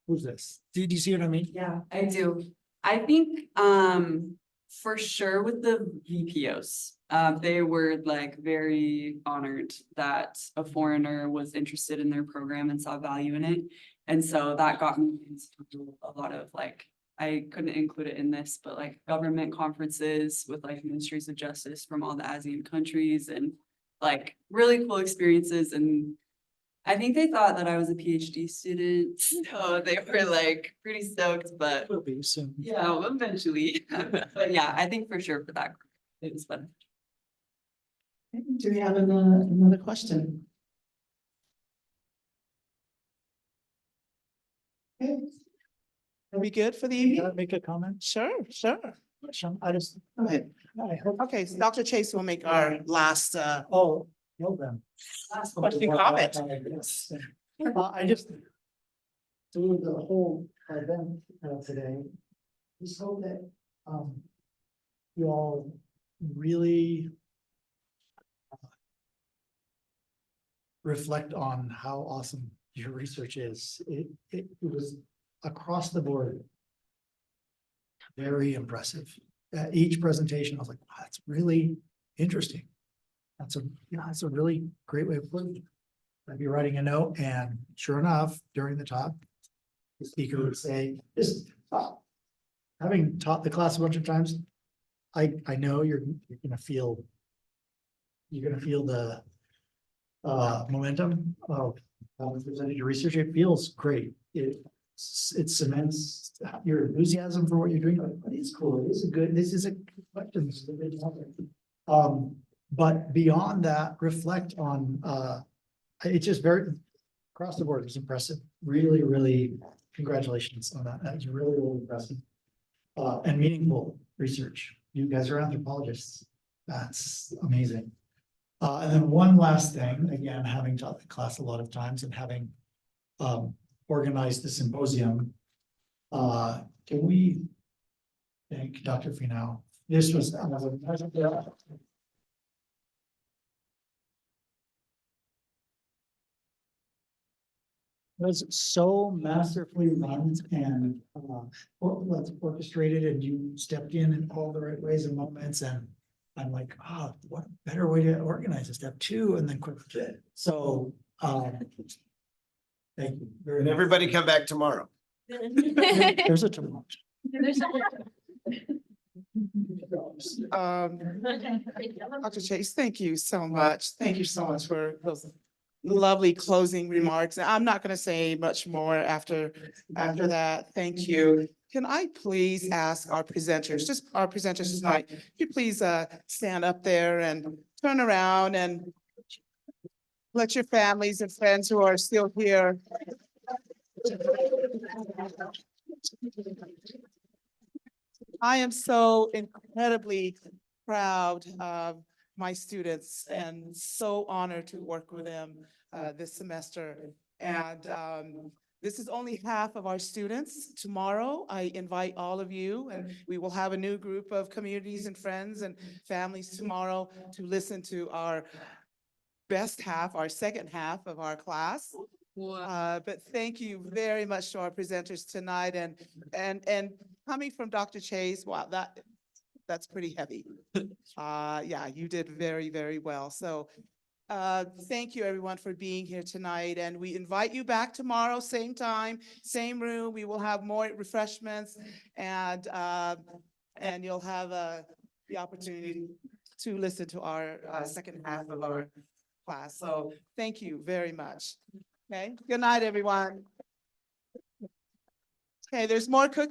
who's this? Do you see what I mean? Yeah, I do. I think, for sure with the VPOs, they were like very honored that a foreigner was interested in their program and saw value in it. And so that got me into a lot of like, I couldn't include it in this, but like government conferences with like ministries of justice from all the ASEAN countries and like really cool experiences. And I think they thought that I was a PhD student, so they were like pretty stoked, but Will be soon. yeah, eventually. But yeah, I think for sure for that, it was fun. Do we have another question? Okay. Are we good for the Can I evening? make a comment? Sure, sure. I just, Go ahead. I hope, Okay, so Dr. Chase will make our last, oh, well then. last question comment. I just, through the whole event today, just hope that, you all really reflect on how awesome your research is. It was across the board. Very impressive. Each presentation, I was like, wow, that's really interesting. That's a really great way of putting it. I'd be writing a note and sure enough, during the talk, the speaker would say, this, having taught the class a bunch of times, I know you're gonna feel the momentum of presenting your research. It feels great. It cements your enthusiasm for what you're doing. Like, it's cool. This is good. This is a good question. This is a good topic. But beyond that, reflect on, it's just very, across the board, it was impressive. Really, really, congratulations on that. That was really, really impressive. And meaningful research. You guys are anthropologists. That's amazing. And then one last thing, again, having taught the class a lot of times and having organized the symposium, can we thank Dr. Finau? This was was so masterfully run and orchestrated, and you stepped in all the right ways and moments, and I'm like, oh, what a better way to organize a step two and then quick fit. So thank you very And much. everybody come back tomorrow. There's a tomorrow. Dr. Chase, thank you so much. Thank you so much for those lovely closing remarks. I'm not going to say much more after that. Thank you. Can I please ask our presenters, just our presenters tonight, could you please stand up there and turn around and let your families and friends who are still here. I am so incredibly proud of my students and so honored to work with them this semester. And this is only half of our students. Tomorrow, I invite all of you, and we will have a new group of communities and friends and families tomorrow to listen to our best half, our second half of our class. But thank you very much to our presenters tonight, and coming from Dr. Chase, wow, that's pretty heavy. Yeah, you did very, very well. So thank you everyone for being here tonight, and we invite you back tomorrow, same time, same room. We will have more refreshments, and you'll have the opportunity to listen to our second half of our class. So thank you very much. Okay, good night, everyone. Okay, there's more cookies.